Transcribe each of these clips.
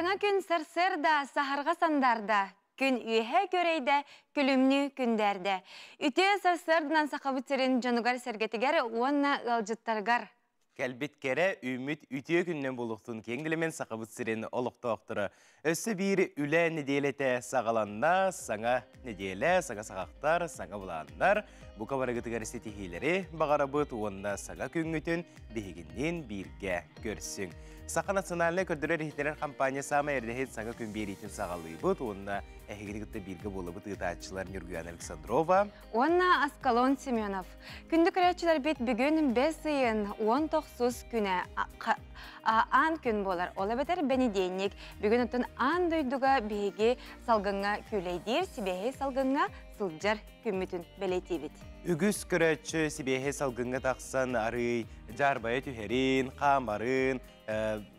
Саңа күн сыр-сырда, сахарға сандарда, күн үйе көрейді, күлімні күндерді. Үте сыр-сырдынан сақабыттырын жанугар сәргетігер, онна ғалжыттарғар. Кәлбет кәрі үміт үте күннен болуқтың кеңгілімен сақабыт сірені олықты оқтыры. Өсі бір үлі неделеті сағаланна, саңа неделе, саңа сағақтар, саңа бұландар. Бұқа барығытығар сетихилері бағара бұд, онына саңа күнгітін бейгіннен бірге көрсің. Сақа национальный көрдірер ехтерер компания сама әрдехет саңа күн берейтін сағалы бұд, онына әхегілікті бірге болы бұд ұтатшылар Нюргуян Александрова. Онына Аскалон Семенов. Күнді көрәтшілер бет бүгін 5 үйін 19 күні ан күн болар. Ола бетер бәнедейнік. Бүгін ұттын ан дойдуға бейге салғынға күлейдер, сібеге салғынға сылджар күммітін бәлейтебет. Үгіз көрәтші сібеге салғынға тақсан ары жарбайы түхерін, қамарын,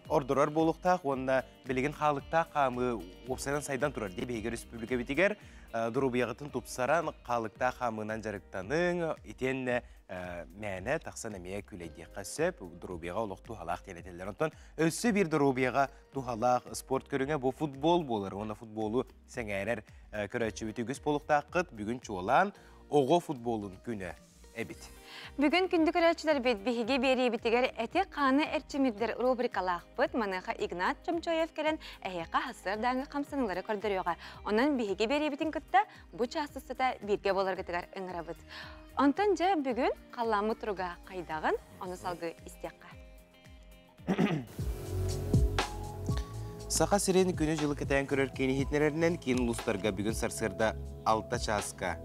ордырар болуқтақ, онына білеген қалықтақ қамы опсайдан сайдан тұрар де бейге республика бетігер дұрубияғытын тұпсаран қалықтақ қамынан жарықтаның етен мәні тақсан әмея күлейде қасып дұрубияға олық тухалақ тенетелер. Онтан өсі бір дұрубияға тухалақ спорт көріңе бұл футбол болыр. Оны футболу сәңәрер көрәтші бүті үгіз болуқтақ қыт бүгін чуалан оғы футболын күні әбіт. Бүгін күнді көрәтшілер бет бейге бері бітігер әте қаны әрчімірдер рубрикалақ бұд маныға Игнат Чомчоев керен әйеқа хасырдаңы қамсанылары көрдіріуға. Онын бейге бері бітін күтті бұ часысыда бірге болар кетігер үңірі бұд. Онтан жа бүгін қаламы тұруға қайдағын, оны салғы істеққа. Сақа сирен күні жылы кәтәйін көрер кені хетнерерінен кейін ұлыстарға бүгін сарсырда 6 часқа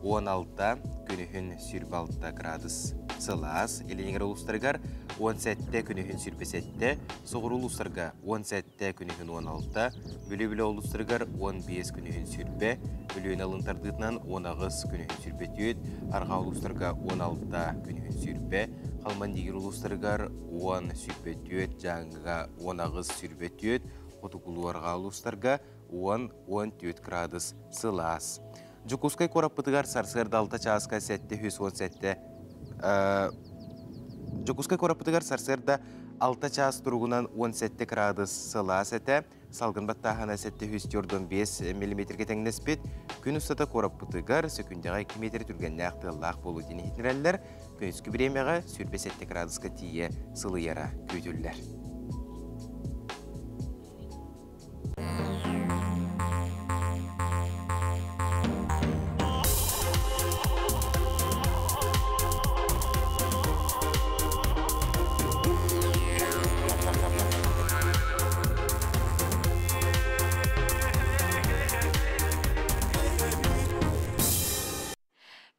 16 күнігін сүрбі 6 градус сылас. Еленегер ұлыстарғар 17 күнігін сүрбі 7, соғыр ұлыстарға 17 күнігін 16, бүлі-бүлі ұлыстарғар 15 күнігін сүрбі, бүліен алынтардығынан 19 күнігін сүрбі түйет, арға ұлыстарға 16 күнігін сүрбі, қалман дегер ұлыстарғар 10 сүрбі түйет, жаңға 19 сүрбі түйет, отықылу арға ұлыстарға 10-14 градус сылас. Жукускай кораппытыгар сарсырда 6 часка 717. Жукускай кораппытыгар сарсырда 6 час тұрғынан 17 градус сылас әті. Салғын баттағана 745 мм кетеңнес бет. Күн ұстата кораппытыгар сөкіндеға 2 метр түргенне ақтығылақ болу дені хетнерәлілер. Күн үскі біремеға сүрбе 7 градусқа тие сылы яра көйділілер.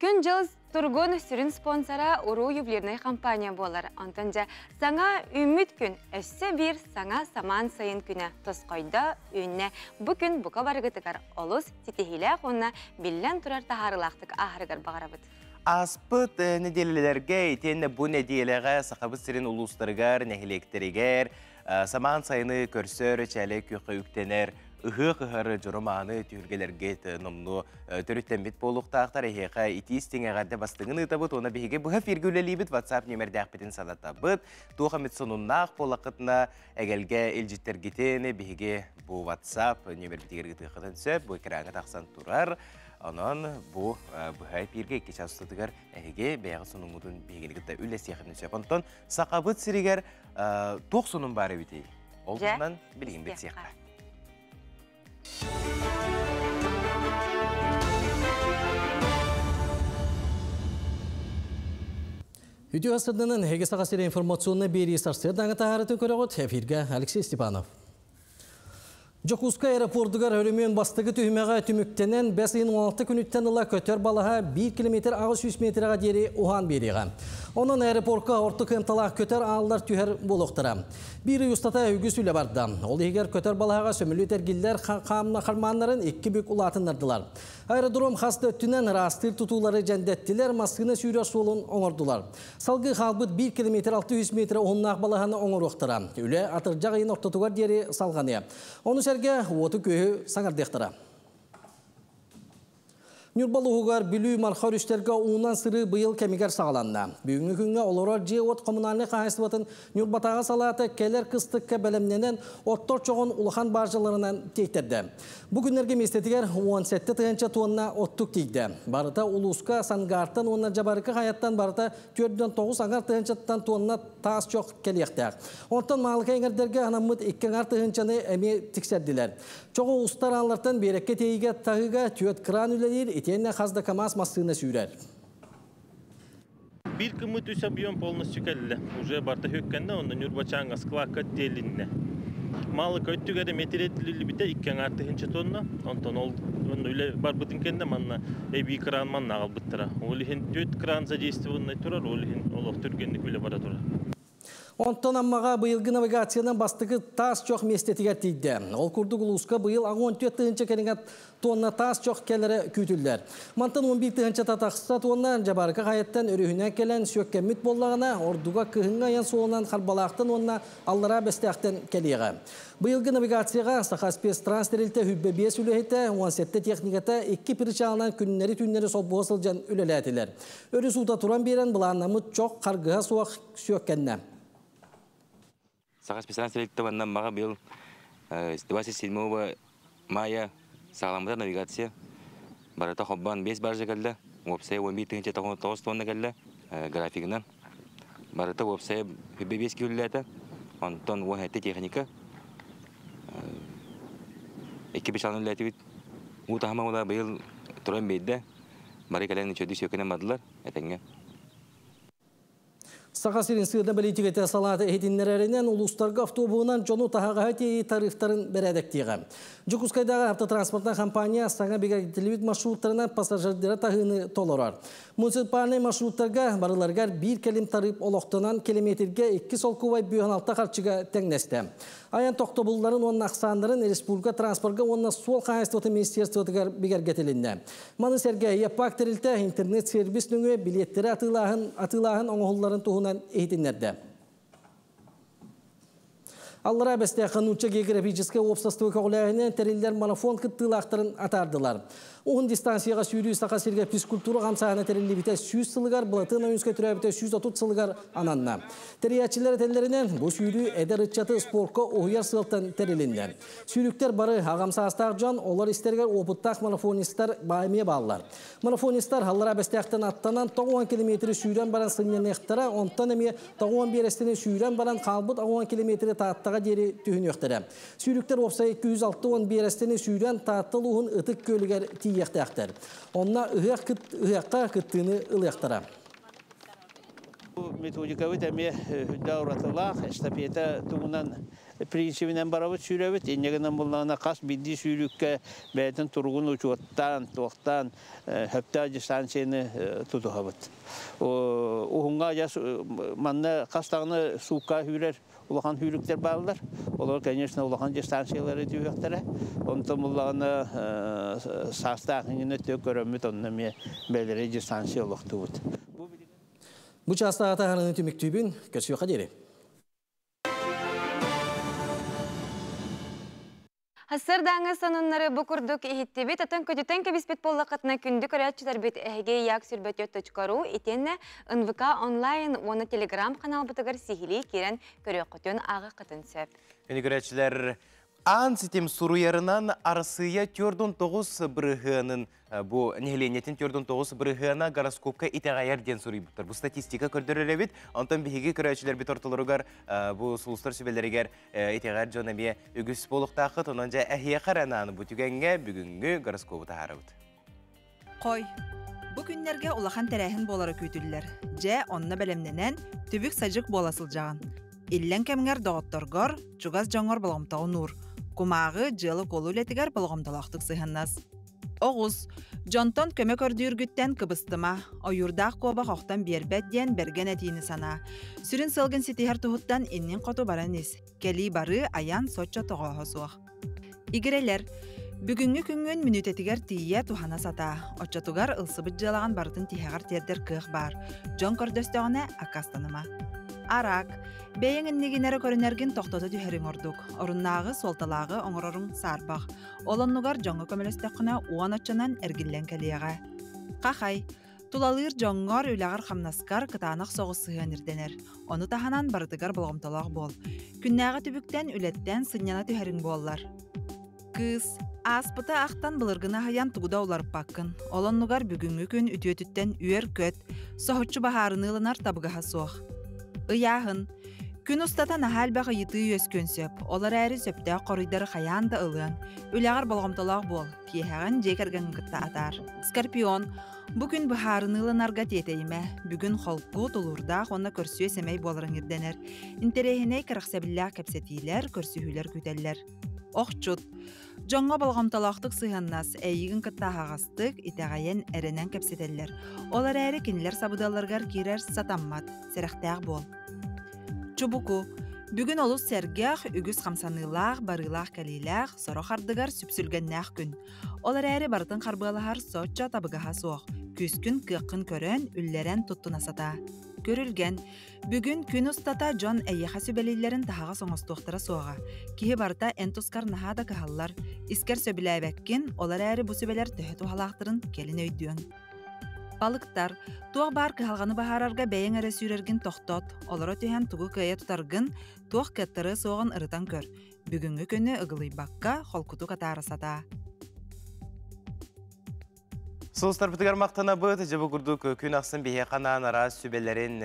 Күн жыл тұрғын сүрін спонсора ұру юбилейный компания болар. Антонжа саңа үміт күн, өссі бір саңа саман сайын күні тұсқойда үнне. Бұ күн бұқа барығытығар олыс тетехилі қонына біллән тұрар тағарылақтық ағырығар бағарабыд. Аспыт неделелерге, етені бұл неделеге сақабыт сірін ұлыстырғар, нәхілектерігер, саман сайыны көрсөр, чәлі көқі үктенер, ұғы-қығары жұрыманы түйіргелерге номну түріттенбет болуқтақтар әйеға итістің әғарды бастығын ұтабыт, оны бейге бұға фергілелейбіт WhatsApp нөмірді әқпетін салатабыт, туғамет сонуннақ болақытына әгелге елжеттергетені бейге бұл WhatsApp нөмірбітегергі тұқытын сөп, бұл кераңы тақсан тұрар. Онан бұл бұғай пирге екі частытығар әйге бәйғы сонумудың бейгелігітті үлес еқінің сөп. Онтан сақабыт сірігер тоқ сонун бары бітей. Ол тұнан білген бет сеққа. Үтіу асырдының әге сағасыры информационны бері сарсырдаңы тағарытын көріғыт әфирге Алексей Степанов. Жокуска аэропортугар өрімен бастығы түймеға түміктенен 5-16 күніттен ұла көтер балаға 1 км ағыз 100 метрға дері оған береға. Onun aeroportқа ортық енталақ көтер ağlar tüher boluqtıra. Bir ustata ügüs üle bardı. Ol eger köter balağaga sömülü tergiller qamna qarmanların 2 büyük ulatınlardılar. Aerodrom xastı öttünen rastır tutuları cendettiler, maskını sürüyor solun oңordular. Salgı halbıt 1 km 600 metre onlaq balağını oңor oqtıra. Üle atırcaq ayın ortatugar deri salğanıya. Onu serge otu köyü sanardektıra. Нюрбалуғар білу мархар үстерге уынан сыры бұйыл кемигер сағаланна. Бүгінгі күнге олорар жеуот коммунальный қағайсыбатын Нюрбатаға салаты келер кыстыққа бәлемненен оттор чоғын улахан баржыларынан тейтерді. Бүгінерге местетігер 17 тығынша туынна оттық тейді. Барыта улуска сангартан онна жабарықы қаяттан барыта 4-9 аңар тығыншаттан туынна таас чоқ келектер. Онтан мағылға еңердерге анамыд 2 аңар тығыншаны әме тіксерділер. Чоғы ұстар аллартан берекке тейге тағыға түйет кран үлелер етенне қазда камаз мастығына сүйрер. Bir kımıt üs объем полностью келді. Уже барта hökkende onda Nürbachanga sklavka delinne. Malı köttügede meteretlili bite 2 artı tonna. Ondan onu öyle barbıtın kende manna bir kran manna alбыттыра. Olihin 4 kran задействованный турар, olihin олох түргенlik öyle bara турар. Онтан аммаға бұйылғы навигацияның бастығы тас чоқ местетігер тейді. Ол күрді ұлысқа бұйыл 14 тығынша кәліңет тонна тас чоқ кәлері күтілдер. Мантан 11 тығынша татақсыса тонна жабарықы қайеттен өріхінен кәлін сөккеммет боллағына, ордуға күйінға ян соғынан қарбалақтың онына аллара бәстіқтен кәлеға. Бұйылғы навигацияға Сақаспес транстерілті хүббе 5 үліхеті, 17 техниката 2 пірчалынан күннері түннері сол бұғысыл жан үліләтілер. Өрі сута туран берен бұланнамы чоқ қарғыға суақ сөккенне. Сақас специалистер ваннан маға бил 27 мая сағаламыда навигация барата хоббан 5 баржа келді, опсай 11 тыңча 9 тонна келді графигынан. Барата опсай 5 килолеті, онтон 17 техника. Екі бешалын үләті бит. Утахама ола бил тұран бейді, бары кәләні чөді сөкінен бадылар, әтәңге. Сақасырын сырда білетігеті салаты әйтінлерінен ұлыстарға автобуынан жону тағаға әтей тарифтарын бәрәдіктіға. Жүкускайдағы автотранспортна компания саңа бегергетілівет маршруттарынан пассажирдері тағыны толырар. Муниципальный маршруттарға барыларғар бір келім тариф олықтынан километрге 2 солкувай бүйен алта қарчыға тәңнесті. Аян тоқтобылларын оның ақсандарын республика транспортға оның сол қайыстыты министерствотығар бегергетілінді. Маны сәргәйе пак тәрілті интернет сервис нүңі билеттері атылағын оңғыларын туғынан eğitimlerde. Allara beste kanunca geografическое общество көғіләғінен тәрелдер марафон кыттылақтарын атардылар. Оғын дистанцияға сүйрі сақасырға физкультура қамсағына тәрелі біте 100 сылығар, бұлатына үнске түрі біте 130 сылығар ананна. Тәриятчылар тәлерінен бұл сүйрі әдер ұтчаты спортқа оғияр сылықтан тәрелінді. Сүйріктер бары ағамсағыстақ жан, олар істергер опыттақ марафонистар байымия балылар. Марафонистар алlara бесте ақтан аттанан 90 километрі сүйрен баран сыңнен ектара, онтан әме 91 әстені сүйрен баран қалбыт 10 километрі таттаға дері түйін өқтірі. Сүйріктер опсай 261 әстені сүйрен таттыл ұғын ұтық көлігер тиектәқтер. Онна ұғаққа күттіні ұлықтыра. Методикавы тәме дауратылақ, эстафета туғынан принципінен барабыт сүйрәбіт. Енегінен болғана қас бидді сүйрікке бәйтін тұрғын ұчуаттан, тоқтан, хөпті дистанцияны тұтуғабыт. Оғынға манна қастағыны суыққа хүрер улахан хүріктер балылар. Олар, конечно, улахан дистанциялары түйектері. Онтан болғана састағыны төк көріміт онына бәлері дистанция олықты бұд. Bu çasta atahanın tümüktübün kösüyor kaderi. Hasırdağı sonunları bu kurduk ehittibit, atan kötüten kebispet bollaqatına kündük öğretçiler bit ehge yak sürbet yötte çıkaru, itenne NVK online onu telegram kanal bıtıgar sihili kiren körüyor kutuyon ağı qıtın söp. Öğretçiler an sitem suru yarınan arasıya 4-9 bırığının bu nehlenetin 4-9 bırığına goroskopka iteğayar den suruyubutlar. Bu statistika kördürülebit. Ondan bihigi körüçüler bit ortalarıgar bu sulustar sübeleriger iteğayar jonamiye ügüs boluqtaqıt. Onunca əhiye qarananı bu tügenge bugünkü goroskopu taharabıt. Qoy, bu günlerge ulaqan tərəhin boları kütüller. Je onna belemnenen tübük sacık bolasılcağın. İllen kemger doğuttorgor, çugaz jongar bolğamtağı nur. Kumağı jılı kolu iletiger bolğamtalaqtık sıhannaz. Oğuz, jonton kömek ördüğürgütten kıbıstıma, oyurdağ koba qoqtan berbet diyen bergen etini sana. Sürün sılgın sitiher tuhuttan innin qotu baranis. Keli barı ayan soçça toğağı suaq. İgireler, bugünkü küngün minütetiger tiyye tuhana sata. Oçatugar ılsıbıt jılağın barıtın tihegar terder kığ bar. Jon kördöstağına akastanıma. Арак, бәйін иннигинері көрінерген тоқтоты түхерін ордук. Орыннағы солталағы оңырорың сарбақ. Оланнугар жоңғы көмелестіқіна уан отчанан әргілен кәлияға. Қақай, тулалыр жоңғар үлағар қамнаскар кытанақ соғысы ғанырденер. Оны таханан бардыгар болғымталақ бол. Күннәғы түбіктен үлеттен сынняна түхерін боллар. Кыз, аспыта ақтан бұлыргына хаян тугуда оларып баққын. Оланнугар бүгінгі күн үтіөтіттен үйер көт, соғытчы бағарын ылынар табыгаға соқ. Ыяғын, күн ұстата нахал бағы еті өз көнсөп, олар әрі сөпті қорыйдары хаян да ылын. Үлағар болғымталақ бол, кейхаған жекерген ғытта атар. Скорпион, бүгін бұхарын ылынарға тетейме, бүгін холқу тұлурдақ оны көрсі өсемей болырың ерденер. Интерехіней қырықсабілләқ кәпсетейлер, көрсіхілер күтелер. Оқчут, жоңға болғамталақтық сыйғаннас әйігін кыттағағастық итағайын әрінен кәпсетелер. Олар әрі кенілер сабыдаларғар керер сатаммат, сәріқтәғ бол. Чубуку, бүгін олыс сәргәқ, үгіз қамсанылақ, барылақ кәлейләқ, соры қардығар сүпсүлгеннәқ күн. Олар әрі бартын қарбығалағар сотча табығаға соқ. Күз күн кыққын көрін, үллерен тұттына сата. Көрілген, бүгін күн ұстата жон әйеға сөбелейлерін тағаға соңыстуқтыра соға. Кихи барта энтускар нахада кахаллар. Искер сөбеләйбәккен, олар әрі бұ сөбелер төхі тухалақтырын келін өйдуен. Балықтар, туақ бар кахалғаны бағарарға бәйін әрі сүйрерген тоқтот. Олары түйен туғы күйе тұтарғын, туақ кәттірі соғын ұрытан көр. Бүгінгі күні ұғылый баққа холкуту қатары сата. Соғыстар бұтығар мақтана бұд, жабы күрдік күн ақсын бейе қанан ара сөбелерін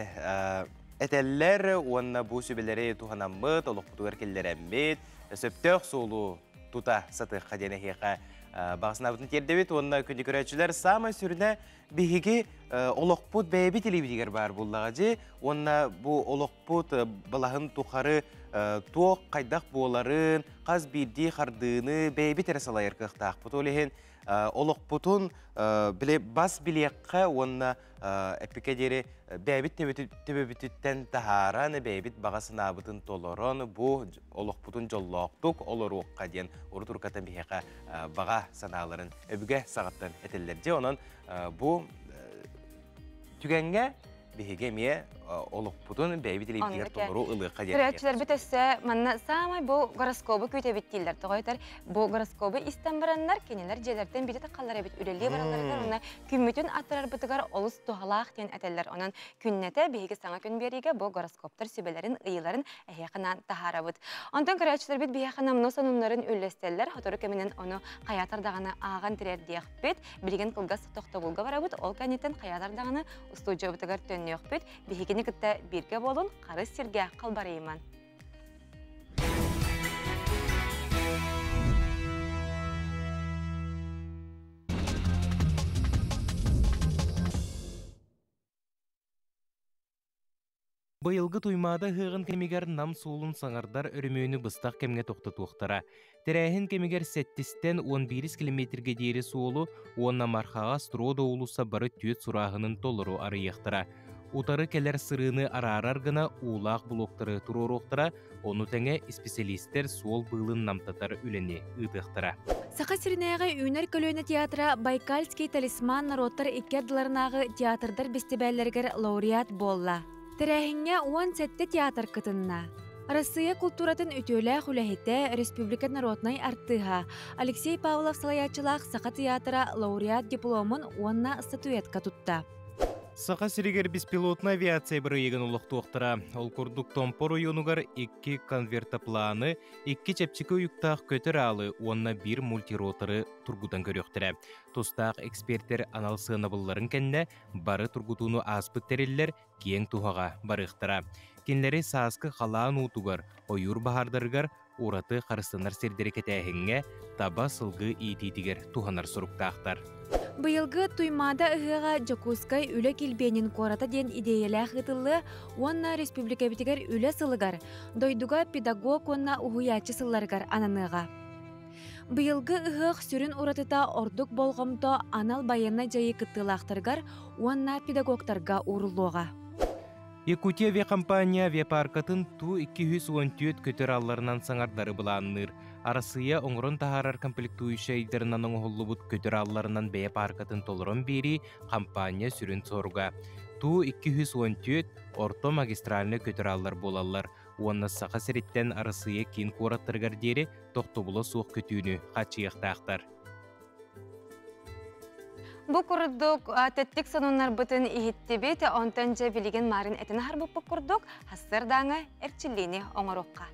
әтәлілер, онына бұл сөбелері туғанан бұд, олық бұтығар келдерен бет, сөптеқ солу тута саты қадені хеқа бағысына бұтын тердебет, онына күнді көрәтшілер самай сүріне бейге олық бұд бәйбі телебедегер бар бұллаға же, онына бұл олық бұд балағын тұқары тоқ қайдақ боларын, қаз бірді қардыны бәйбі тересалайыр қықтақ бұд олеген олық бұтын бас білеққа онына әпікедері бәйбіт төбебітіттен тахараны бәйбіт бағасына бұтын толырын бұл олық бұтын жоллоқтық олар оққа ден ұры тұрқатын бейеқа баға саналарын өбіге сағаттан әтелерде онын бұл түгенге бейге ме олық бұтын бәйбіт елебдер толыру ұлыққа ден. Күрәтшілер бітісі, манна самай бұл гороскобы көйте біттейлер тұғайтар. Бұл гороскобы истан баранлар, кенелер желерден бітеті қалар әбіт үрелі баралардар, оны күмметін аттырар бұтығар олыс туғалақ ден әтелер. Онын күннеті бейге саңа күн береге бұл гороскоптар сөбелерін, ұйыларын әйеқынан тахара бұд. Онтан күрәтшілер біт бейеқынан мұны сонымларын үлестелер, хотыры көменен оны қаятардағаны аған тірер дейіқ бет, білген қылғас тоқты бұлға бара бұд, ол кәнеттен қаятардағаны ұстуджы бұтығар төннеуқ бет, бейгені күтті бірге болын қары сірге қалбарайман. Бұйылғы туймада хығын кемегер нам суылын саңардар өрімөйіні бұстақ кемге тоқты туқтара. Тәрәйін кемегер 7-тен 11 километрге дейірі суылы, онна мархаға строда олуса бары түйет сұрағының толыру арыяқтыра. Утары келер сырыны арараргына улақ блоктары туруруқтыра, оны тәңе специалистер суол бұлын намтатар үлене ұдықтыра. Сақа сиринайға үйнер көлөйні театра Байкальский талисман народтар иккерділарынағы театрдар бестебәллергер лауреат болла. Тәрәхіңе 10 сәтті театр кытынна. Россия культуратын үтөлі хүләхетті Республика народнай арттыға. Алексей Павлов салаячылақ Сақа театра лауреат дипломын 10 статуэтка тұтта. Сақа сиригер беспилотный авиация бір еген ұлықты оқтыра. Ол күрдік Томпор ойынығар 2 конвертопланы, 2 чепчікі үйіктақ көтір алы, онына 1 мультироторы тұргудан көріқтірі. Тостақ эксперттер аналсыны бұлларын кәнне бары тұргутуыны аспыт тәрелілер кең туғаға барықтыра. Кенлері саскы қалаан ұтуғар, ойыр бағардарығар, ораты қарыстынар сердерекет әхіңге таба сылғы ититігер туғанар сұрықтақтар. Бұйылғы туймада ұғыға Жокускай үлі келбенін қората ден идеялі қытылы, онна республика бітігер үлі сылығар, дойдуға педагог онна ұғыячы сылларғар ананыға. Бұйылғы ұғық сүрін ұратыта ордық болғымто анал байына жайы кыттылақтырғар, онна педагогтарға ұрылуға. Якутия авиакомпания авиапаркатын ту 214 көтер алларынан саңардары бұланыныр. Арасыя оңырын тахарар комплектующа идерінан оңғылы бұд көтер алларынан бәе паркатын толырын бері компания сүрін соруға. Туу 214 орто магистральны көтөраллар болаллар. Уонна сақа сириттен арысые кин кураттыргар дери тохтобуло суох көтүүнү качыяктаактар. Бу курдук теттик сануннар бытын ихиттебет, онтан же билеген марын этин харбып курдук, хастыр даңы эрчилини оңорокка.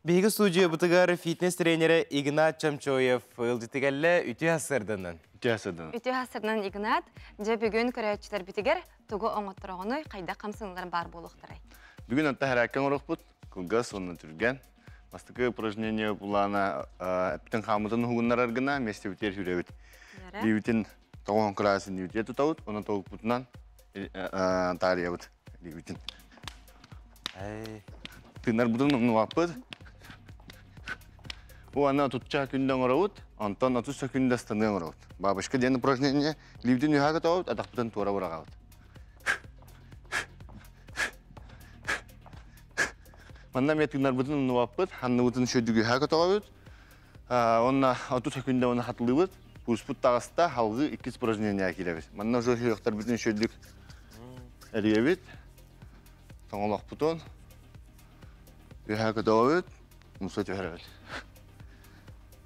Биги студия бутыгар фитнес тренери Игнат Чамчоев ылдытыгалле үтү хасырдынан. Үтү хасырдан Игнат, же бүгүн көрөчүлөр битигер тугу оңоттурогону кайда камсыңлар бар болуктарай. Бүгүн атта харакан орокпут, кылгас онун түрген. Мастыкы упражнение булана эптен хамытын хугуннар аргына месте битер жүрөбүт. Либитин тоғон классын либитер тутабыт, оны тоғук бутунан тариябыт либитин. Тынар бутун нуаппыт. Бу ана тутча күндөн оробут, антон 30 секунд станын оробут. Бабышка ден упражнение либитин юхага табыт, атакпытын тура бурагабыт. Манна метинар бутун нуаппыт, ханны бутун шөдүгү хага табыт. Онна 30 секунд оны хатылыбыт. Пуспут тагыста халгы 2 упражнение киребиз. Манна уже жоктор бүтүн шөдүк эребит. Тоңолок бутун. Юхага табыт, мусат өрөбүт.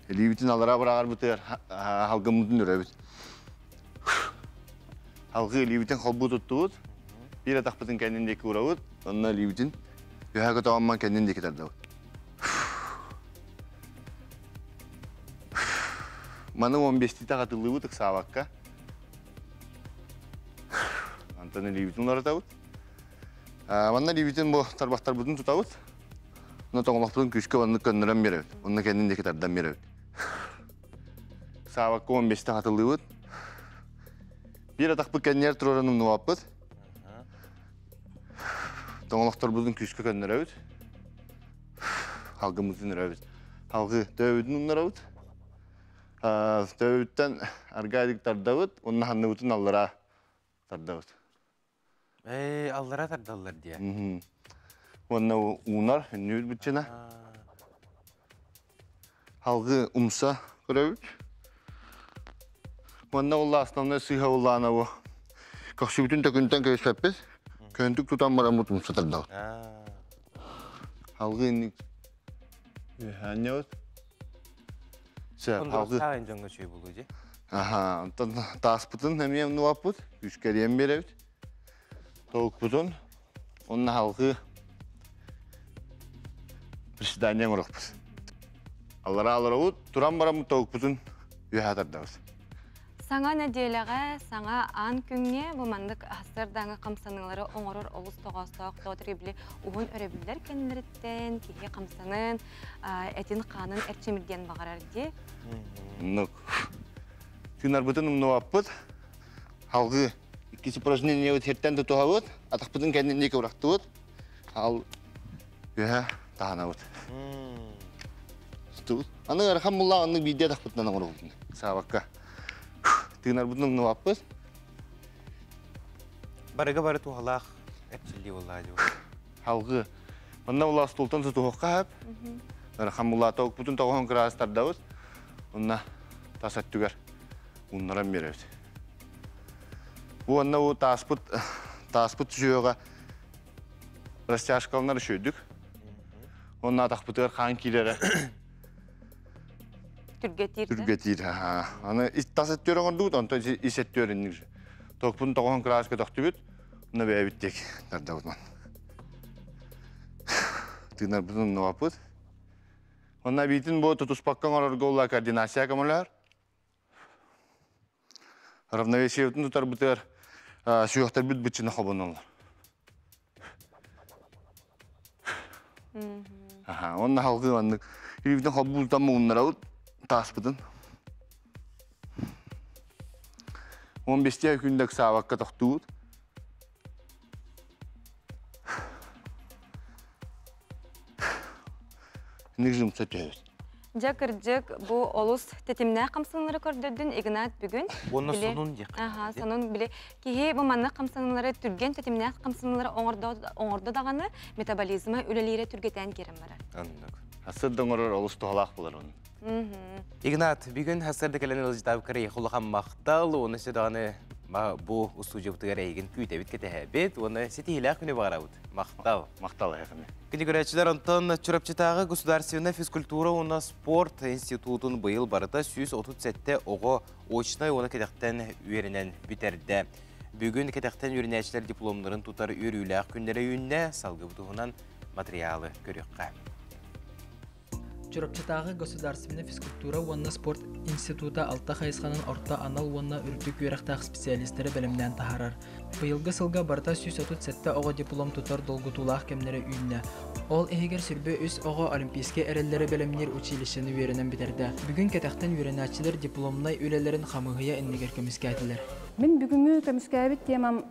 Либитин алара барагар бутер халгы мутун өрөбүт. Халгы либитин холбут туттут. Бир атакпытын кендиндеки урабыт, онна либитин юхага табаман кендиндеки тардабыт. Маны 15 тагатылыбыт сабакка. Антон либитин ларатабыт. Манна либитин бу тарбактар бутун тутабыт. Оны тоңолоктун күчкө аны көндөрөн беребит. Оны кендиндеки тардан беребит. Сабакка 15 тагатылыбыт. Бир атакпы кендер тураранын нуаппыт. Тоңолоктор бутун күчкө көндөрөбүт. Халгы мутун өрөбүт. Халгы төбүтүн унарабыт. Төбүттен аргадик тардабыт, онна ханны бутун аллара тардабыт. Аллара тардаллар дия. Онна унар, үннүр бүтчена. Халгы умса көрөбүт. Онна олла основной сыйха оллана бу. Какшы бүтүн төкүнтен көйсөппес. Көндүк тутан барамыт умса тардабыт. Халгы инник ханнебыт. Халгы сагын жоңго чүй болу же. Антон таспытын эме нуаппыт, күчкерен беребит. Тоук бутун. Онна халгы приседание орокпуз. Аллара аларабыт, туран барамыт тоук бутун үйатардабыз. Саңа неделяға, саңа ан күнге бұмандық астырдаңы қамсанылары оңырыр олыс тоғастақ тоғытыр білі ұғын өребілдер кәнілеріттен, кейе қамсанын, әтін қанын әрчемірден бағарар де? Нүк. Тыңар бұтын ұмнуаппыт, халғы ikisi упражнение өтірттен тұтуғабыт, атақ бұтын кәнден екі ұрақтыбыт, ал үйе тағанабыт. Сұтыбыт. Аның әрқам мұлла анның бейде атақ бұтынан аңыр олдың. Сабаққа. Тыңар бұтын ұмнуаппыт. Барыға бары туғалақ әпчілі олла жау. Халғы. Онна ұлла столтан тұтуғыққа әп. Әрқам мұлла тауық бұтын тауғын қырастардабыт. Онна тасат түгер. Оннаран беребіт. Бұл онна ол таспыт жүйеға растяжкалынары шөйдік. Онна атақ бұтығыр қан кейлері түргетир. Аны тасат түрін ордығыт, онта исет түріннік. Тоқпын тоғын қыраска тоқты бүт, оны бәйбіттек нардабытман. Тыңар бұтын нуапыт. Онна бейтін бұл тұтуспаққан орырғы олар координация камалар. Равновесие бүтін тұтар бұтығыр сүйіқтар бүт бүтчіні қобын олар. Онна халқы ондық. Үйбітін қобы бұлтан мұғынлар ауыт, тас бұтын. 15 күндік сабаққа тоқты бұт. Нек жұмса түйбіт. Жакыржык бу олус тетимне камсыңлары көрдөдүн Игнат бүгүн. Оны сонун дек. Сонун биле кихи бу манна камсыңлары түрген тетимне камсыңлары оңордо даганы метаболизмы үлелере түргетен керем бар. Андык. Асырдың орор олус тоғалақ болар оның. Игнат, бүгін хасырды кәлін ылжытап кірей құлыған мақтал, оны сөдағаны бұл ұстужы бұтығар әйген күйтәбет кетәбет, оны сетихілі күні бағара бұд. Мақтал. Мақтал әйқіне. Күні көрәтшілер онтан Чурапчытағы государственный физкультура оны спорт институтын бұйыл барыта 137 оғы очной оны кәдіқтен үйерінен бітерді. Бүгін кәдіқтен үйренәшілер дипломларын тұтар үйріләқ күндері үйінне салғы бұтығынан материалы көріққа. Чурапчытағы государственный физкультура уанна спорт института алта хайысқанын орта анал уанна үрдік үйрақтақ специалистері білімден тахарар. Бұйылғы сылға барта 137 оғы диплом тұтар долгутулақ кемнері үйінне. Ол егер сүрбе үс оғы олимпийске әрелері білімнер училищені үйерінен бітерді. Бүгін кәтәқтен үйренәтчілер дипломнай үлелерін қамығыя әннегер көміске әтілер. Мен бүгінгі көміске әбіт темам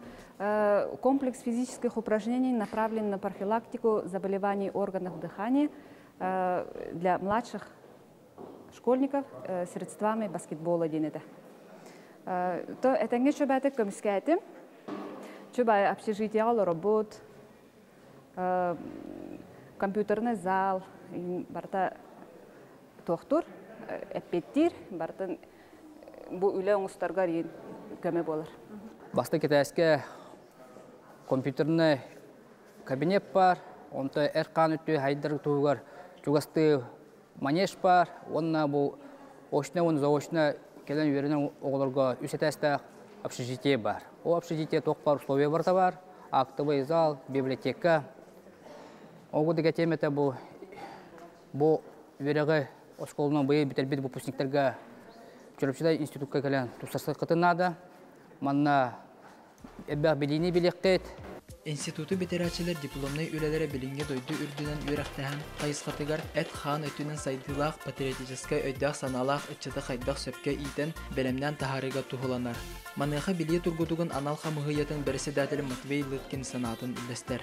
комплекс физических упражнений направлен на профилактику заболеваний органов дыхания для младших школьников средствами баскетбола денеді. То әтәңге чөбәті көміске әтім, чөбә общежитиял работ, компьютерный зал, барта тоқтыр, әппеттер, бартын бұл үлі оңыстарға рейін көмі болыр. Басты кетәске компьютерный кабинет бар, онты әрқан өтті хайдар туғар чугасты манеж бар, онна бұл очна, он заочна келен үйерінен оғыларға үсетәсті общежитие бар. О общежитие тоқпар условия барта бар, актовый зал, библиотека. Оғыды кәтеметі бұл үйерігі осколынан бұйы бітелбеді выпускниктерге Чурапчыда институтқа келен тұстасы қытынады. Манна әбәқ білейіне білеққет. Институты бетерәчелер дипломнай үлелері білінге дойды үрдінен үйрақтағын қайысқатығар әт хан өтінен сайдылақ патриотическай өйдақ саналақ үтчеті қайдақ сөпке итен бәлемнен тахарыға тұғыланар. Маныға біле тұргудығын анал қамығыйетін бірісі дәтілі Матвей Лыткин санатын үлдестер.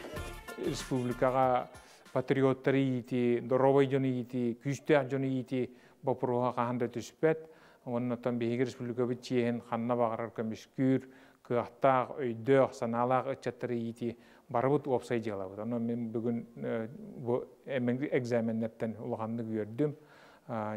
Республикаға патриоттары ити, доровай жоны ити, күстәк жоны ити бапыруға қағында түспәт. Оннан бейгі республика бітчейін қанна бағарар көміскүр, кыақтақ, өйдіқ, саналақ үтчаттары ити барыбыт опсай жалабыд. Оны мен бүгін әмінгі экзаменнеттен ұлғанды көрдім.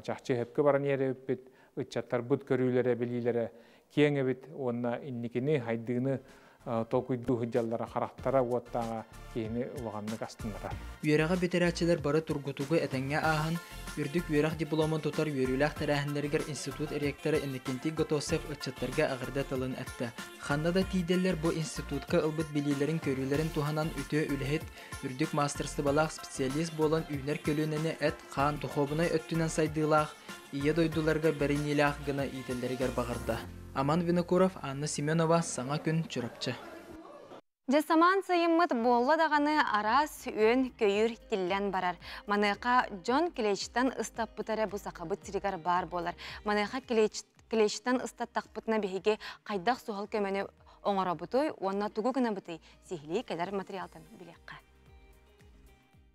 Чақчы хөпкі баран ере өппет, үтчаттар бұд көрілері, білілері кең өпет, онна инникені, хайдығыны толкуйду хыджаллара характара уаттага кийини улганны кастындыра. Үйерага бетерәчелер бары тургутугу этеңге аһын үрдүк үйерак дипломын тутар үйрүләк тәрәһендергер институт ректоры Иннокентий Готосев өчөттөргө агырда тылын әтте. Ханда да тиделлер бу институтка ылбыт билилерин көрүлөрүн туханан үтө үлһет үрдүк мастерсты балак специалист болан үйнер көлөнене эт хан тухобунай өттүнөн сайдылах ие дойдуларга беринилах гына ителлергер багырда. Аман Винокуров, Анна Семенова, Саңа күн Чурапчы. Жасаман сайыммыт болла дағаны арас өн көйір тиллен барар. Маныға Джон Клечтан ыстап бұтары бұсақабыт сиригар бар болар. Маныға Клечтан ыстат тақпытына бейге қайдақ суғал көмені оңыра бұтой, онна тұғы гына бұтой сихли кәдер материалдан білекқа.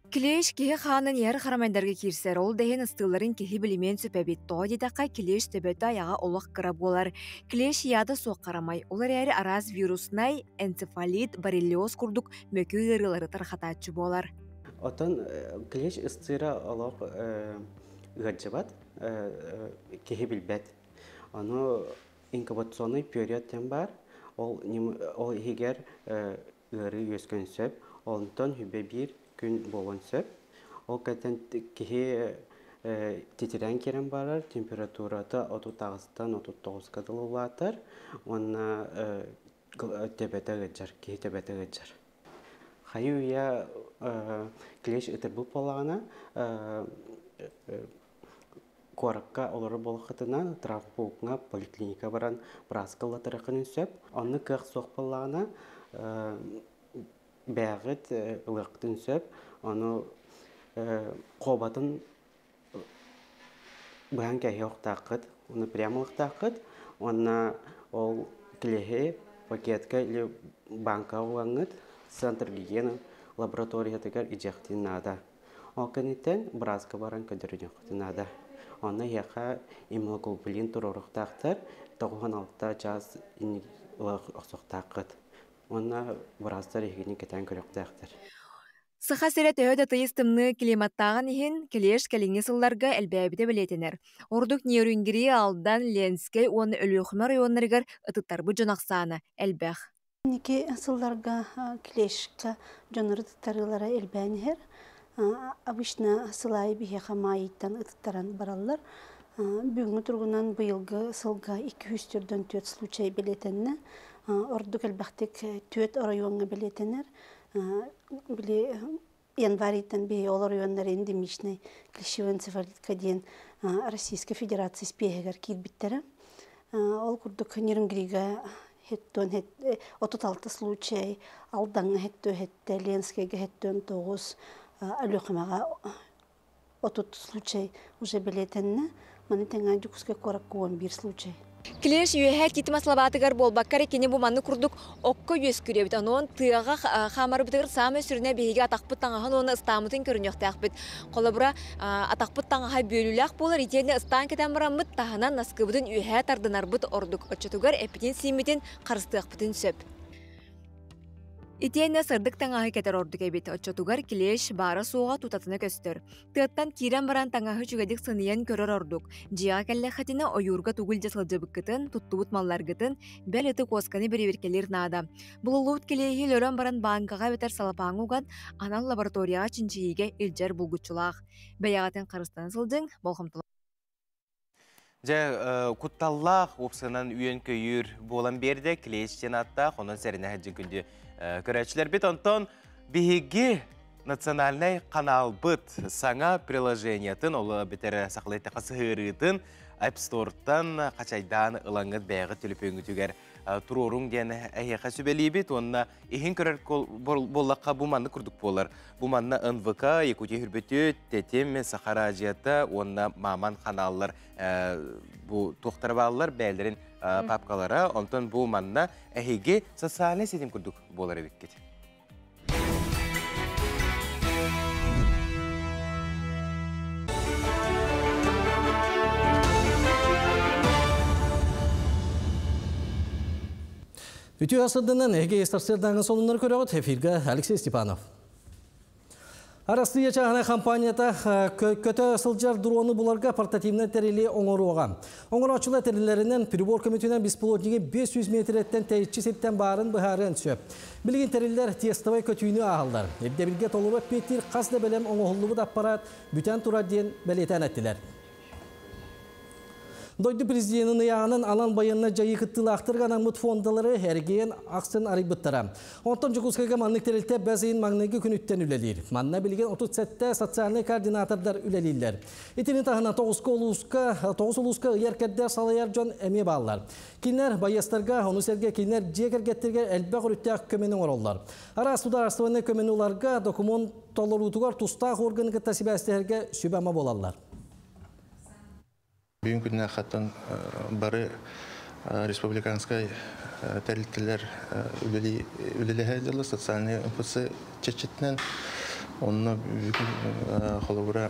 Клеш кеhe ханын яр харамайдарға кирсер, ол дәйін ыстыларын кеhe білімен сөпәбет тоға дедаққа клеш төбеті аяға олық қыра болар. Клеш яды соқ қарамай, олар әрі араз вирусынай, энцефалит, боррелиоз күрдік мөкі ғырылары тархататшы болар. Отан клеш ыстыра олық ғаджабат, кеhe білбәт. Оны инкубационный периодтен бар, ол егер ғыры өскен сөп, олынтан хүбе бір күн болын сөп. Ол кәтен кеhe тетерен керен барар, температураты 36-39 кадылылатыр. Оны төбәті ғыджар, кеhe төбәті ғыджар. Хайы үйе клеш үтір бұл болағына қорыққа олары болықытынан травмпуғына поликлиника баран браскалла тұрықын сөп. Оны қық соқ болағына бәғіт ұлықтың сөп, оны қобатын бұған кәйі оқтақыд, оны прямо оқтақыд, оны ол кілеге пакетка или банка оғаңыд, центр гигиена лаборатория тегер ижектен нада. Ол кәнеттен бразка баран көдіріне құтынада. Оны яқа иммуноглобулин тұрорықтақтыр, 96 жас оқтақыд. Оны бұрастар егіне кетен көріқтәқтір. Сыха сире төһө тыйыстымны климаттаган иһин келеш келиңи сылларга элбәбите билетенер. Ордук нейроингери алдан Ленскей он өлүхмөр районнарыгар ытыттарбы жонаксаны элбэх. Ники сылларга келешка жоноры тыттарылара элбәнер. Обычно сылай бихе хамайыттан ытыттаран бараллар. Бүгүнкү тургунан быйылгы сылга 200-дөн 4 случай билетенне. Ордук элбәхтек 4 районга билетенер. Били январьтан бе олар районнары эндемичный клещевой энцефалитка ден Российской Федерации спехегер кирбиттері. Ол курдук нейроингерига хеттон 36 случай, алданга хеттө хетте, Ленскейге хеттон 9, алюхамага 30 случай уже билетенне. Маны теңа жукуске коракку 11 случай. Клеш юэхэ китима слабатыгар болбаккар экене бу манны курдук окко юэс күребит. Анон тыага хамары битыгар самы сүрүнө беге атакпыт таңахан оны ыстамытын көрүнөктөкпүт. Колобура атакпыт таңаха бөлүлөк болар итене ыстан кетен барамыт таханан наскыбытын юэхэ тардынарбыт ордук очотугар эпитин симитин карыстыакпытын сөп. Итене сырдык таңахы кетер ордук эбит очотугар Клеш бара суога тутатыны көстөр. Тыаттан кирен баран таңахы чүгедик сыныян көрөр ордук. Жига келле хатина оюрга тугул жасылжыбыккытын, туттубут малларгытын, бел ыты косканы береберкелер нада. Булулут келеги лөрөн баран банкага бетер салапаңуган анан лабораторияга чинчииге илжер булгучулаах. Бәягатын карыстан сылдың, болхомтулак. Жа кутталлах опсынан үйен көйір болан берді, Клештен аттақ, онын сәріне әджін күнді көрәтшілер бет. Онтон бігеге национальный канал бұд саңа приложениятын, олы бетері сақылайты қасы ғырытын, App Store'tan қачайдан ылаңғыд бәйғы телефонғы түгер тұрорың ден әйеқа сөбелей бет. Онына ең көрер болаққа бұманны күрдік болар. Бұманны НВК, Якутия хүрбеті, Тетем, Сахара Ажията, онына маман каналлар бұл тоқтар балылар бәлдерін папкалара. Онтан бұманна әйеге социален сетім күрдік болар едік. Ütü asırdından Ege Estarserdan'ın sonunları körüğüt efirge Alexey Stepanov. Arastıya çağına kampaniyata kötü asılcar dronu bularga portativne terili oңоруğa. Oңоruçula terilerinden Pribor Komitünen bispilotnigi 500 metretten teyitçi septen bağırın bıharın söp. Bilgin teriller testovay kötüğünü ağıllar. Ebdebilge toluru petir qasda belem oңoğulluğu apparat büten turar diyen beleten ettiler. Doydu prezidentinin yağının alan bayanına jayı kıttılı aktırgan mut fondaları hergeyen aksın arıbıttara. Ondan Jukuskaga manlık terilte bazıyn magnegi künütten ülelir. Manna bilgen 37'te sosyalni koordinatörler ülelirler. İtinin tahına 9 uluska yerkedder salayar jon eme bağlar. Kinler bayastarga, onu serge kinler jeker gettirge elbaq rüttek kömenin orollar. Ara sudarastığına kömeni olarga dokument tollutugar tustağ organı kıtasibesteherge sübama bolallar. Бүгін күніне қаттан бары республиканскай тәрілттілер үлелі әділі социальный ұпысы чечетінен. Онына бүгін қолығыра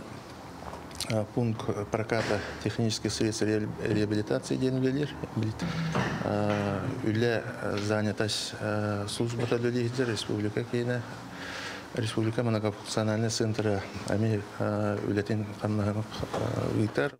пункт проката технических средств реабилитации ден үлелер. Үлі занятость службата үлелейдер республика кейіне. Республика многофункциональный центр әме үлетін қамнағын ұйтар.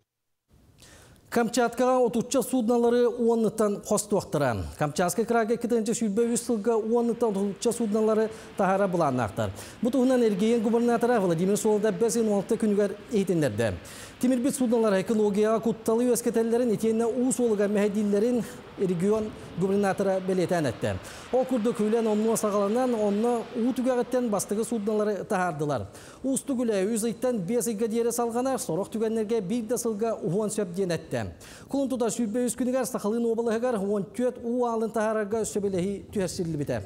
Камчаткаға отуча судналары уанныттан қосты оқтыран. Камчатска крага 2-ші сүлбе үстілгі уанныттан отуча судналары тахара бұланнақтар. Бұтығынан әргейен губернаторы Владимир Солода 5-16 күнігер ейтіндерді. Темірбет судналары экологияға құтталы өскетелерін етеніне ұс олыға мәхедиллерін регион губернаторы белетен әтті. Ол күрді көйлен онына сағаланан, онына ұтүгәғеттен бастығы судналары тахардылар. Ұсты күлі өз айттан 5-ге дейері салғанар, сорақ түгенлерге бір дасылға ұған сөп ден әтті. Құлын тұта сүлбе өз күнігер сақалын обылығығар 14 ұу алын тахарарға сөбелеғі түйерсілі біті.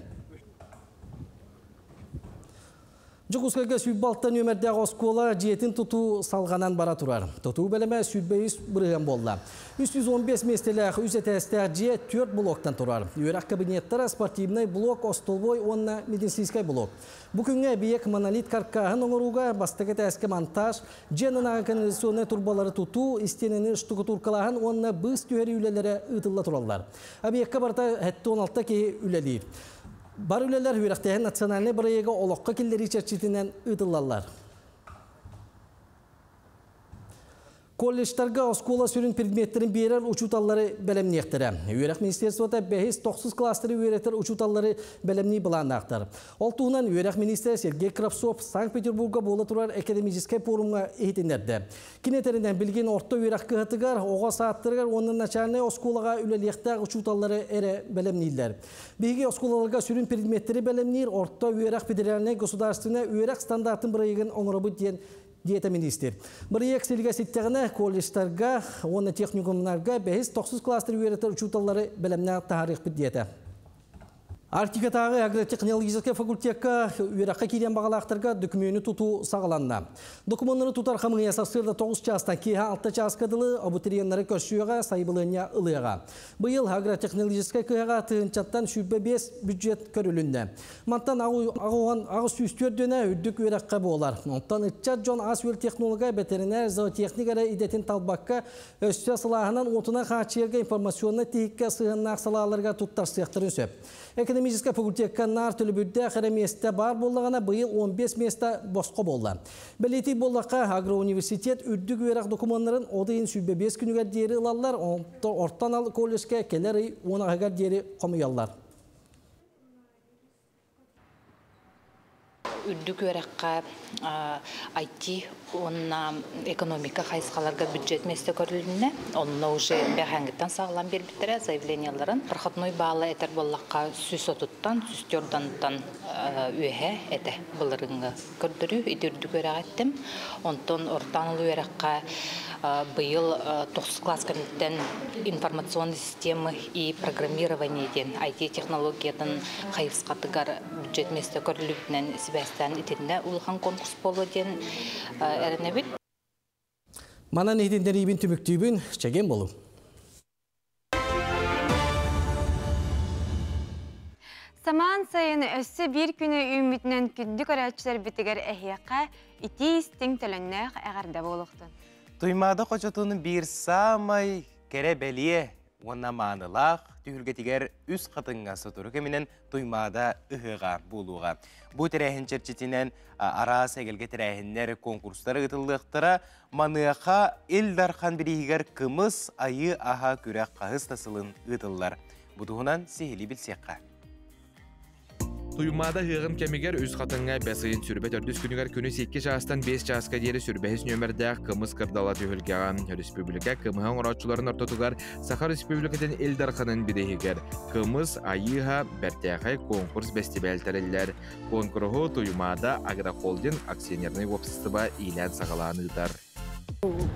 Jukuskaga sübbaltan ömerde oskola jiyetin tutu salganan bara turar. Tutu beleme sübbeyiz bırıgan bolla. 315 mestelek üzetesler jiyet 4 bloktan turar. Yörak kabinettara sportivnay blok ostolboy onna medisinskay blok. Bugünkü biyek monolit karkahın oңоруга бастыгы тәске montaj, jenana kanalizasyonu turbaları tutu, isteneni ştukaturkalahın onna bız tüheri ülelere ıtılla turallar. Abiyekka barda hette 16 ki ülelir. Бар үлелер үйрәктәһен национальный проекты олоққа келдері чәрчетінен ұтылалар. Колледждарға оскола сүрін предметтерін берер учуталлары бәлемнектері. Үйрәк министерствота 5-9 кластыры үйрәтер учуталлары бәлемні бұланақтар. Ол туынан үйрәк министр Сергей Кравцов Санкт-Петербурга болы тұрар академическай форумға ехетіндерді. Кинетерінен білген орта үйрәк қығытығар, оға сааттырғар, оның начальный осколаға үлелектәр учуталлары әрі бәлемнейлер. Беге осколаларға сүрін предметтері бәлемнейр, орта үйрәк федеральный государственный үйрәк стандартын бірайығын оңырабы диета министр. Проект селге сеттегіне колледждарға, оны техникумларға 5-9 кластер үйретер учуталары бәлемнәр тарих біддеті. Артикатағы агротехнологический факультетка үйраққа кейден бағалақтарға документі тұту сағыланна. Документері тұтар қамыңия сақсырда 9 частан кейha 6 часткадылы абутuriyenлары көршуяға сайбылыня ылыға. Бұйыл агротехнологический кейға тығынчаттан шүббе 5 бюджет көрілінді. Мантан ағы сүйістөрдені үддік үйраққа болар. Онтан үтчат жон ас өл технолога, ветеринар, зоотехникары идетін талбаққа өсті сылағынан отына қачерге информационны тейікке сығыннақ салаларға тұттар сияқтырын сөп. Экономический факультетка нар төлібүдді қәрі месті бар болғана бұйыл 15 месті босқы болды. Білеті болдаққа агроуниверситет үрдік өрақ документларын одайын сүлбе 5 күнігер дері ұлалар, ортан ал колледжке келер 10 ағығар дері қомыялар. Үрдік өрәққа IT, онна экономика қайысқаларға бюджет месті көріліне, онна уже бәғәңгіттен сағылан бербіттірі заявленияларын. Проходной бағалы әтір болаққа сүс отыттан, сүстөрдантан өйе әті бұлырыңғы көрдірі, үйді үрдік өрәқ әттім. Онтон ортанылы өрәққа бұйыл 9 класс комитеттен информационный системы и программирование ден IT-технологиядан қайысқатығар бюджет месті көрілігінен себәстен етінде ұлған конкурс болу ден әрінебіт. Манан етіндер ебін түміктүйбін чәген болу. Саман сайын өссі бір күні үмітінен күндік арачылар бітігер әхияқа ити істің төліннәқ әғарда болуқтын. Туймада қочатының бір самай кәрі бәлие, онна маңылақ, түйілгетігер үз қатыңға сұтыры кемінен туймада ұғыға болуға. Бұл тірәхін черчетінен арасы әгелге тірәхінлер конкурстары ұтылықтыра маныққа елдархан бірігер кымыз айы аға күрәк қағыз тасылын ұтылылар. Бұдығынан сехілі білсеққа. Туймада хыгын кемигер үз қатыңға бәсейін сүрбет өрдіс күнігер күні 8 жастан 5 жасқа дейі сүрбәхіс нөмірдәқ қымыз қырдала түйілгеған. Республика кымыған ұратшыларын ортотуғар Саха Республикаден Элдарханын бідегігер. Кымыз айыға бәртәқай конкурс бәстебәлтәрелілер. Конкурғы туймада агрохолдинг акционерный опсыстыба илән сағаланылдар.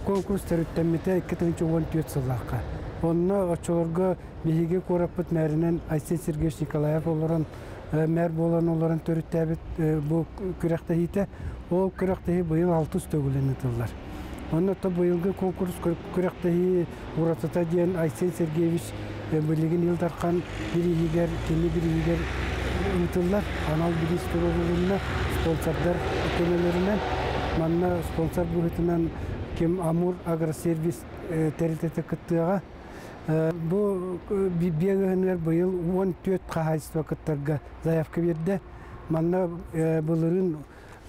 Конкурс тәріттәмметі 2014 сылаққа. Онына очоларға бейге қорапыт мәрінен Айсен Сергеевич Николаев оларын мэр болан оларын төріттәбіт бұл күрәқтәйті. Ол күрәқтәйі бұйыл 600 төгілін ұтылар. Онында бұйылғы конкурс күрәқтәйі ұратыта дейін Айсен Сергеевич білеген елдарқан бірігер, кені бірігер ұтылар. Анал бірістер орылына спонсордар көмелерінен, манна спонсор бұғытынан кем Амур агросервис тәрілтеті күттіға. Бұл бегінер бұйыл 14 қағайсыз вақыттарға заявка берді. Манна бұлырын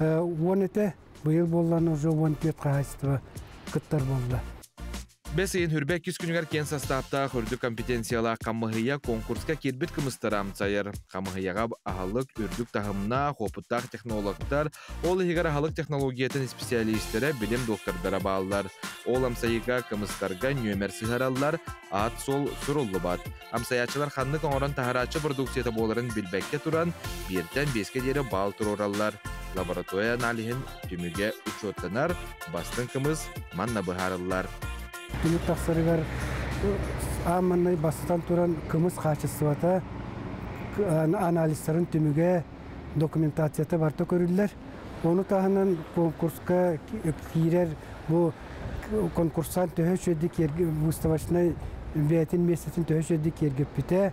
10 еті бұйыл болған уже 14 қағайсыз вақыттар болды. Бәсейін хүрбәк 2 күнігер кен састапта хүрді компетенциялы қамығыя конкурска кербіт кымыстарам сайыр. Қамығыяға ағалық үрдік тағымна, қопыттақ технологтар, ол егер ағалық технологиятын специалистері білім доктордара бағылар. Ол амсайыға кымыстарға нөмер сығаралар, ат сол сұрулы бат. Амсаячылар қанлық оңыран тағарачы продукцияты боларын білбәкке тұран, берден 5-ке дері бал тұр оралар. Лаборатория аналихін түміге учеттанар, бастың кымыз манна бұхарылар. Күні тақсырығар аманнай бастан тұран кымыз қачысывата анализларын түміге документацията барта көрілдер. Оны тағынан конкурска кейрер бұл конкурсан төхөш өдік выставочной бәйтін месетін төхөш өдік ергіп біте.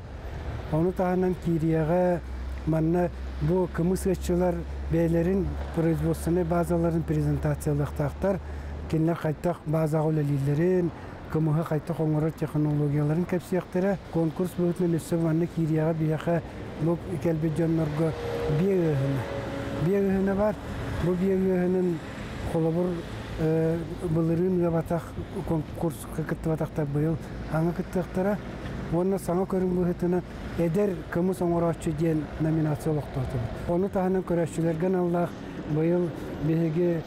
Оны тағынан кейрияға манна бұл кымыз өтшілер бәйлерін производственный базаларын презентациялық тақтар Кенлер қайттақ база ғолелерін, кымыһы қайта қоңыры технологияларын кәпсияқтыра конкурс бұғытын өссі ванны кирияға бияқа бұл кәлбе жоннорға биегіғына бар. Бұл биегіғының қолабыр бұлырын ғабатақ конкурс қықытты батақтар бұйыл аңы күттіқтара. Оны саңа көрін бұғытына әдер кымыс оңырашчы ден номинация олықтарды. Оны тағынан көрәшчілерген Аллах бұйыл беге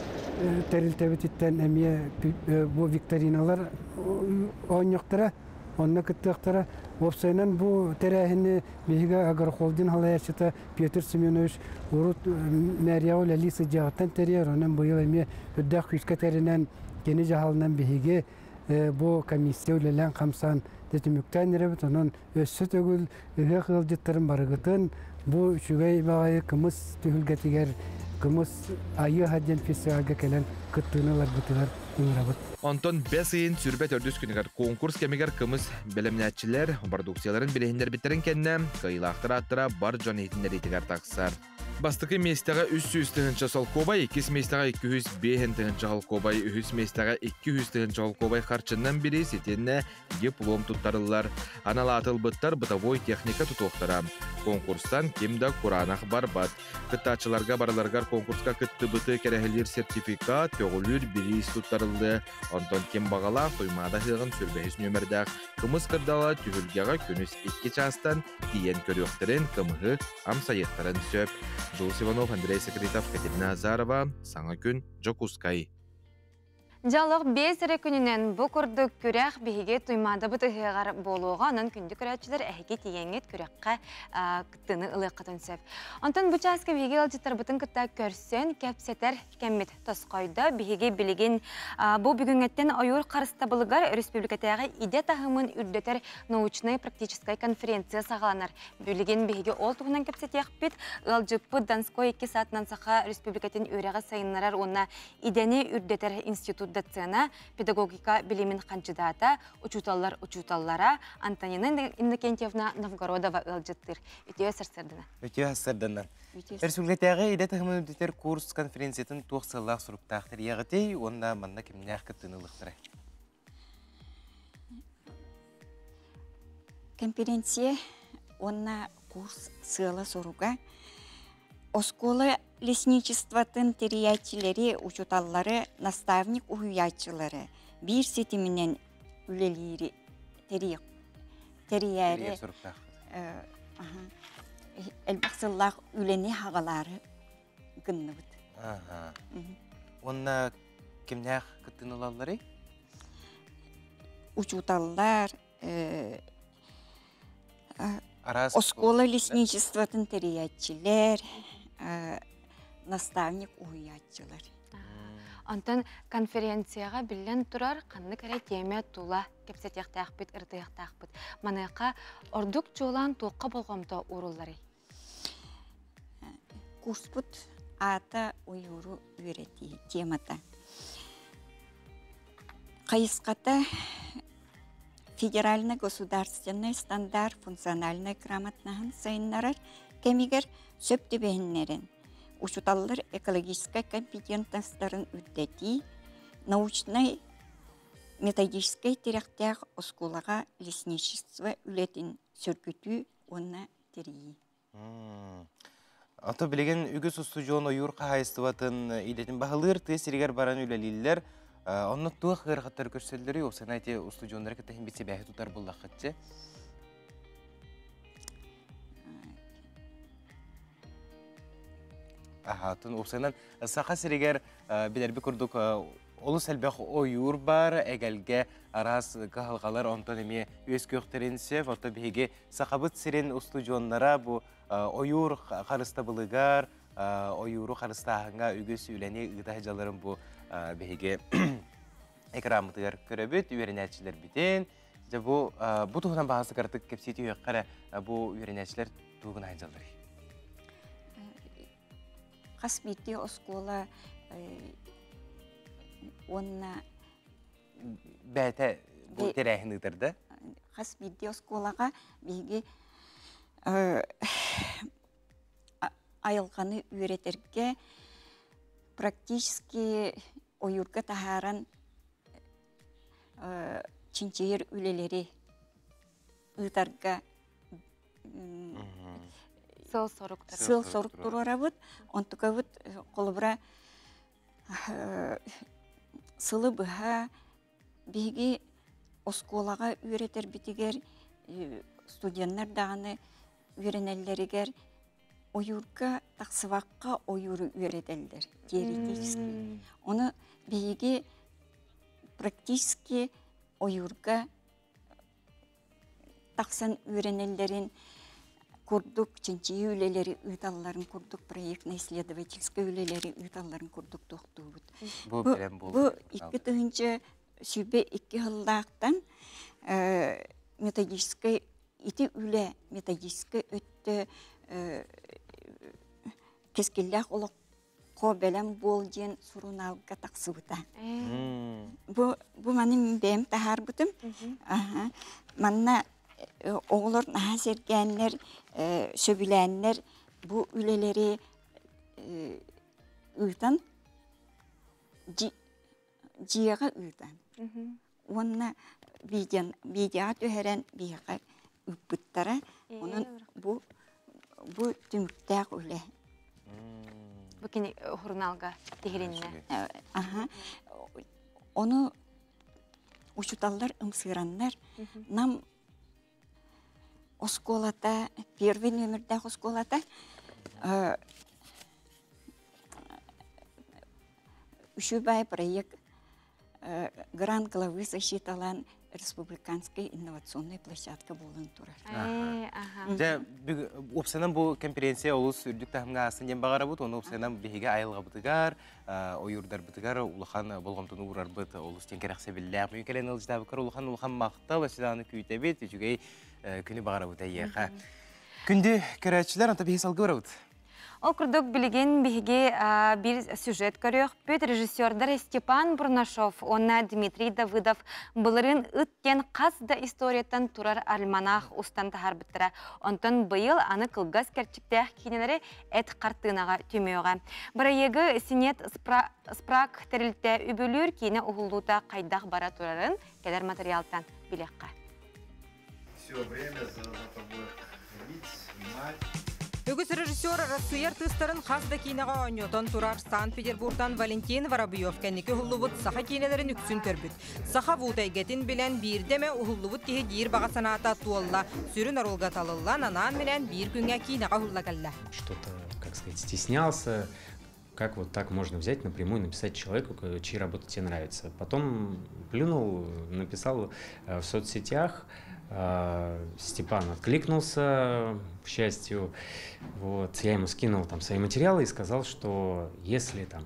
тәрілтәбетіттен әмие бұл викториналар ойнықтыра, онына күттіқтара. Опсайнан бұл тәрәхіні беге Агархолдин халаячыта Петр Семенович Урут Мәрияу Лалисы жағыттан тәрер, онын бұйыл әмие үддәқ күшкі тәрінен кені жағалынан беге бұл комиссия үлелен қамсан детіміктен еребет, онын өссі төгіл үге қылжыттарын барығытын бұл үшігей бағайы кымыз түйілгетігер кымыз айы хадден фестивальға келен күттіғыналар бұтығар ұңырабыт. Онтон 5 айын сүрбет өрдіс күнігер конкурс кемегер кымыз бәлемнәтчілер, продукцияларын білейіндер біттерін кәнне, қайылақтыр аттыра бар жон етіндер етігер тақсар. Бастықы местаға 300 тығынша солкобай, 2 местаға 205 тығынша солкобай, 3 местаға 200 тығынша солкобай қарчыннан бірі сетенне диплом тұттарылар. Аналатыл бұттар бұтавой техника тұтуқтара. Конкурстан кемді құранақ бар бат. Күттачыларға барыларғар конкурска күтті бұты кәрәхілер сертификат, төғілір бірі тұттарылды. Онтон кем бағала қоймада ғығын сүрбәйіз нөмірдәқ. Кымыз қырдала түхілгеға күніс 2 частан дейін көріқтірін кымығы амсайықтарын сөп. Жулс Иванов, Андрей Секретов, Катерина Азарова, Саңа күн, Жокускай. Жалық 5 күнінен бұл күрдік күрәқ бейге туймады бұтығығар болуға, онын күнді күрәтшілер әйге тегенет күрәққа күттіні ұлы қытын сөп. Онтын бұчасқа бейге алжыттар бұтын күтті көрсен, кәпсетер кәммет тосқойда бейге білеген бұл бүгінгеттен ойыр қарыста бұлығар республикатағы иде тағымын үрдетер научной практической конференция сағаланар. Білеген бейге ол тұғынан кәпсет яқпет, ұлжыпы Донской 2 саатынан сақа республикатын өреға сайынларар онына идені үрдетер институт доцена, педагогика билимин кандидата, учуталлара Антонина Иннокентьевна Новгородова ылжыттыр. Үтеу сәрсердіна. Үтеу сәрсердіна. Республикатағы иде тағымын үдетер курс конференциятын тоқсылақ сұрыптақтыр яғытей, онда манна кемнәқ күттініліктірі. Конференция, онна курс сыла соруга, Осколы лесничествотын терияйтчилери, учуталлары, наставник уюячылары, бир сетиминен үлелери, терияри, әлбақсыллақ үлені хағалары гынны бұд. Онна кемнәқ күттін олалары? Учуталлар, Осколы лесничествотын терияйтчилер, наставник уятчылар. Антон конференцияға білен тұрар қанны кәрі теме тула кепсетияқтақ бет, ұртияқтақ бет. Манайқа ордық жолан тоққа болғамда ұрылары. Курс бұд ата ойыру үйреті темата. Қайысқата федеральный государственный стандарт функциональной грамотнағын сайынларар кемигер сөпті бәйінлерін. Учуталлар экологической компетентностарын үддети, научной методической теректяг осколаға лесничество үлетін сүргүтü онна терии. Ата білеген үгі сұсты жоғын ойыр қағайыстыватын идетін бағылыр тесірігер баран үлелілер, онны туық ғырғаттар көрселдері, осын әйте ұсты жоғындары кәттәхін бетсе бәйі тұтар бұл лақытчы. Атын осынан сақа сірегер білербі күрдік олы сәлбәқ ойыр бар, әгәлге арас қағалғалар онтан еме өз көқтерін сев, оты бейге сақабыт сірен ұсты жоғындара бұл ойыр қарыста бұлығар, ойыру қарыста ағынға үгіз үләне ұғыта жаларын бұл бейге экрамытығар көрөбіт, үйерінәтшілер бітен. Бұл тұғынан бағасы қартық кепсеті өйіққара бұл үйерінәтшілер тұғын айжалары. Қас бетте оскола онна бәті бұл терәйін ұтырды? Қас бетте осколаға бейге айылғаны үйретерге практически ойырға тахаран чинчейер үлелери ытарга Сыл сорук. Сыл сорук турарабыт, онтукабыт колубра сылы быха биги осколага үйретер битигер студенттер даганы үйренеллеригер оюрга таксыбакка оюру үйретелдер теоретически. Оны биги практически оюрга таксан үйренеллерин курдук, чинчи үлелери ыталларын курдук, проектно-исследовательский үлелери ыталларын курдук тоқтуыбыт. Бу икки тыгынча сүйбе 2 хыллаактан методический ити үле методический өттө кескиллях олоқко белем бол ден сурунауга таксыбыта. Бу манын бем тахарбытым. Манна оğullar naha sergenler, söbülenler bu üleleri ıtan, ciyaga ıtan. Onunla video töheren biyaga üppüttara, onun bu tümüktäq üle. Bu kini hurnalga tehirinne. Onu uçutallar, ımsıranlar, nam Осколата, первый номердах осколата, үшүбай проект грант главы засчиталан республиканской инновационной площадка болын турар. Опсанан бу конференция олус үрдүк тахымга астын багара бут, оны опсанан бихиге айылга бутыгар, ойурдар бутыгар, улахан болгомтуну урар бут, олус тенкерексе биллак, мүйкелен ылждабыкар, улахан макта, басиданы күйтебет, үчүгей күні бағара бұта еға. Күнді көрәтшілер анта бейі салғы бара бұт? Ол күрдік білген бейге бір сюжет көрек бүт режиссердар Степан Бурнашов, онна Дмитрий Давыдов бұлырын үткен қазда историятан турар альманах устан тахар біттіра. Онтан бұйыл аны қылғас кәрчіктәқ кейнелері әт қартынаға түмеуға. Бұра егі синет спрак тәрілтті үбілір кейіне ұғылуыта қайдақ бара турарын кәдер материалтан білеққа. Все время за тобой ходить, снимать. Үгіс режиссер Россияр тыстарын қазда кейнеға ойнетон турар Санкт-Петербургтан Валентин Воробьев кәнекі ұллыбыт саха кейнелерін үксін төрбіт. Саха вутайгетін білен бірдеме ұллыбыт кейі дейір баға санаата туалла. Сүрін арулға талылла нанан менен бір күнге кейнеға ұлла кәлі. Что-то, как сказать, стеснялся. Как вот так можно взять напрямую написать человеку, чьи работы тебе нравятся. Потом плюнул, написал в соцсетях. Степан откликнулся, к счастью. Вот. Я ему скинул там свои материалы и сказал, что если там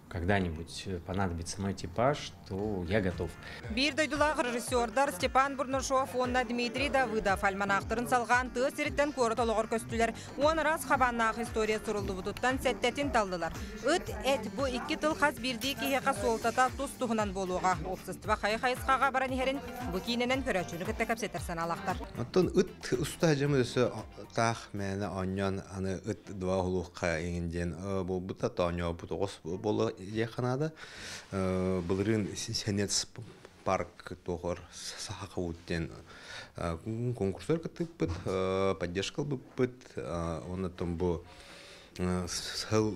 когда-нибудь понадобится мой типаж, то я готов. Бир дойдулақ режиссердар Степан Бурнашов, онна Дмитрий Давыдов альманақтырын салған тыз сереттен көрі толығыр көстілер. Он раз қабаннақ история сұрылды бұдыттан сәттетін талдылар. Үт әт бұ 2 тыл қаз бірдей кейеқа солтата тұс тұғынан болуға. Опсыстыва қай-қайысқаға баран ерін бұ кейненен көрәчүні күтті кәпсетерсен алақтар. Оттон үт ұста жамы өсі тақ мәні оньон аны үт два ғылуққа еңінден бұл бұта таоньо бұт оғыз болы Еханада былырын сенец парк тоғыр сахақа өттен конкурстар кітіп бұд, поддержкал бұд, онытын бұ сыл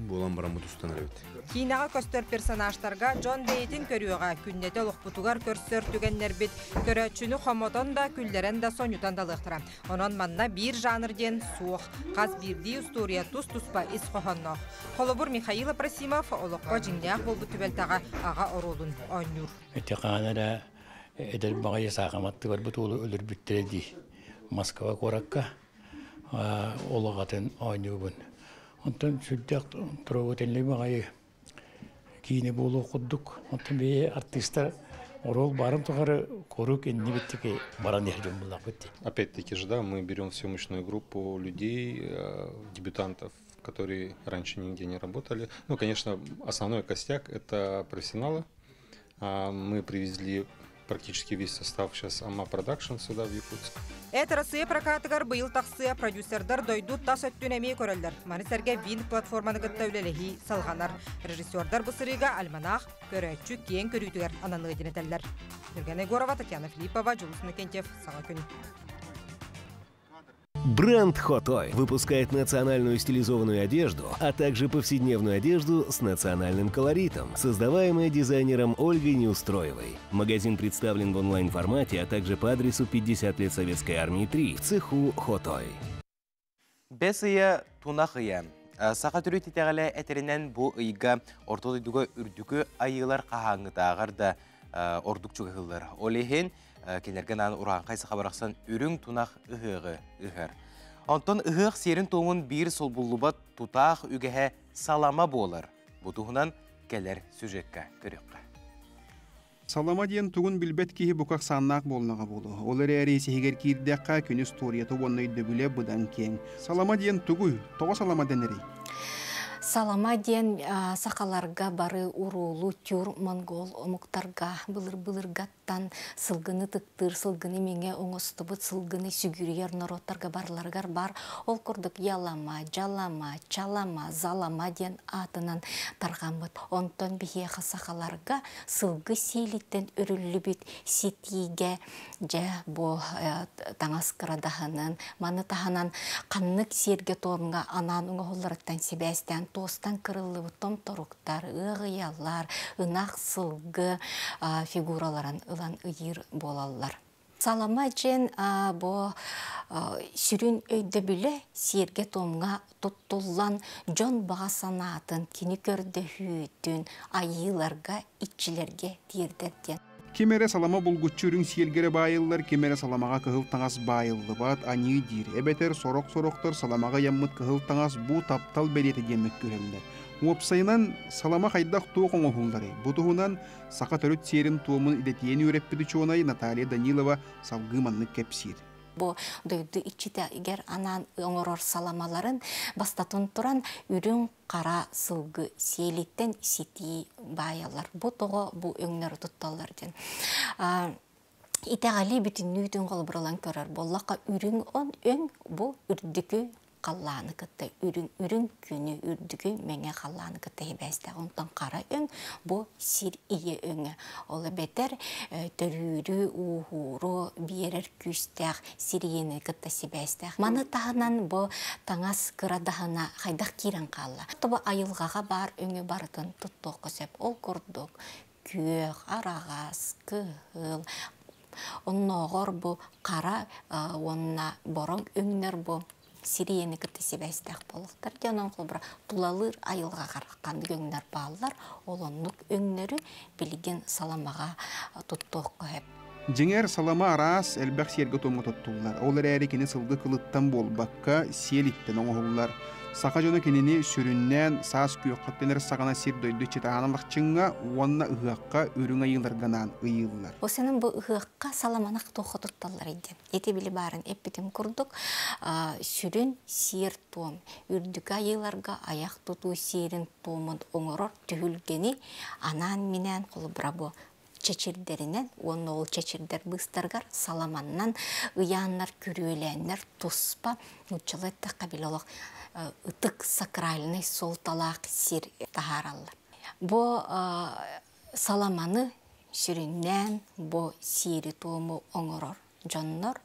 болан барамыд ұстанар өт. Кейнаға көстер персонажтарға Джон Дейтін көріуға күннеті лұқпытуғар көрсір түгеннер бет көрәтшіні қомотон да күлдерен да сонютан далықтыра. Онан манна бір жанрден суық, қаз бірдей история тұс-тұспа ис қоғаннақ. Қолыбыр Михаила Просимов олыққа жиңдеақ болбы түбелтаға аға оролын ойнур. Өтеқанада әділ бағайы сағаматты бар бұт олы өлір бүттіреді Москва қораққа олығатын ойнуғын. Онтан сүрдек тұрау өтенлі бағайы кейіне болу құддық. Онтан бейе артистар орол барын тұғары корук энни биттеке баран ехден бұлақ бітті. Опять-таки же, да, мы берем съемочную группу людей, дебютантов, которые раньше нигде не работали. Ну, конечно, основной костяк — это профессионалы. Мы привезли практически весь состав сейчас АМА Продакшн сюда, в Якутск. Этерасы прокатыгар быйыл тақсы продюсердар дойду тас өттүнеме көрөлдөр. Манисерге вин платформаны гыттаулелехи салганар. Режиссердар бысырыга альманах көрөчү кең көрүйтүгер ананы денетеллер. Нурган Егорова, Татьяна Филиппова, Джулус Накентьев, Сага күн. Бренд Хотой выпускает национальную стилизованную одежду, а также повседневную одежду с национальным колоритом, создаваемая дизайнером Ольгой Неустроевой. Магазин представлен в онлайн-формате, а также по адресу 50 лет Советской армии 3 в цеху Хотой. Бесия тунахия. Сақа түрі тетеғілі әтерінен бұл ұйға ортодойдуға үрдігі айылар қағаңытағар да ордық чүгіғылар. Олейхен кенерген аны ұраған қайсы қабарақсан үрің тунақ ұғығы ұғыр. Онтон ұғық серін тоңын бір сол бұллыбат тұтақ үгіғе салама болыр. Бұтығынан кәлер сюжетка көріққа. Салама дейін түгін білбет кейі бұқақ саннақ болнаға болу. Олар әресі егер кейдіққа күні сторияты онны дөбіле бұдан кен. Салама дейін түгі, тоға салама дәнерей. Салама ден сақаларға бары урулу тюр монгол омуктарға былыр-былыргаттан сылгыны тыктыр, сылгыны меңе оңыстыбыт, сылгыны сүгірер народтарға барларғар бар. Ол күрдік ялама, жалама, чалама, залама ден атынан тарғамыт. Онтон бігеға сақаларға сылгы сейліттен үрілі біт сетиге жа бұ таңас қырадағынан, маны тағынан қаннық серге тоғынға анан оңғоларыттан себәстен тостан кырылы том торуктар, ығыялар, ынақ сылгы фигураларын ылан ыйыр болалар. Салама жен бұ сүрін өйді білі серге томға тұттулан жон баға санатын, кені көрді хүйтін айыларға, итчілерге тиердерден. Кемере салама булгуччурун сиелгере байыллар, кемере саламаға кыгыл таңас байылды бат, ани дир. Эбетер сорок-сороктор саламаға яммыт кыгыл таңас бу таптал белеті демек көрелдер. Уопсайынан салама хайдақ туғын оғылдары. Бұтығынан сақа төрөт серін туымын идетиен өреппіді чуынай Наталья Данилова салгыманны кепсир. Бу дойду ичите егер анан оңорор саламаларын бастатын туран үрін қара сылгы сейлиттен сети байалар. Бу тоғы бу өңнер тұтталар ден. Итеғали бүтін нүйдің қол бұралан көрір. Боллақа үрін он өң бу үрдікі қалланы кітті, үрін күні үрдігі мәңе қалланы кітті ебәсті. Онтан қара өң, бұ сир ие өңі. Олы бәтер түрірі, ұғыры, берер күстәқ, сириені кітті себәсті. Маны тағынан бұ таңас қырадағына қайдақ керен қалла. Тұбы айылғаға бар өңі бардың тұттық көсеп. Ол көрдік көк, арағас, кығыл. Оннағыр бұ қара, онына борон өңнер бұ. Сириені кірті себәстәқ болықтар. Жанан қолбыра тулалыр айылға қараққан өңнер бағылар. Олонлық өңнері білген саламаға тұттық көйіп. Жеңер салама арас әлбәқ сергі томғы тұттулар. Олар әрекені сылғы қылыттан бол баққа селіттен оңғылар. Сақа жоны кенені сүріннен саас күйіққаттенер сағана сер дойды четағаналық чыңға, онына ұғаққа өрің айыларғанан ұйылылар. Осының бұл ұғаққа саламанақ тоқы тұтталар еді. Еті білі барын әппетім күрдік. Сүрін сер том. Үрдік айыларға аяқ тұту серін томын оңырыр түхілгені анан менен қолы бұра бұл. Чечирдеринен, оны ол чечирдер быстаргар, саламаннан, ыяннар, күрөйләннер, туспа, нучылетті қабилолық ытык сакральный солталақ сир тахараллар. Бо саламаны сүріннен, бо сири туымы оңырор, жоннор,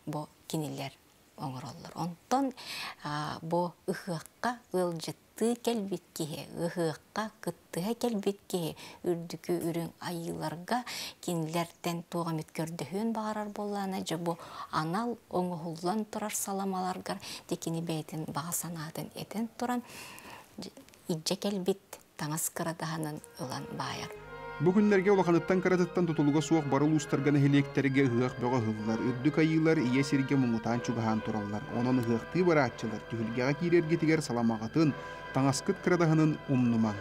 бо кинилер оңыроллар. Онтон бо ұхыққа ылжыт кәлбеткеге, ұғыққа, күттіға кәлбеткеге, үрдікі үрін айыларға кенілерден тоға мүткөрдіхін бағарар болуына, жабу анал оңғылан тұрар саламаларғар, декені бәйтін баға санадын етен тұран, иджа кәлбет таңас қырадағанын ұлан байыр. Бүгінлерге олақаныттан қаратыттан тұтылуға суақ барыл ұстарғаны хелектерге ұғық бұға ғылылар, үрдік айылар ие серге мұңытан чүгіған тұралар. Онын ұғықты бары атчылар, түхілгеға кейлерге тегер саламағатын, таңасқыт қырадағанын ұмныман.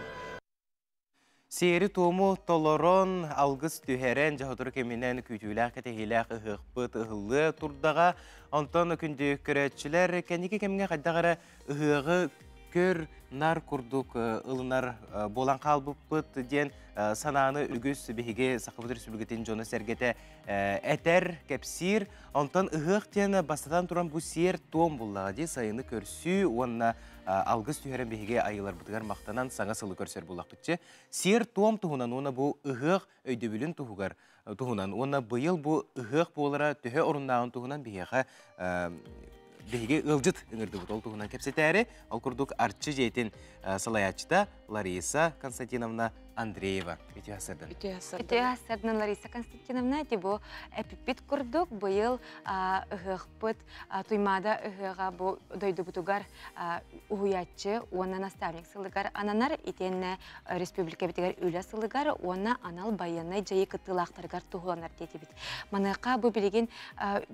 Сері тому толорон алғыз түйерен жағытыр кемінен күйтіләқ кәтегіләқ ұғықпыт ұғылы тұрдаға, онтан күнді күрәтшілер кәнеге кемге қайдағары ұғығы өскөр нар курдук ылынар болан қалбыппыт ден сананы үгіз беге Сақыбыт Республикатын жоны сәргеті әтер кәпсир. Онтан ұғықтен бастатан тұран бұл сер том бұллағады сайыны көрсі, онына алғыз түйерен беге айылар бұтығар мақтанан саңа сылы көрсер бұлақ бітче. Сер том тұғынан оны бұл ұғық өйдөбілін тұғығар тұғынан. Оны бұйыл бұл ұғық болыра түхе орындағын тұғынан беге ылжыт үңірді бұт ол тұғынан кәпсетәрі. Ол күрдік артчы жейтін салаячыда Лариса Константиновна Андреева. Үті асырдың Лариса Константиновна дебу әпіппет күрдік бұйыл ұғықпыт тұймада ұғыға бұ дойды бұтығар ұғыятчы, оны наставник сылығар ананар етені республика бітігер үлі сылығар, оны анал байыны жайы күттілақтарғар тұғыланар деді біт. Маныққа бұ білеген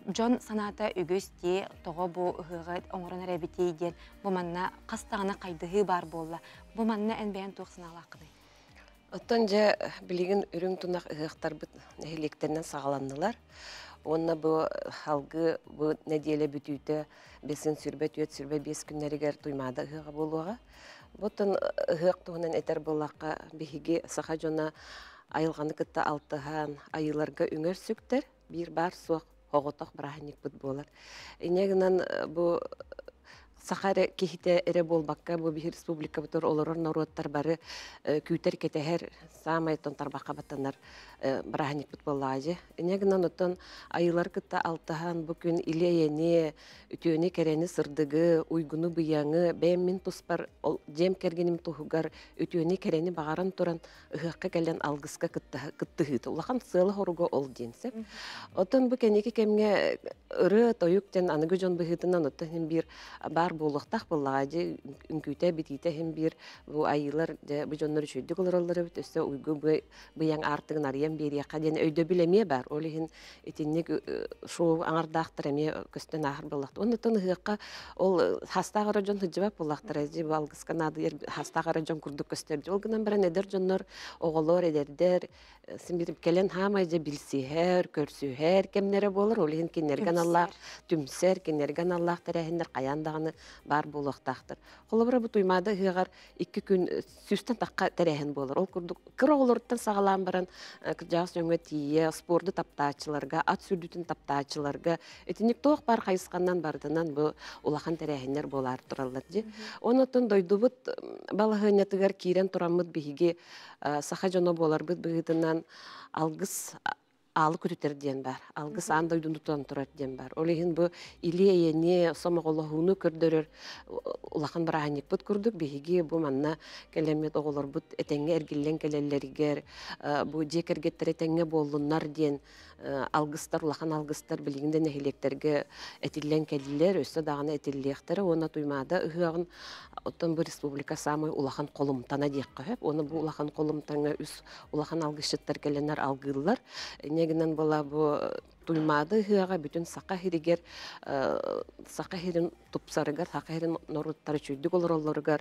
жон саната үгісте тоғы бұ ұғығы оңырын әрәбеті еден, бұ манна қастағына қайдығы бар болла. Бұ манна әнбәйін тұғысына алақыды. Оттан жа білеген үрің тұнақ ұғықтар бұд нәхелектерінен сағаланылар. Онна бұ халғы бұ нәделі бүтүйті бесін сүрбе, түйет сүрбе 5 күннерігер тұймады ұғыға болуға. Бұттын ұғық тұғынан әтер болаққа бігіге сақа жона айылғаны күтті алтыған айыларға үңер сүктер, бір бар соқ оғытақ бірағынек бұд болар. Инегінен бұ Сахара кехите эре болбакка бу бир республика бутур олорор народтар бары күйтер кетехер самай тонтарбакка батанар браханик бутболлажы. Инегинан оттон айылар кытта алтыхан бу күн илеяне үтөне керени сырдыгы уйгуну быяңы бэммин туспар жем кергеним тухугар үтөне керени багаран туран ыхакка келен алгыска кыттыгыты. Улахан сылы хоруго ол денсеп. Оттон бу кенеки кемге ыры тоюктен аныгы жон быгытынан оттон бир бар болуқтақ болағады үңкүйті бітейті хем бір бұл айылар бұл жонлар үшөйдік оларалары бүт өсті ұйғы бұяң артығын ариян бері қаден өйді білеме бар. Олығын етіннік шоу аңардақтыр әме көстен ағыр болақты. Оны тұн ұғыққа ол хастағыра жон хүджібап болақтыр әзі бұл алғысқан ады хастағыра жон күрдік көстерді. Ол гынан бірін әдер жонлар оғылар әдердер сімбіріп келен хамайжа білсігер, көрсігер кемнері болыр. Олығын кенерген Аллах түмсер, кенерген Аллах тәрәхіндер қаяндағыны бар болуқтақтыр. Қолыбыра бұ тұймады ғығар 2 күн сүстен таққа тәрәхін болыр. Ол күрдік кір оғылырттан сағалан баран жағыз өңі тие, спорды таптачыларға, ат сүрдітін таптачыларға, етінік тоқ бар қайысқаннан бардынан бұл улахан тәрәхінер болар тұралар. Онытын дойды бұд балығынетігер кейрен тұрамыд бігіге сақа жоны болар бұд бұғыдынан алғыс алы күтітерден бар. Алғыс андайдың тұтан тұрарден бар. Олығын бұл илейене сомағылығыны көрдірір. Улақан бір ағанек бұд көрдік. Бейге бұл манна кәлемет оғылар бұд әтәңе әргелен кәлелерігер. Бұл жекергеттер әтәңе болынар ден алғыстар, улақан алғыстар білігінде нәхелектерге әтілен кәлелер, өсі дағына әтіллектері. Оны тұймады ұғығын оттан бұл республика самай улақан қолымтана дейік қөп. Оны бұл улақан қолымтана үс улақан алғышыттар кәленер алғылар. Негінен бола бұл туймады хыага бүтүн сака хиригер сака хирин тупсарыгар сака хирин норуттары чүйдүк олороллоргар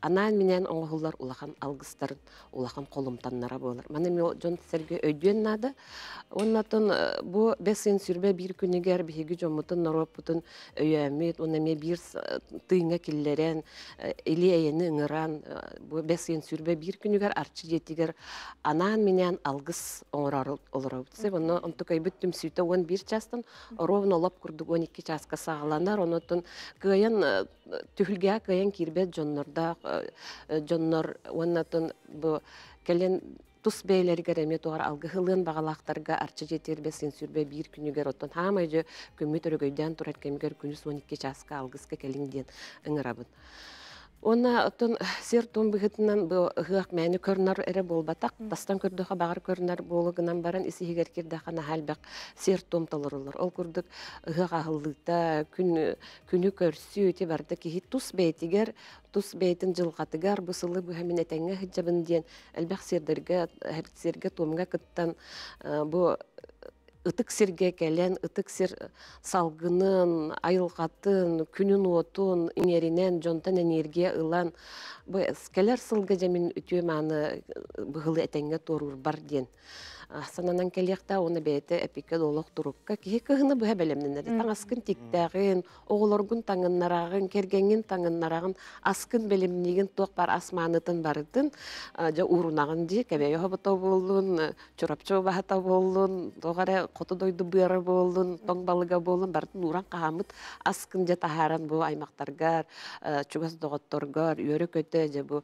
анан менен оңголлар улахан алгыстарын улахан колумтаннара болар. Мана мен жон серге өйдөн нада оннатын бу бесин сүрбе бир күнүгер биги жомутун норопутун өйөмөт онеме бир тыйга киллерен элиэйени ыңыран бу бесин сүрбе бир күнүгер арчы жетигер анан менен алгыс оңорор олоробутсе бону онтукай бүттүм сүйтө он бир частан ровно лап курдук 12 часка сагаланар онотун кыян түхүлгө кыян кирбет жоннорда жоннор оннатын бу келен тус бейлергер эме тугар алгы хылын багалактарга арчы жетербесин сүрбе бир күнүгер оттон хамайжы көмүт өрөгөйдөн турат кемгер күнүс 12 часка алгыска келиңден ыңырабыт. Она оттон сер том быгытынан бу гыак мәне көрнөр эре болбатак тастан көрдөкө багыр көрнөр болгунан баран исигер кирде хана халбак сер том талырлар ол көрдүк гыак агылдыта күнү көрсү өтө барды ки тус бейтигер тус бейтин жылгатыгар бусылы бу хемин этеңе хиджабын ден албак серге томга кыттан бу ытык сирге келен, ытык сир салгынын, айылгатын, күнүн отун, иңеринен, жонтан энергия ылан. Бу скелер сылгы жамин үтү маны быгылы этеңге торур бар ден. сананан келиякта оны бәйті әпике долық тұрукка кихи кыхыны бұға бәлемнен әді. Таң аскын тиктәғын, оғылоргын таңыннарағын, кергенген таңыннарағын, аскын бәлемнеген тоқ бар асманытын барытын, жа урунағын ди, кәбәйі хабыта болын, чурапчы бағыта болын, тоғары қоты дойды бұйары болын, тоң балыға болын, барытын уран қағамыт аскын жа тахаран бұл аймақтарғар, чугас доғытторғар, үйері көті, жа бұл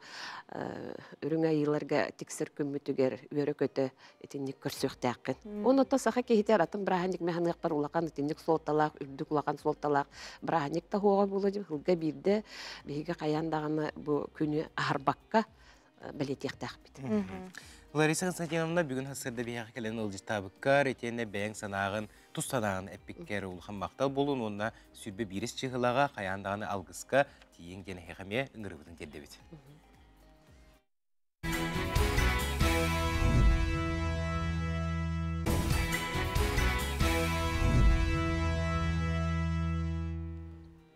үрің айыларға тіксір күммітігер, үйері көті етіннік көрсөқтәқін. Оны та сақа кейтер атын біраханик мәханық бар улақан етіннік солталақ, үрдік улақан солталақ, біраханик та хоға болады, хылға бірді, бейге қаяндағаны бұл күні арбаққа бәлетектәқ біді. Лариса Константиновна бүгін хасырда бейяқ кәлін ұлжыстабыққар, етені бәйін санағын, тұз санағын әппеккері ұлған мақтал болуын, онына сүрбе біріс чығылаға қаяндағаны алғысқа тиен дені хеғаме үңірігінің тердебет.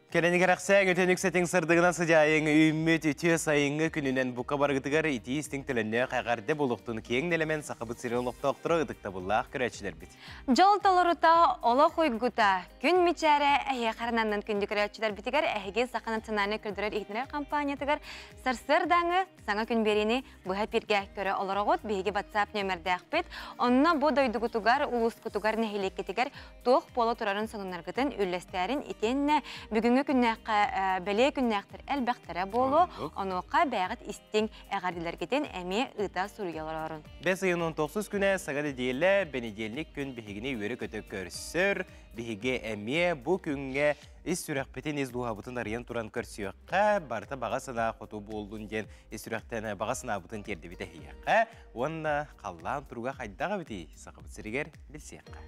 Кәлінігер ақсаң өтенік сәтің сырдығынан сыжайың үймет өте сайыңы күнінен бұқа барғытығар ити істің тіліне қайғарды болуқтың кең нелемен сақыбыт сирелоқты оқтыры ұдықта бұллақ күрәтшілер біт. Жол толырыта, олы қойгута, күн мечәрі әйе қарынаннан күнді күрәтшілер бітігер әйге сақы национальны күрдірер ехінер компаниятығар сыр-сырдаңы саңа күн берені бұға перге көрі олырығыт бейге WhatsApp нөмірді әқпет, онына бұ дойдығытығар, ұлыс күтігар нәхелекетігер тоқ полы тұрарын соңынарғытын үлләстәрін етеніне бүгінгі күннәққа бәле күннәқтір әлбәқтірі болу, онуқа бәғіт істің әғарділергеден әме ұта сұруялар орын. 5 айының 9 күні сағады дейлі бәнеделік күн бігіне өрі көті көрсір, бігі әме бұл күнге ес сүрәқпетін ез дұғабытын ариян тұран көрсіуаққа барта бағасына қоту болдың ден ес сүрәқтен бағасына бұтын терді біті хияққа, онына қаллан тұруға қайдағы біті сақыбыт сірігер білсеққа.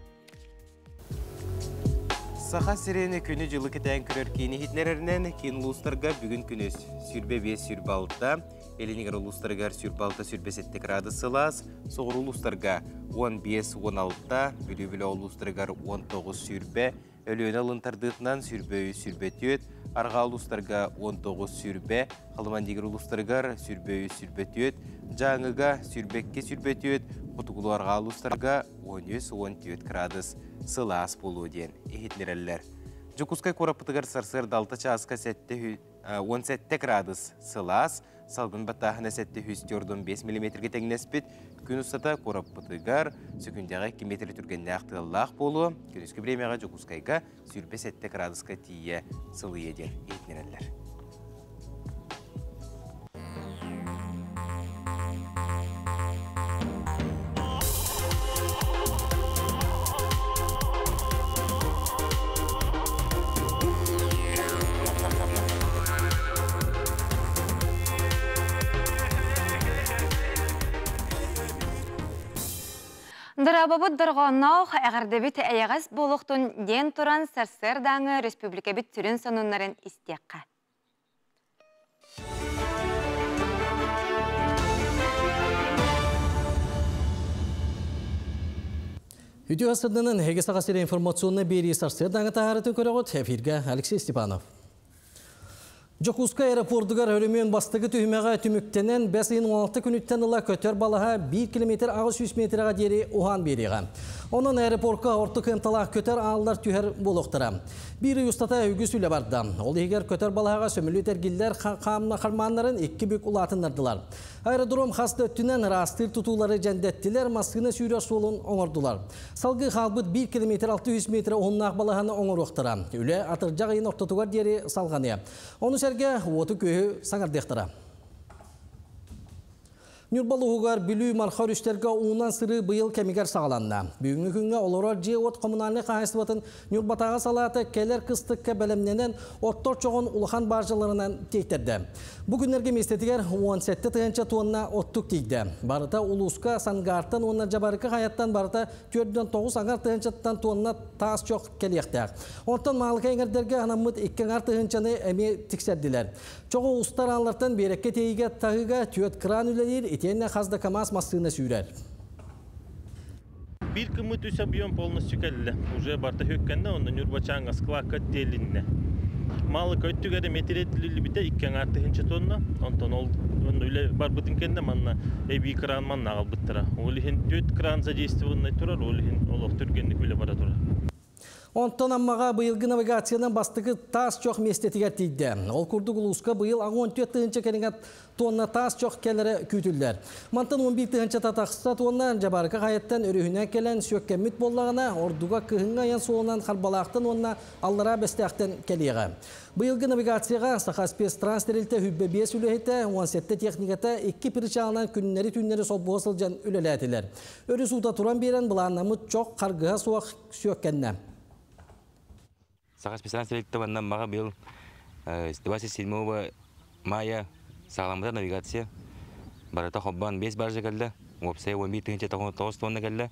Саха сирені күні жылы кетен көрер кейіне хитнерерінен кейін ұлыстарға бүгін күніз сүрбе 5 сүрбе 6, әлінігер ұлыстарға сүрбе 6 сүрбе 7 градус сылас, соғыр ұлыстарға 15-16, бүлі-бүлі ұлыстарға 19 сүрбе, өліөне алынтардығынан сүрбе 3 сүрбе 4, арға ұлыстарға 19 сүрбе, қалымандегер ұлыстарға сүрбе 3 сүрбе 4, жаңыға сүрбекке сүрбе 4, құтығылу арға ұлыстарға 13-14 градус сылас болу ден ехетлерелер. Жукускай корапытығыр сарсыр далта часқа 17 градус сылас, салғын баттағына 7-5 мм теңнеспет, күн ұстата корапытығыр сөкіндегі 2 метр түргенне ақтығылақ болу, күніскі бремеға Жукускайға 7 градусқа тие сылы еден ехетлерелер. Дырабабыт дырғаннаух әғардабит әйәғас болуқтың ден тұран сарсырдаңы республика бит түрін сонунларын істеққа. Видео асырдының әге сағасыры информационны бері сарсырдаңы тағарытын көріғыт әфирге Алексей Степанов. Жокуска аэропортугар өрімен бастығы түймеға түміктенен 5-16 күніттен ұла көтер балаға 1 км ағыз 100 метрға дері ұған береға. Onun aeroportқа ортық ынталақ көтер ağlar tüher boluqtıra. Biri ustata ügüs üle barda. Ol eger köter balağa sömülü tergiller qamna qarmanların 2 büyük ulatınlardılar. Aerodrom xasta öttünen rastır tutuları cendettiler, maskını sürüyor solun oңordular. Salgı halbıt 1 km 600 metre onlaq balağını oңoruqtıra. Üle atırcaq ayın ortatugar deri salğanıya. Onu serge otu köyü sanardeqtıra. Nürbalığıgar bülü marxar üstlerge uğunan sırı bıyıl kemiger sağlandı. Büyüngü günge olorar Ceyot komunalini kahesvatın Nürbatağa salatı keler kıstıkka belemlenen ottor çoğun uluhan barcalarından tektirdi. Bugünlerge mestetiger 17 tığınca tuğunna ottuk tekdi. Barıta uluska sangartan onunla jabarıka hayattan barıta 4-9 agar tığınçattan tuğunna taas çok keliyekti. Ondan malıka engerderge anamıt 2 agar tığınçanı emi tikserdiler. Çoğu ustar anlardan berekket eyiga tağıga tüyet kran ülelir Тенне хазда КамАЗ массына сүйрер. Bir kımıt üs объем полностью келли. Уже барта hökkende onda Nürbatağa sklavka telinne. Malı köttügere metre bite 2 artı hinçe tonna. Ondan ol Öyle barbıtın kendi manna bir kran manna alбыттыра. Олихин düt kran задействованный турар, олихин олох түргенlik bile bara турар. Онтон аммаға бұйылғы навигацияның бастығы тас жоқ местетігер тейді. Ол күрді ұлысқа бұйыл 14 тығынча кәліңат тонна тас жоқ кәлері күйтілдер. Мантан 11 тығынча татақсыса тонна жабарғы қайеттен өріхіне кәлін сөккеммет боллағына, ордуға кығынға ян соғынан қарбалақтың онына аллара бәстіқтен кәлеға. Бұйылғы навигацияға Сақаспес транстерілті хүббе 5 үліхеті, 17 техниката 2 пірішағынан күннері түннері сол бұғысыл жан үліләтілер. Өрі сута туран берен бұланамы чоқ қарғыға суақ сөккенне. Сақаспес транстерілті ваннан маға бұл 27 мая сағаламыда навигация. Барата хоббан 5 баржы кәлді. Опсай 11 тығынча 9 тонна кәлді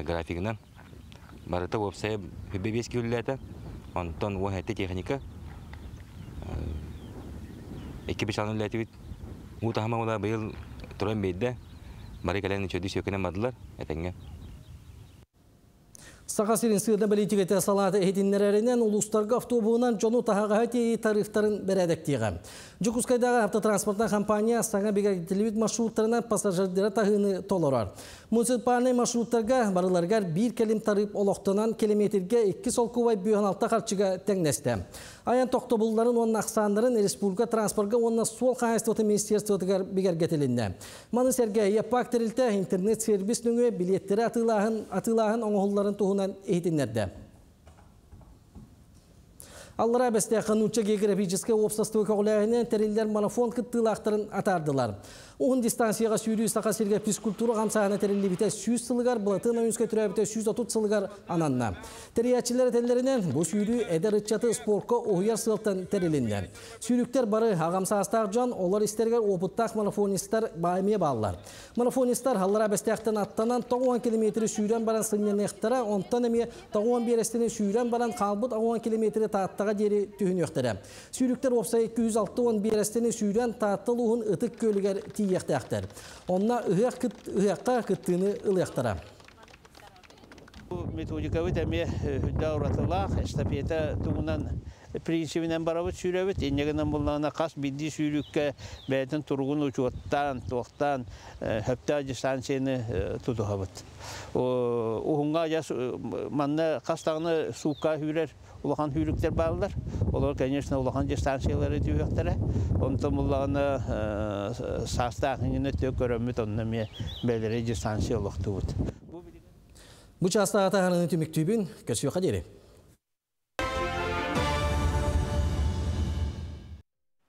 графигінен. Барата опсай хүббе 5 көліләті. Онтон 17 техника. Екі бешалын үләті бит. Ұтағыма ола бұл тұран бейді. Бары кәләні чөді сөкінен бадылар. Әтәңге. Сақасырын сığda политикеті салаты әйтінлерінен ұлыстарға автобуынан жону тағаға әтейі тарифтарын бәрәдіктіға. Жукускайдағы автотранспортна компания саңа бігергетілівіт маршруттарынан пассажирдері тағыны толырар. Муниципальный маршруттарға барыларғар бір келім тариф олықтынан километрге 2 солкувай бүйен алта қарчыға тәңнесті. Аян тоқтобылларын оның ақсандарын республика транспортға оның сол қайыстығы министерствотығар бігергетілінді. Маны сәргәйе пактерілті интернет сервис нүңі билеттері атылағын оңғыларын туғынан eğitimlerde. Allara beste kanunca geografическое общество көгіләгінен тәрелдер марафон кыттылақтарын атардылар. Оғын дистанцияға сүйрі сақасырға физкультура қамсағына тәрелі бите 100 сылығар, бұлатын ойынсқа түрі бите 130 сылығар ананна. Тәриятчылар тәлдерінен бұл сүйрі әдір ұтчаты спортқа оғияр сылықтан тәрелінді. Сүйріктер бары ағамсағыстақ жан, олар істергер опыттақ марафонистар байымия балылар. Марафонистар алlara бестеқтен аттанан 90 километрі сүйрен баран сыңнен ектара, онтан әме 91 estini sүйрен баран қалбыт 10 километрі тағаттаға дері түйін өқтірі. Сүйріктер опса 206-11 estini sүйрен тағаттыл ұғын ұтық көлігер тиектәқтер. Онна ұяққа күттіні ұлықтыра. Методикавы тәме хүдді ауратылақ, эстафета тұғынан принципінен барабыт сүйрәбіт. Енегінен бұллағына қас бидді сүйрікке бәйтін тұрғын ұчуаттан, тоқтан, хөпті дистанцияны тұтуғабыт. Оғынға манна қастағыны суыққа хүрер улахан хүріктер балылар. Олар, конечно, улахан дистанциялары дүйектері. Онтан бұллағына састағынына төк көріміт оннаме бәлері дистанция олақты бұд. Bu çasta atahanın tümüktübün kösüyor kaderi.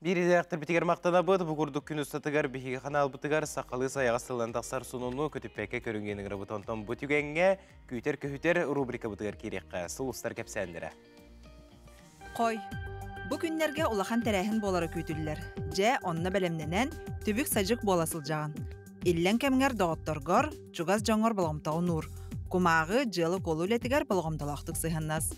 Bir izleyaktar bitiger maqtana bud, bu kurduk gün ustatıgar bihiga kanal butigar saqalı sayağısılan taqsar sununu kötüpeke körüngenin rabıt ondan butugenge küyter köhüter rubrika butigar kirikka sulustar kepsendire. Koy, bu günlerge ulahan terehin boları kütüller. Je onna belemnenen tübük sacık bolasılcağın. İllen kemger doğuttorgor, çugaz jongor balomtağın nur. Kumağı jılı kolu letigar balgomtalaqtık sıhınnas.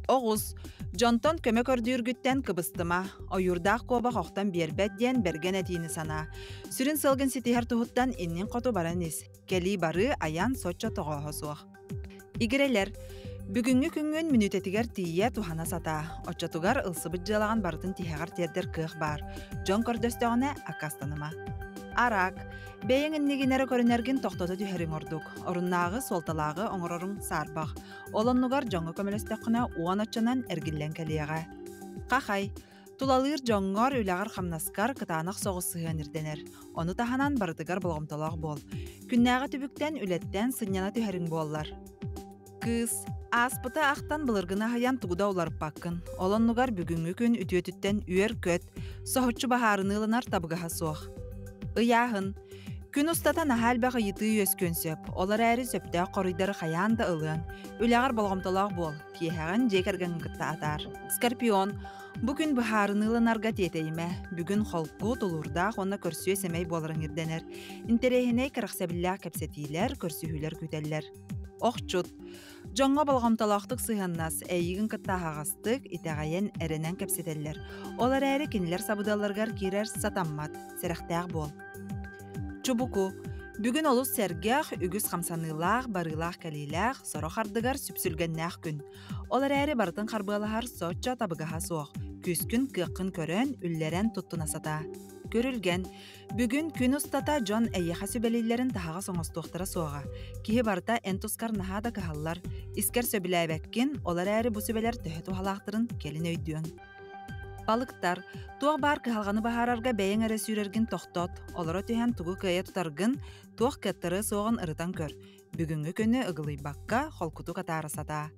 Oğuz, jonton kömek ördüğürgütten kıbıstıma, oyurdağ koba qoqtan berbet diyen bergen etini sana. Sürün sılgın sitiher tuhuttan innin qotu baranis. Keli barı ayan soçça toğoğu suaq. İgireler, bugünkü küngün minütetiger tiyye tuhana sata. Oçatugar ılsıbıt jılağın barıtın tihegar terder kığ bar. Jon kördöstağına akastanıma. Arak, beyin inniginere körünergin toxtotu tüherin orduk. Orunnağı soltalağı oңororun sarbaq. Olannugar jonga kömölestekine uan açanan ergillen keliyaga. Qaxay, tulalır jongor ülagar xamnaskar kıtanaq soğus sığanirdener. Onu tahanan barıtıgar bolğomtalaq bol. Künnağı tübükten ületten sınyana tüherin bollar. Kız, aspıta aqtan bılırgına hayan tuguda olarıp bakkın. Olannugar bugünkü gün ütüyötütten üyer köt, soğutçu baharını ılınar tabıgaha soğ. Iyahın, gün ustatan ahal bağı yıtığı öskön söp, olar əri söpdə qoruydarı xayan da ılığın, üləğər bolğomtalaq bol, kiyəğən jekergən gıtta atar. Skorpion, bugün buharını ılınarga teteyime, bugün xolqu tulurdaq ona körsüye semey bolırın irdener, interehine kıraqsabillaq kapsetiler, körsühüler küteller. Oqçut, jonga bolğomtalaqtıq sığannas, əyiğin gıtta ağastık, itəğayen ərənən kapseteller, olar əri kinler sabıdalargar kirer satammat, serəxtəq bol. Çubuku, bugün olus sergah, ügüz xamsanılaq, barılaq kalilaq, soro xardıgar süpsülgənnəq gün. Olar əri barıtın xarbığalahar soçça tabıgaha soğ, küskün qıqqın körən, üllərən tuttuna sata. көрүлген. Бүгүн күн устата Джон әйеха сөбелейлерин тахага соңостуқтара соға. Кихи барта энтускар нахада кахаллар. Искер сөбеләбәккин, олар әрі бұ сөбелер төхі тухалақтырын келін өйдуен. Балыктар, туақ бар кахалғаны бахарарға бәйен әрі сүйрерген тоқтот, олары түйен туғы күйе тұтаргын, туақ кәттірі соғын ырытан көр. Бүгінгі күні ұғылый баққа холкуту катарысата.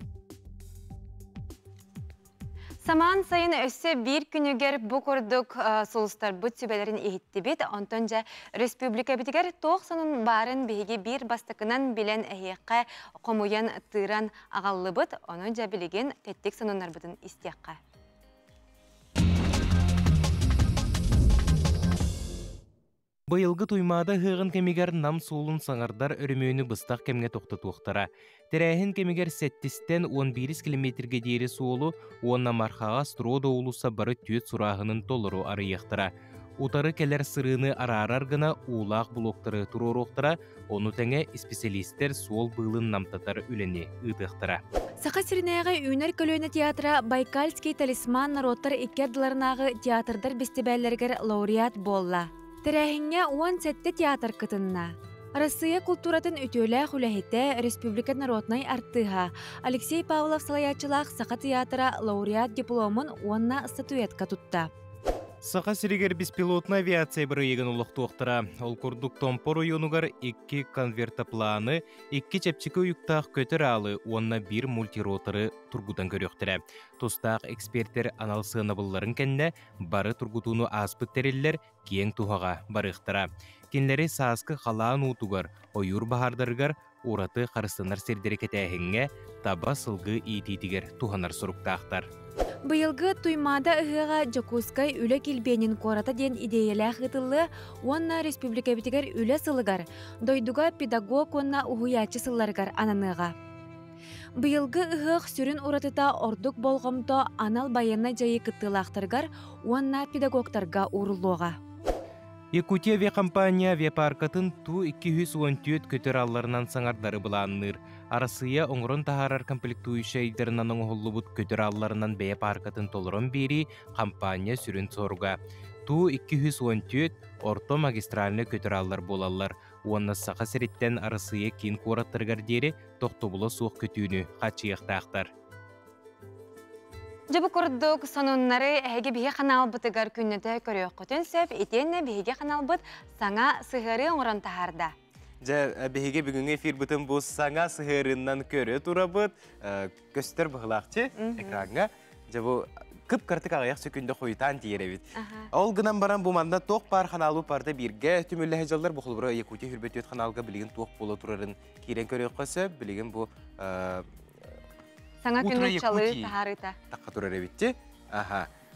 Саман сайын өссі бір күнігер бұ көрдік солыстар бұт сөбелерін ехетті бет, онтонжа республика бітігер тоқ сонын барын бейге бір бастықынан білен әйеққа қомуян тыран ағаллы бұт, оның жа білеген теттік сонынлар бұтын істеққа. Быйылғы туймада хығын кемигер нам суылын саңардар өрімөйіні бұстақ кемге тоқты туқтара. Тәрәйін кемигер 7-тен 11 километрге дейірі суылу, онна мархаға строда олуса бары түйет сұрағының толыру арыяқтыра. Утары келер сырыны арарар гына улақ блоктары тұруруқтыра, оны тәңе специалистер суыл бұйлын намтатар үліне ұдықтыра. Сақа сиринайға үйнер көлөйні театра Байкальский талисман народтар иккерділарынағы театрдар бестебәллергер лауреат болла. Тәрәхіңе 17 театр кытынна. Россия культуратын үтөлі хүләхеті Республика народнай арттыға. Алексей Павлов салаячылақ Сақа театра лауреат дипломын онна статуэтка тұтта. Сақа сиригер беспилотный авиация бір еген ұлықты оқтыра. Ол күрдік Томпор ойонугар 2 конвертопланы, 2 чепчікі үйіктақ көтір алы, онна 1 мультироторы тұргудан көріқтірі. Тостақ эксперттер аналсыны бұлларын кәнне бары тұргутуну аспыт тәрелілер кең туғаға барықтыра. Кенлері саскы қалаан ұтуғар, ойыр бағардарғар, ораты қарыстынар сердерекет әхіңге таба сылғы ититігер туғанар сұрықтақтар. Быйылғы туймада ыһыға Жокускай үлі келбенін кората ден идеялах ытылы, онна республика бітігер үлі сылыгар, дойдуға педагог онна уғыячы сылларгар ананыға. Быйылғы ыһық сүрін уратыта ордук болғымто анал байына жайы кыттылақтыргар, онна педагогтарға урулуға. Якутия авиакомпания авиапаркатын ту 214 көтер алларынан саңардары бұланныр. Арасыя оңырын тахарар комплектующа айдырынан оңғылы бұд көтер алларынан бәе паркатын толырын бері компания сүрін сорға. Ту 214 орто магистральны көтер аллар болалар. Онна сақа сәреттен арасыя кейін қораттырғар дері тоқтобылы суық көтүйіні қачияқтақтар. Жабы көрдік сонуннары әйге біге қанал бұтығар күннеті көріқ көтін сөп, етенне біге қанал бұт саңа сығыры оңырын тахарда. Біге бүгінгі эфир бұтын бұл саңа сығырынан көрі тұра бұт, көстер бұғылақты экранға. Жабы күп картық ағаяқ сөкінді қойытан дейері бит. Ол ғынан баран бұманда тоқ бар қаналу барды бірге түмілі әжалдар бұқыл бұры Якутия хүрбет өт қаналға білген тоқ болы тұрарын керен көріқ қосы, білген бұл Саңа күн ұтчалы тахарыта. Таққа тұрар әбетті.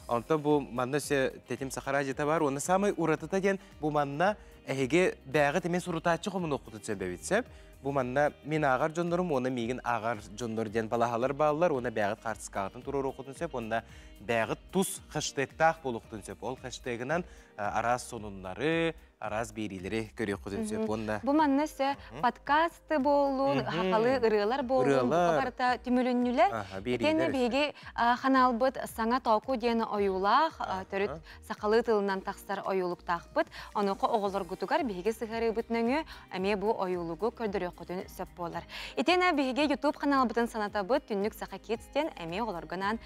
Онта бұл манна сө тәтім сақара жета бар. Оны самай ұратыта ден бұл манна әйге бәғі темен сұрутачы қомын оқытын сөп әбетсеп. Бұл манна мен ағар жондырым, оны меген ағар жондыр ден балахалар балалар, оны бәғіт қартыс қағытын тұрар оқытын сөп. Онда бәғіт тұс қыштықтақ бол оқытын сөп. Ол қыштығынан араз сонунлары, араз берилері көре оқытын сөп. Бұл манна сө подкасты болуын, хақалы ұрылар болуын, бұқарта түміліннілер. Тәні беге қанал бұд саңа тауку дені ойулақ, түріт сақалы тылынан тақсар ойулық тақпыд. Онықы оғылар күтігар беге сығары бұтныңы, әме бұл ойулығы көрдірі оқытын сөп болар. Тәні беге YouTube қанал бұтын саната бұд, түннік сақа кетістен әме оларғынан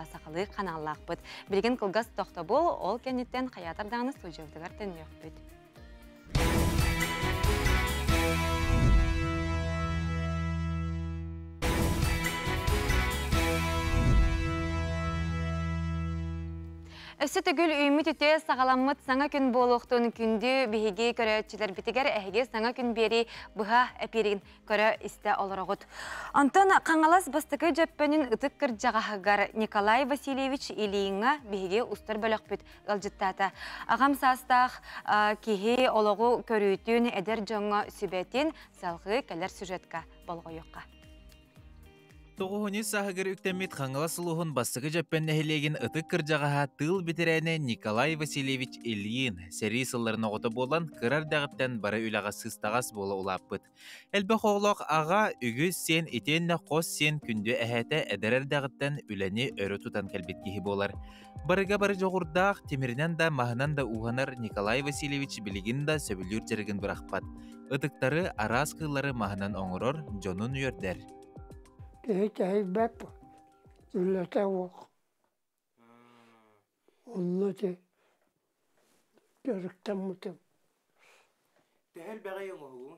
сақалы қаналлақ бұд. Білген қылғас тоқта бол, ол кәнеттен қаятардағыны сұжевдігар тәні өқ бұд. Өсі түгіл үйімі түте сағаламыт саңа күн болуқтың күнді бейге көрәтчілер бітігер әйге саңа күн бері бұға әперін көрі істі оларығыд. Антон қаңалас бастықы жөппенің ұтық кір жағағығар Николай Васильевич Илиңа бейге ұстыр бөлік бүт ғылжыттаты. Ағам састақ кейі олығы көрійтін әдер жоңы сүбәтін салғы кәлер сюжетка болғы yoqqa. Тоғуыны сағығыр үктемет қаңыла сұлуғын бастығы жаппен нәхілеген ұтық кіржағаға тыл бітірәне Николай Васильевич Ильин сәрі сылларын оғыты болан кырар дағыттан бары үліға сыстағас болы ұлаппыт. Әлбі қоғылық аға үгіз сен етенне қос сен күнді әхәті әдәрер дағыттан үләне өрі тұтан кәлбеткеhi болар. Барыға бары жоғырдақ темірінен да мағынан да уғанар Николай Васильевич білігін да сөбілер жерігін бірақпат. Ұтықтары арас қылары мағынан оңырор жонын үйердер. Tehtäi bäpä. Kyllä se on. Onno se. Törktä mutta. Tehel bägä jongu.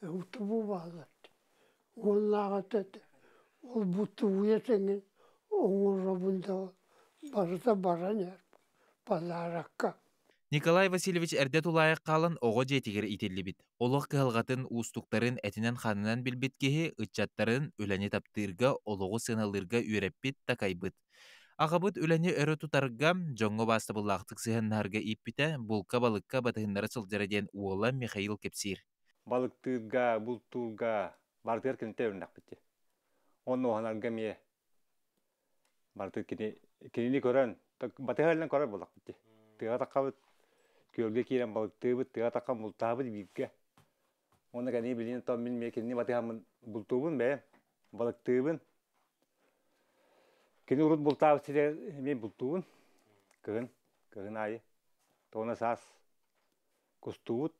Mutta vuodat. Onlaat että. Ol buttu yetengin. Ongo robunda. Barta baraner. Palarakka. Николай Васильевич әрдет улайық қалын оғы жетігер ителі бит. Олық қығылғатын ұстықтарын әтінен қанынан білбеткеге үтчаттарын өләне таптырға олығы сыналырға үйреппет такайбыт. Ағабыт өләне өрі тұтарға жоңғы басты бұлақтық сығыннарға иппіті бұлқа балыққа батығындары сылжараден уола Михаил Кепсир. Балықтырға, бұлттырға бартығыр кенте өрінақ бітті. Оны оғанарға ме бартығыр кенені көрін, батығырынан көрір болақ бітті. Тыға таққабыт Көлге кейлен балықтыбыт, тыға таққан бұлтабыт бейікке. Оны кәне білейін тау мен мекеніне батығамын бұлтубын бәйім, балықтыбын. Кені ұрыт бұлтабыт сетер мен бұлтубын. Кығын айы. Тоғына сас. Күстуыт.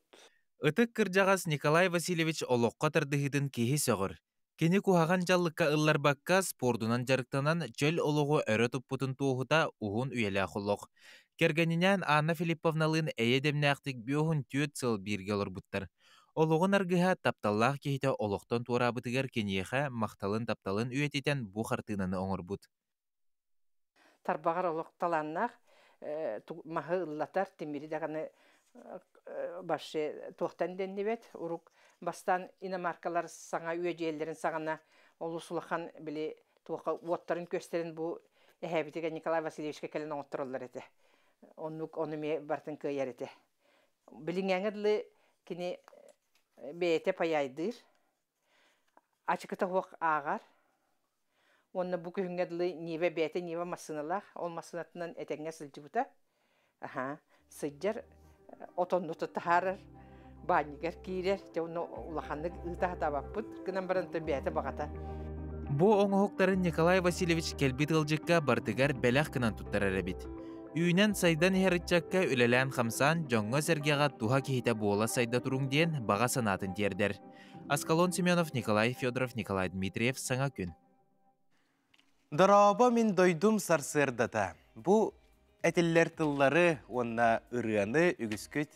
Үтік кіржағас Николай Васильевич олыққа тардығыдың кейі соғыр. Кені кухаған жаллыққа ыллар баққа спордунан жарықтанан жөл олығы өрі тұппытын туғыда уғын үйелі ақылық. Кергенинен Анна Филипповналын әйедемнәқтік бүйоғын түйет сыл бірге олар бұттар. Олығын арғыға тапталлақ кейті олықтан туыра бұтығар кенеға мақталын тапталын үйететен бұ қартынаны оңыр бұд. Тарбағар олықталаннақ мағы ұллатар темірі дағаны башы тоқтан деннебет. Ұрук бастан иномаркалар саңа үйежелерін сағана олу сұлақан біле тоққа оттарын көстерін бұ әхәбітіге Николай Васильевичке кәлін оңыттырылар еті. Оны ме бартын көйер еті. Біліңәңірлі кені бейте паяйдыр. Ачықыта хоқ ағар. Оны бұ күйіңәрлі неве бейте, неве масынылақ. Ол масынатынан әтәңе сылжы бұта. Сыджар отоннуты тахарыр. Банигер кейрер. Оны улақанлық ұлтаға табақ бұд. Кінан барынты бейте бағата. Бұ оңығықтарын Николай Васильевич келбет ылжыққа бартығар бәләқ кынан тұттарар әбет. Үйінен сайдан herritчакка үлелән қамсан жоңға сәргеға туға кейті бола сайда тұрың ден баға санатын тердер. Аскалон Семенов, Николай Федоров, Николай Дмитриев, саңа күн. Дораба мен дойдум сарсырдата. Бұ әтілер тыллары онна ұрыяны үгіскіт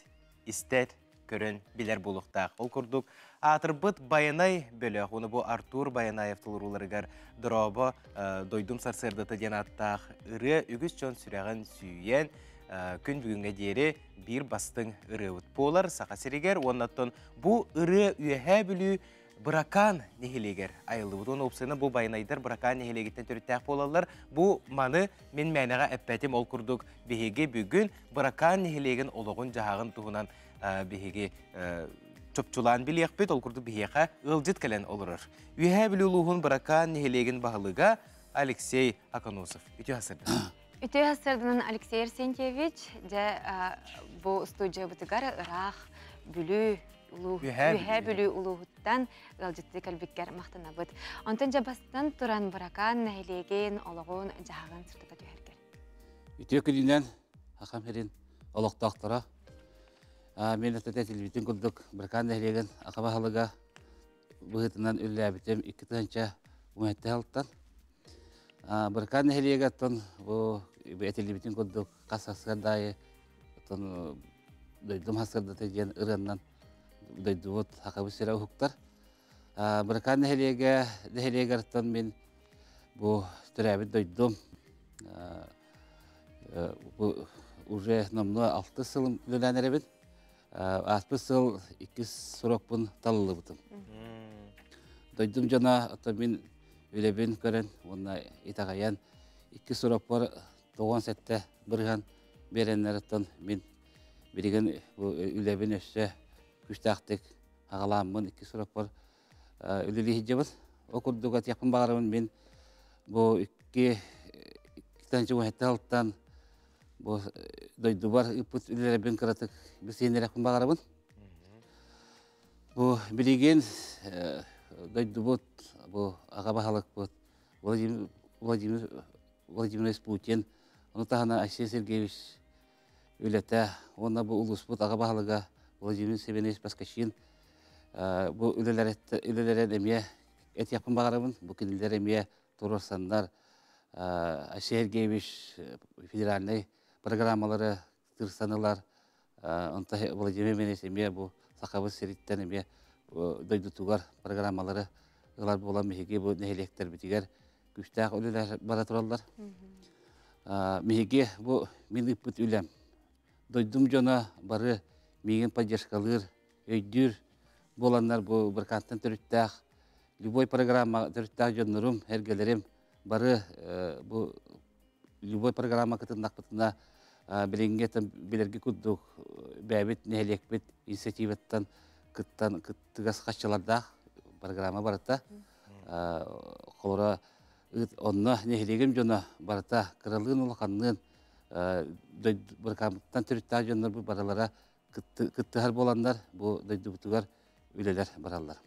істер көрін білер болуқтақ. Ол күрдік атырбыт Баянай бөлі. Оны бұл Артур Баянаев тылыруларығар дораба дойдум сарсырдата ден аттақ ұры үгіс жон сүрәғын сүйен күн бүгінге дері бір бастың ұры ұт болар. Сақа серегер, оннаттон бұл ұры үйәе білі Бұракан нехелегер айылы бұд. Оны опсыны бұл Баянайдар Бұракан нехелегеттен түріттәқ болалар. Бұл маны мен мәнеға әппәтім ол күрдік бігеге бүгін Бұракан нехелеген олығын жағағын тұғынан бігеге чөпчулан білек бет ол күрдік бігеға ұлжет кәлен олырыр. Үйәе білі ұлығын Бұракан нехелеген бағылыға Алексей Аканусов. Үті ғасырды. Үті ғасырдының Алексей Арсентьевич бұл студия бұтығар ұрақ бүлі Үйә бүлі ұлығыттан ғалжытты кәлбеккер мақтана бұд. Онтан жабастан тұран Бұракан нәхелеген олығын жағын сұртыға түйергер. Үті күлінен ақам херін олықтақтыра. Мен өтті телевизион күлдік Бұракан нәхелеген ақаба халыға бұғытынан үлі әбітем 2 тұнша ұмәтті халықтан. Бұракан нәхелеге тұн телевизион күлдік қасасқандайы дойдым хасқардаты ден ұрыннан дойдуот хакабы сера ухуктар. Бұракан нәхелеге артан мен бұ түрәбі дойдым. Уже номну 6 сылым лөләнер әбін. 60 сыл 2 сұрақпын талылы бұтым. Дойдым жана ата мен үлебен көрін, онна итағаян 2 сұрақ бар 9 сәтті бірған беренер артан мен береген үлебен өсі күштақтық ағаламын 2 сұрақ бар үлелі хиджабыз. окурдуга тяпын багарабын мен бу икки танчы уһатталтан бу дойду бар ипут үлеребин кыратык бисенерекпин багарабын. Бу билеген дойду бут бу ага бахалык бут Владимир Путин, оны тахана Алексей Сергеевич үләтә, оны бу улус бут ага бахалыга Владимир Семенович Паскашин бу үлеләре демия эт япын багарабын, бу кинилер демия Торосандар Алексей Сергеевич федеральный программалары тырсанылар, онта Владимир Семенович демия бу сакабы сериттен демия дойду тугар программалары ылар болан мехеге бу нехелектер битигер күштәк үлеләр бара туралар. Мехеге бу мин иппут үләм. Дойдум жона бары меген поддержкалыр, өйдүр боландар бу биркаттан төрүттәк. Любой программа төрүттәк жоннорум, әргелерим бары бу любой программа кытындак бытына билинге билерге куддук бәбит нехелекбит инициативаттан кыттыгас каччаларда программа барата. Колора онна нехелегем жона барата кыралыгын улаканнын биркамтан түрүттәк жоннор бу баралара кыттыгар боландар бу дойдубутугар үлелер баралар.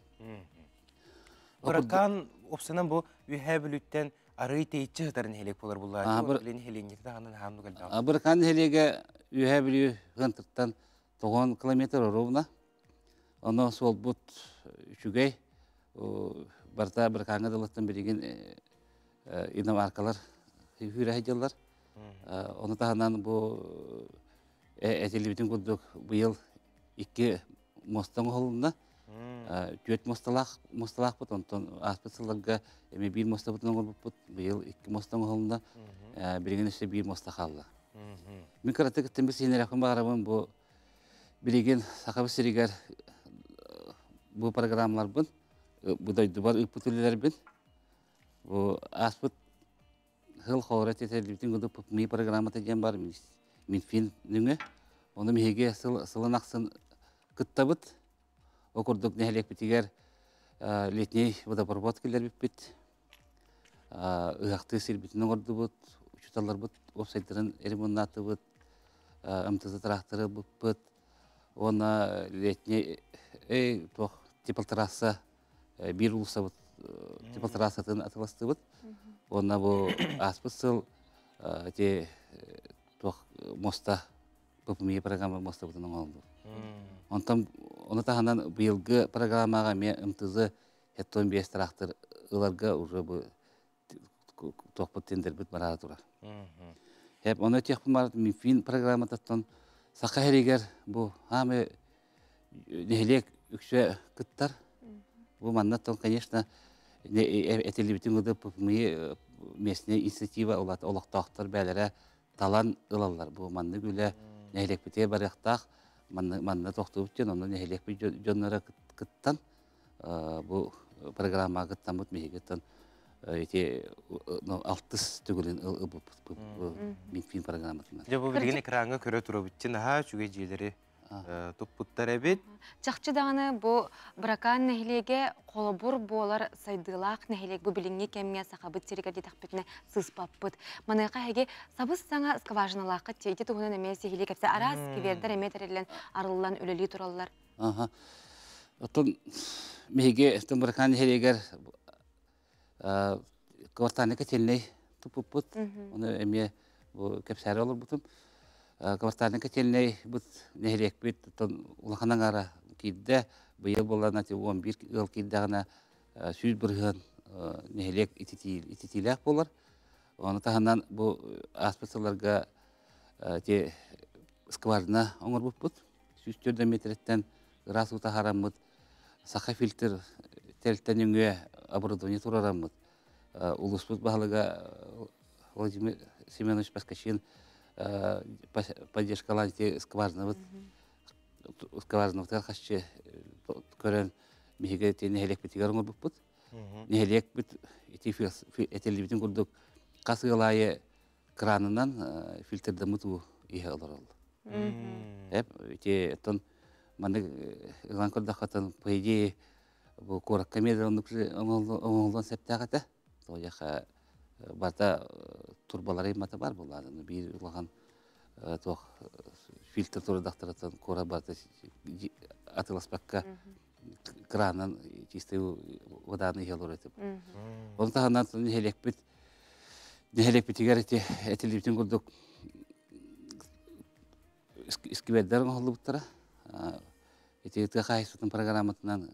Быракан опсанан бу үһәбүлүттен арый тейче хытарын хелек болар булар. Билен хеленгете тагынан хамды галда. Быракан хелеге үһәбүлү гынтыктан 9 километр ровно. Оно сол бут үчүгей барта быраканга дылыктан билеген иномаркалар хүрәһәҗәлләр. Оны тагынан бу әтелибитин курдук быел 2 мостың холында. 4 мосталак бут, онтон аспецларга эми 1 моста бутын бут, быел 2 мостың холында. Билеген эше 1 моста калды. Мен каратык тембе сенерәкән багарабын бу билеген сакабы сиригер бу программалар бун. Бу дойду бар ипутуллар бин. Бу аспыт хыл хорат этелибитин курдук ми программа теген бар Минфин нүңе. Оны меге сылынаксын кыттабыт. Окурдук нехелек битигер летний водопровод келер бит. Ыакты сирбитин орду бут, учуталар бут, офсайттарын ремонтаты бут, МТЗ тракторы бут. Оны летний типл трасса бир улуса бут, типл трассатын атыласты бут. Оны бу аспысыл те моста ППМ программа моста бутын оңалды. Оны таханан быйылгы программага мен МТЗ 75 трактор ыларга уже бу токпут тендер бит бара тура. Хеп оны техпмар Минфин программа таттан сакахеригер бу хаме нехелек үкшө кыттар. Бу маннаттан, конечно, этелибитин гыды ППМ местная инициатива олактактар бәлере талан ылалар. Бу манны гүле нехелек бите барыктак манна тоқтубут жон, оны нехелек бит жоннора кыттан бу программа кыттан бут мегеттан эти 60 түгүлүн Минфин программасына. Бу билген экранга көрө турабыттын ха чуге жерлери туппуттар эбит. Чакчы даганы бу бракан нехилеге колобур болар сайдылак нехилег бу билинге кемге сакабыт сиригер детакпетне сыспаппыт. Манайка хеге сабыз саңа скважиналакка тейте тугунан эмеси хиле кепсе арас кивердер эметерилен арыллан үлели тураллар. Отон меге тон бракан нехилегер квартаны кетелней туппут. Оны эме бу кепсәре олор бутум. Квартаны кетелней бут нехилек бит тон улаханан ара кидде быйыл болларына 11 ыл киддагына сүз бирген нехилек ититилек болар. Оны таханан бу аспецларга те скважина оңор бут. Сүз 4 метрден раз ута харамыт. Саха фильтр телтен үңгө оборудование турарамыт. Улуспут баһалыга Владимир Семенович Паскашин поддержкаланти скважина скважина хашче көрөн меге нехелек битигер оңор бут. Нехелек бит этелибитин курдук касыгалайы кранынан фильтрде муту ihe олар. Эп те тон маны ылан көрдө хатын по идее bu korak komediya oңолдон септагата. Тояха барта турбалары мата бар буларын. Bir улаган тох фильтр турдактыратын кора барта атыласпакка кранан чистый воданы хелор этип. Он таханан нехелекпит тигәрите этилиптин курдук искибердерин холлуптара. Эти хайсутун программатынан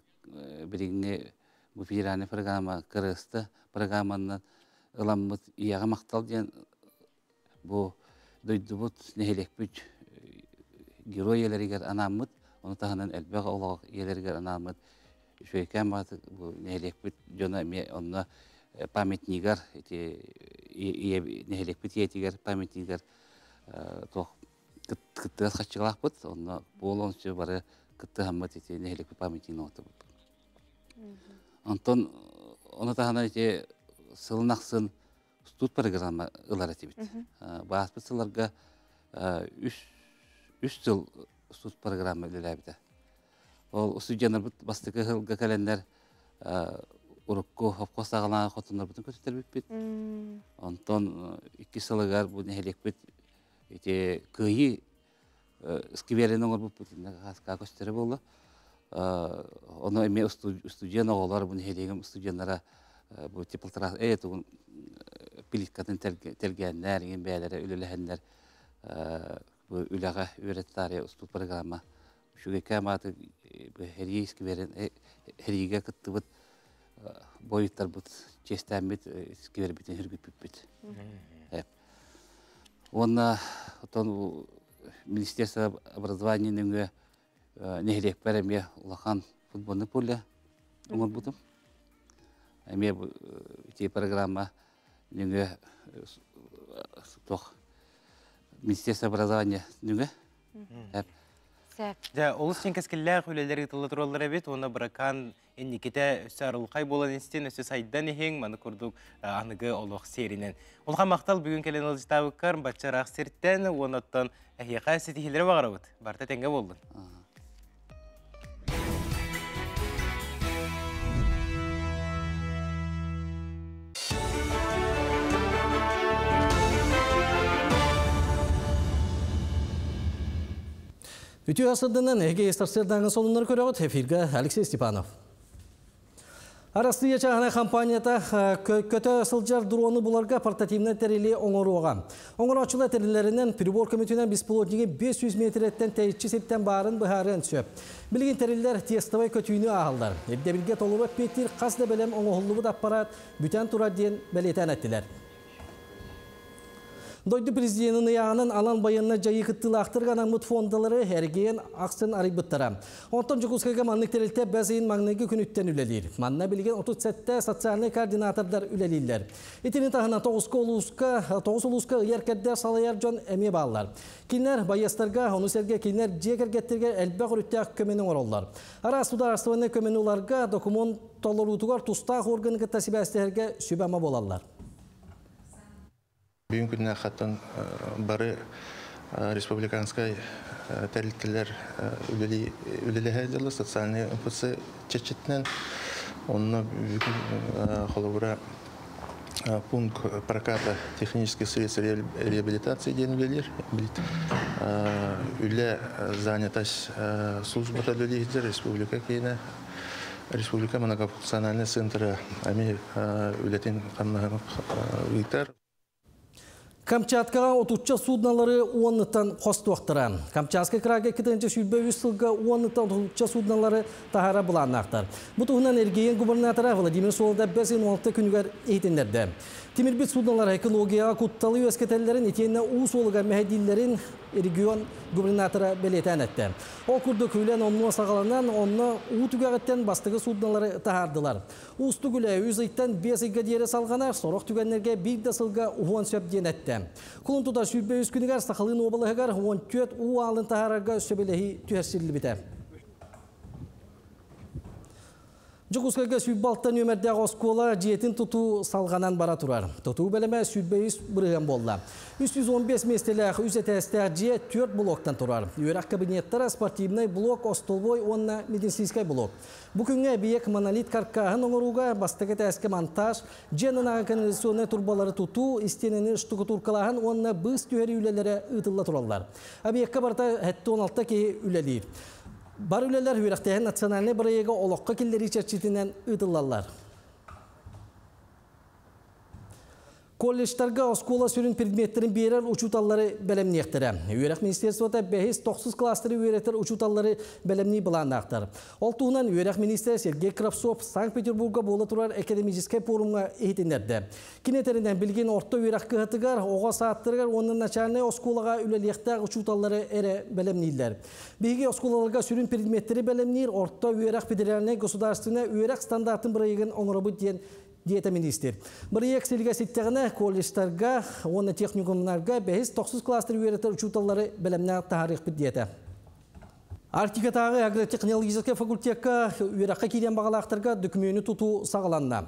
биригне бу федеральный программа кырысты программанан ыламмыт ияга мактал ден бу дойдубут нехелекпит герой елеригер анаммыт оны таханан элбега олог елеригер анаммыт шөйкән баты бу нехелекпит жона ме онна памятнигер эти нехелекпит етигер памятнигер тох кыттыгас хаччылакпыт онна болончу бары кытты хаммат эти нехелекпит памятнигин отып. Антон оны тахана эти сылнаксын студ программа ылар этибит. Бааспытсыларга 3 жыл студ программа илебите. Ол студенттер бастыкы хылга календар урукку хопкосагана хотундар бүтүн көтөтөр бит. Антон 2 сылыгар бу нехелекпит эти кыйы скиберенен оңор бут гаска көстөрө болду. Оны эме студент оголор бу нехелегим студенттара бу теплотрас эту пиликкатын телгеннер, бәләре үлеләһәннәр бу үләгә үрәттәре студ программа. Шуга каматы бу херийский берен херийгә кыттыбыт бойыттар бут честәмбит скибер битен хөргүп бит. Онна тон Министерство образования неңе нехелек береме улахан футбольный поле оңор бутум. Эме бу те программа неңе тох Министерство образования неңе. Да, олус ченкескелләр хүлеләре тылы тураллар бит, оны бракан энникете сарылкай болан инстен өсө сайдан эһең маны курдук аныгы олох серинен. Улга мактал бүгүн келен алжытабыккар бачарак серттен онаттан эхяка сетихилер багарабыт. Барта теңге болдун. Ütü asırdından Ege Estarserdan'ın sonunları körüğüt efirge Alexey Stepanov. Arastıya çağına kampaniyata kötü asılcar dronu bularga portativne terili oңoruğa. Oңoruçula terilerinden Pribor komitünen bispilotnigi 500 metretten teyitçi setten bağırın bıharın söp. Bilgin teriller testavay kötüğünü ağıllar. Ebde bilge toluru petir kasda belem oңoğulluğu da aparat büten tura diyen beleten ettiler. Doydu prezidentinin yağının alan bayanına jayı kıttılaqtırgan amut fondaları hergeyen aksın arıbıttara. Ondan Cukuskaga manlık terilte bazıyn magnegi künütten ülelir. Manna bilgen 37'te sosyalne koordinatörler ülelirler. İtinin tahına 9 uluska yerkedder salayar jon eme bağlar. Kinler bayastarga, onu serge kinler jekergettirge elbaq ürütteak kömenin orollar. Ara sudarastığına kömeni ularga dokument tollurutugar tustaq organika tasibästeherge sübama bolallar. Бүгін күніне қаттан бары республиканскай тәрілтілер үлілі әділі социальный ұмпысы чечетінен. Онына бүгін қолығыра пункт проката технических средств реабилитации ден үлелер. Үлі занятость службата үлелейдер республика кейіне. Республика многофункциональный центр әме үлетін қаннағын ұйықтар. Камчаткаға отучча судналары уанныттан қосты уақтыра. Камчатска крайға 2-ші сүлбе үстілгі уанныттан отучча судналары тахара бұланнақтар. Бұтығынан Эргейен губернатора Владимир Солода 5-16 күнігер ейтіндерді. Темірбет судналары экологияға құтталы өскетелерін етеніне ұлыс олыға мәхедиллерін регион губернатора белетен әтті. Ол күрді көйлен онына сағаланан, онына ұтүгәғеттен бастығы судналары тахардылар. Ұсты күлі өз айттан 5-ге дейері салғанар, сорақ түгенлерге 1 сылға ұғын сөп ден әтті. Құлын тұтар сүлбе өз күнігер сақылын обылығығар 14 ұу алын тахарарға сөбелеғі түйерсілі біті. Жокускайга сүйбалттан өмірдегі оскола жетін тұту салғанан бара тұрар. Тұту бәлеме сүйбейіз бұрыған болды. 315 местеләқ үзетәстәқ же 4 блоктан тұрар. Үйрақ кабинеттері спортивный блок, остолбой, онна медицинскай блок. Бүкінге биек монолит каркағын оңыруға бастығы тәскі монтаж, женінаға канализационный турбалары тұту, істенені штукатуркалағын онна бұз түйері үлелері ұтылла тұралар. Объектқа барта әтті 16 кей үлелер. Бар үлелер үйрақтайын национальный бірайығы олыққа келдері черчетінен ұтылалар. Колледждарға оскола сүрін предметтерін берер учуталлары бәлемнектері. Үйрақ министерствода 5-9 кластыры үйретер учуталлары бәлемней бұланақтар. Ол туғынан үйрақ министр Сергей Кравцов Санкт-Петербурга болы тұрар академическай форумға ехетіндерді. Кенетерінен білген орта үйрақ кығытығар, оға сааттырғар, оның начальный осколаға үлелектәр учуталлары әрі бәлемнейлер. Беге осколаларға сүрін предметтері бәлемнейр, орта үйрақ федеральный государственный үйрақ стандартын бірайығын оңырабы диета министр. Бірек селге сеттեղіне колледждарға, оны техникумларға 5-9 кластыр үйретер учуталлары бәлемнәр тарих бір диета. Арктикатағы агротехнологический факультетка үйраққа кейден бағалақтарға документті тұту сағаланна.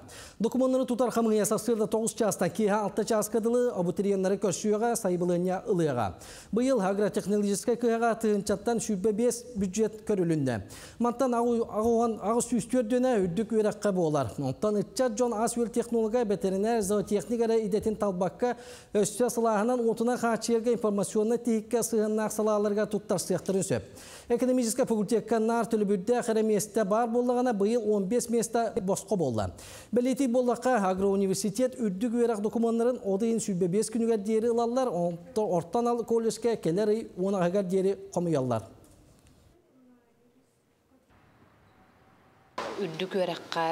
Документті тұтар қамың ясақсырда 9 частан кейha 6 частқадылы абутuriyenлары көшшүйеға сайбылыня ылыға. Бұйыл агротехнологический кейға тығынчаттан 5 бюджет көрілінді. Мантан ағы сүйістөрдені үддік үйраққа болар. Онтан үтчат жон асуел технолога ветеринар зоотехникары идетін талбаққа өсті сылағынан отына қачерге информационны тейікке сығыннақ салаларға тұттар сияқтырын сөп. Экономический факультетка нар төлібүдді қыры месті бар болғана бұйыл 15 месті босқы болды. Білеті болдаққа агроуниверситет үрдік өрақ документларын одайын сүбе 5 күнігер дері ұлалар, орттан ал колледжке келер 10 ағығар дері қомыялар. Үрдік өрәққа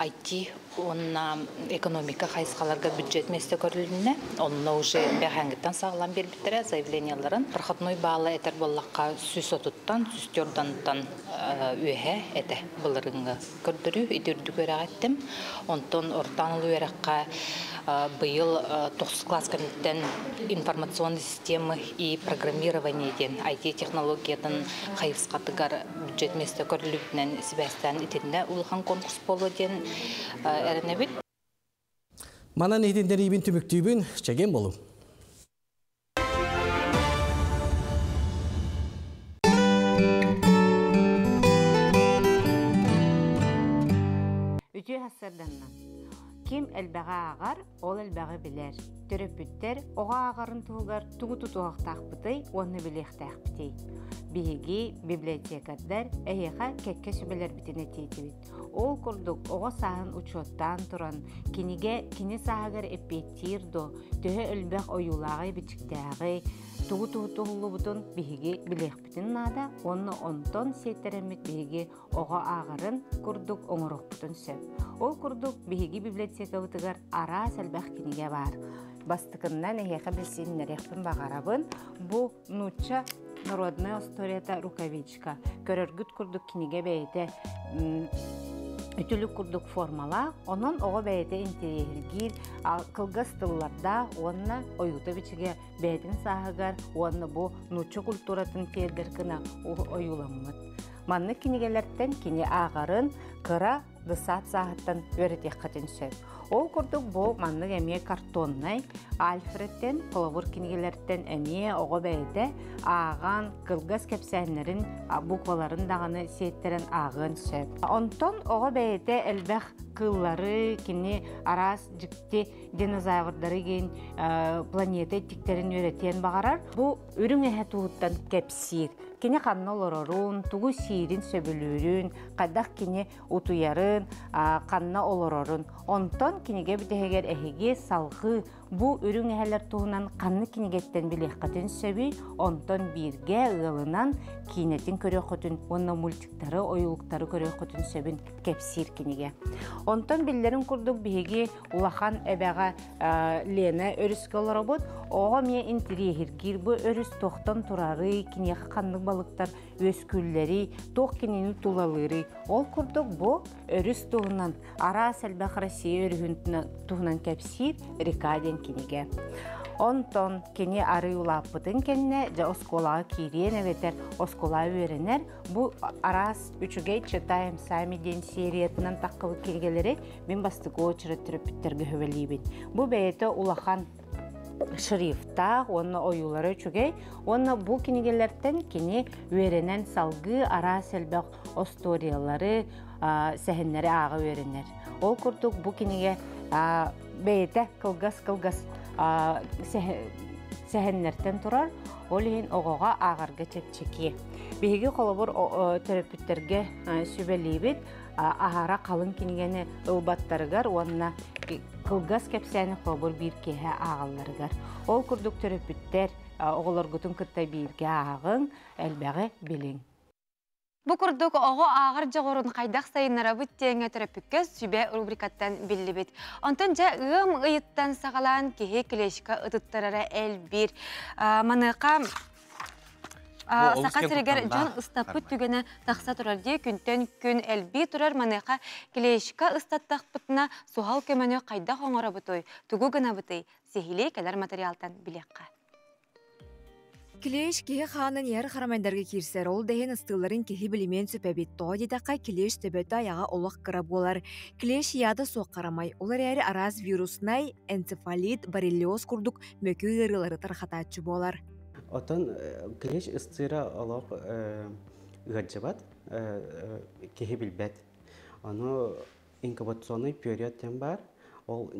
IT, онна экономика қайысқаларға бюджет месті көріліне, онна уже бәғәңгіттен сағылан бер біттірі заявленияларын. Прохотной балы әтір болаққа сүс отыттан, сүстөрдантан өйе әті бұлырыңғы көрдірі, үйді үрдік өрәқ әттім. Онтон ортанылы өрәққа бұйыл 9 класс комитеттен информационный системы и программирование ден IT-технологиядан қайысқатығар бюджет месті көрілігінен Себастьян итинде улхан конкурс болу ден әрінебіт. Манан етіндер ебін түміктүйбін чеген болу. Үтü hasardannan. Kim elbəğə ağar, ol elbəğə bilər. Töröpüttər, oğa ağarın tuğugar tuğu tutuğaq taqbıtay, onu bilək taqbıtay. Bihigi, bibliotekadlar, əyeqa kəkkə sübələr bitine teytibit. Ol kurduk, oğa sahın uçottan turan, kini sahəgər epettirdo, töhə elbəğ oyulağı biçikdəği, tuğu butun bihigi bilək bitin nada, onu onton seytərəmit bihigi oğa ağarın kurduk oңuruq butun söp. Ol kurduk bihigi biblioteka butıgar ara səlbəq kinige var. Bastıkından əyeqa bilsin nərəqpin bağarabın, bu nutça Народная историята рукавичка. Көрөргүт курдук киниге бейте үтүлүк курдук формала, онон ого бейте интерьергир, кылгас тылларда, онна оюта бичиге бейтин сахагар, онна бу нучу культуратын келдеркина оюламыт. Манны кинигелерден кини ағарын кыра дысат сағыттан өретек қатын сөп. Ол күрдік бұл манны әме картоннай, альфредтен, қолабыр кинигелерден әме оғы бәйді аған кылгас кәпсәнлерін букваларын дағаны сеттерін ағын сөп. Онтон оғы бәйді әлбәқ кыллары, кини арас жікті динозаврдары ген планета тиктерін өретен бағарар. Бұл үрің әхе туғыттан кәпсир. Кини қанны олорорун, тугу сирин сөбілөрін, қадақ кини утуярын, қанны олорорун. Онтон киниге бітегер әхеге салғы bu ürün əһələr tuğunan qanlı kinigəttən biləkqatın söbü, ondan birgə ığılınan kinetin körəqotun, onunla multikları, oyuluqları körəqotun söbün kəpsir kinigə. Ondan billerin kurduk bihigi ulaqan əbəğa lene örüskə olarabud, oğa miyə interiyir gir bu örüs toxtan turarı, kiniyəqi qanlıq балыктар өскүллери, тоқ кенени тулалыры. Ол курдук бу өрүс туһунан ара сәлбәх Россия өрүһүн туһунан кепсир рекаден кинеге. Онтон кені ары улаппытын кенне жа осколаға кирен эветер оскола өренер. Бу арас үчүгей чытайым сами ден сериятынан таққылы кергелері мен бастығы очыры түріпіттерге хөвелейбін. Бу бәйеті улахан шрифта, оны оюлары үчүгей, оны бу кенегелерден кені өренен салғы ара сәлбәқ осториялары сәхінлері аға өренер. Ол күрдік бу кенеге бәйеті кылгас сәхеннерден тұрар, олейін оғыға ағарға чепчеке. Бейгі қолыбыр терапевттерге сөбелейбет, ағара қалын кенегені ұлбаттарығар, онына қылғас кәпсәні қолыбыр бір кеге ағаларығар. Ол күрдік терапевттер оғылар күтін күтті бірге ағын әлбәғі белең. Бу курдук ого агыр жогорун кайдак сайынара бүттеңе терапевтке сүбе рубрикаттан биллибит. Онтон жа ыйыттан сагалан кеге клешка ытыттарара элбир. Маныка сака сирегер жон ыстаппы түгені тақса турар дей күнтен күн элби турар маныка клешка ыстаттақпытына суғал көмені кайда хоңора бұтой, түгу гына бұтой, сехилей кәлер материалтан билеққа. Клеш кеге ханын яр харамайдарға кирсер, ол дәйін ыстыларын кеге білімен сөпәбет тоға дедаққа клеш төбеті аяға олық қырап болар. Клеш яды соқ қарамай, олар әрі араз вирусынай, энцефалит, боррелиоз күрдік мөкі ғырылары тархататшы болар. Отан клеш ыстыра олық ғаджабат, кеге білбәт. Оны инкубационный периодтен бар, ол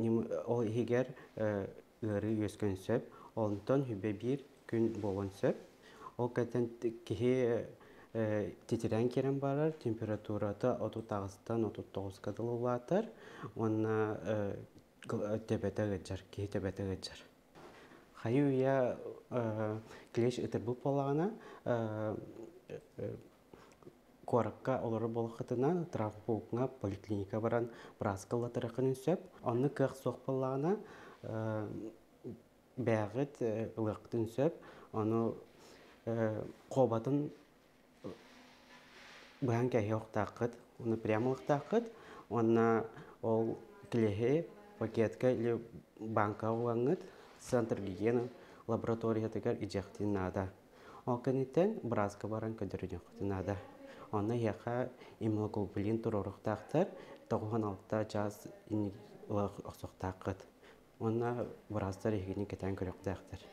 егер ғыры өскен сөп, онтан хүбе бір күн болын сөп. Ол кәтен кеге тетерен керен барар, температураты 36-39 кадыл олатыр. Онна төбеті ғыджар, кеге төбеті ғыджар. Қайы үйе клеш үтір бұл болағына қорыққа олары болықытынан травмпуғына поликлиника баран бразқылы тұрықын сөп. Оны қық соқ болағына бәғіт ұлықтың сөп, оны қобатын бұған кәйе оқтақыд, оны прямо оқтақыд, оны ол кілеге пакетка или банка оғаңыд, центр гигиена лабораториятығар ижектен нада. Ол кәнеттен бразға баран көдіріне құтынада. Оны еқа иммуноглобулин тұрорықтақтыр, 96 жаз оқсоқтақыд. Онна бұрастар егені кетен көріқтәқтір.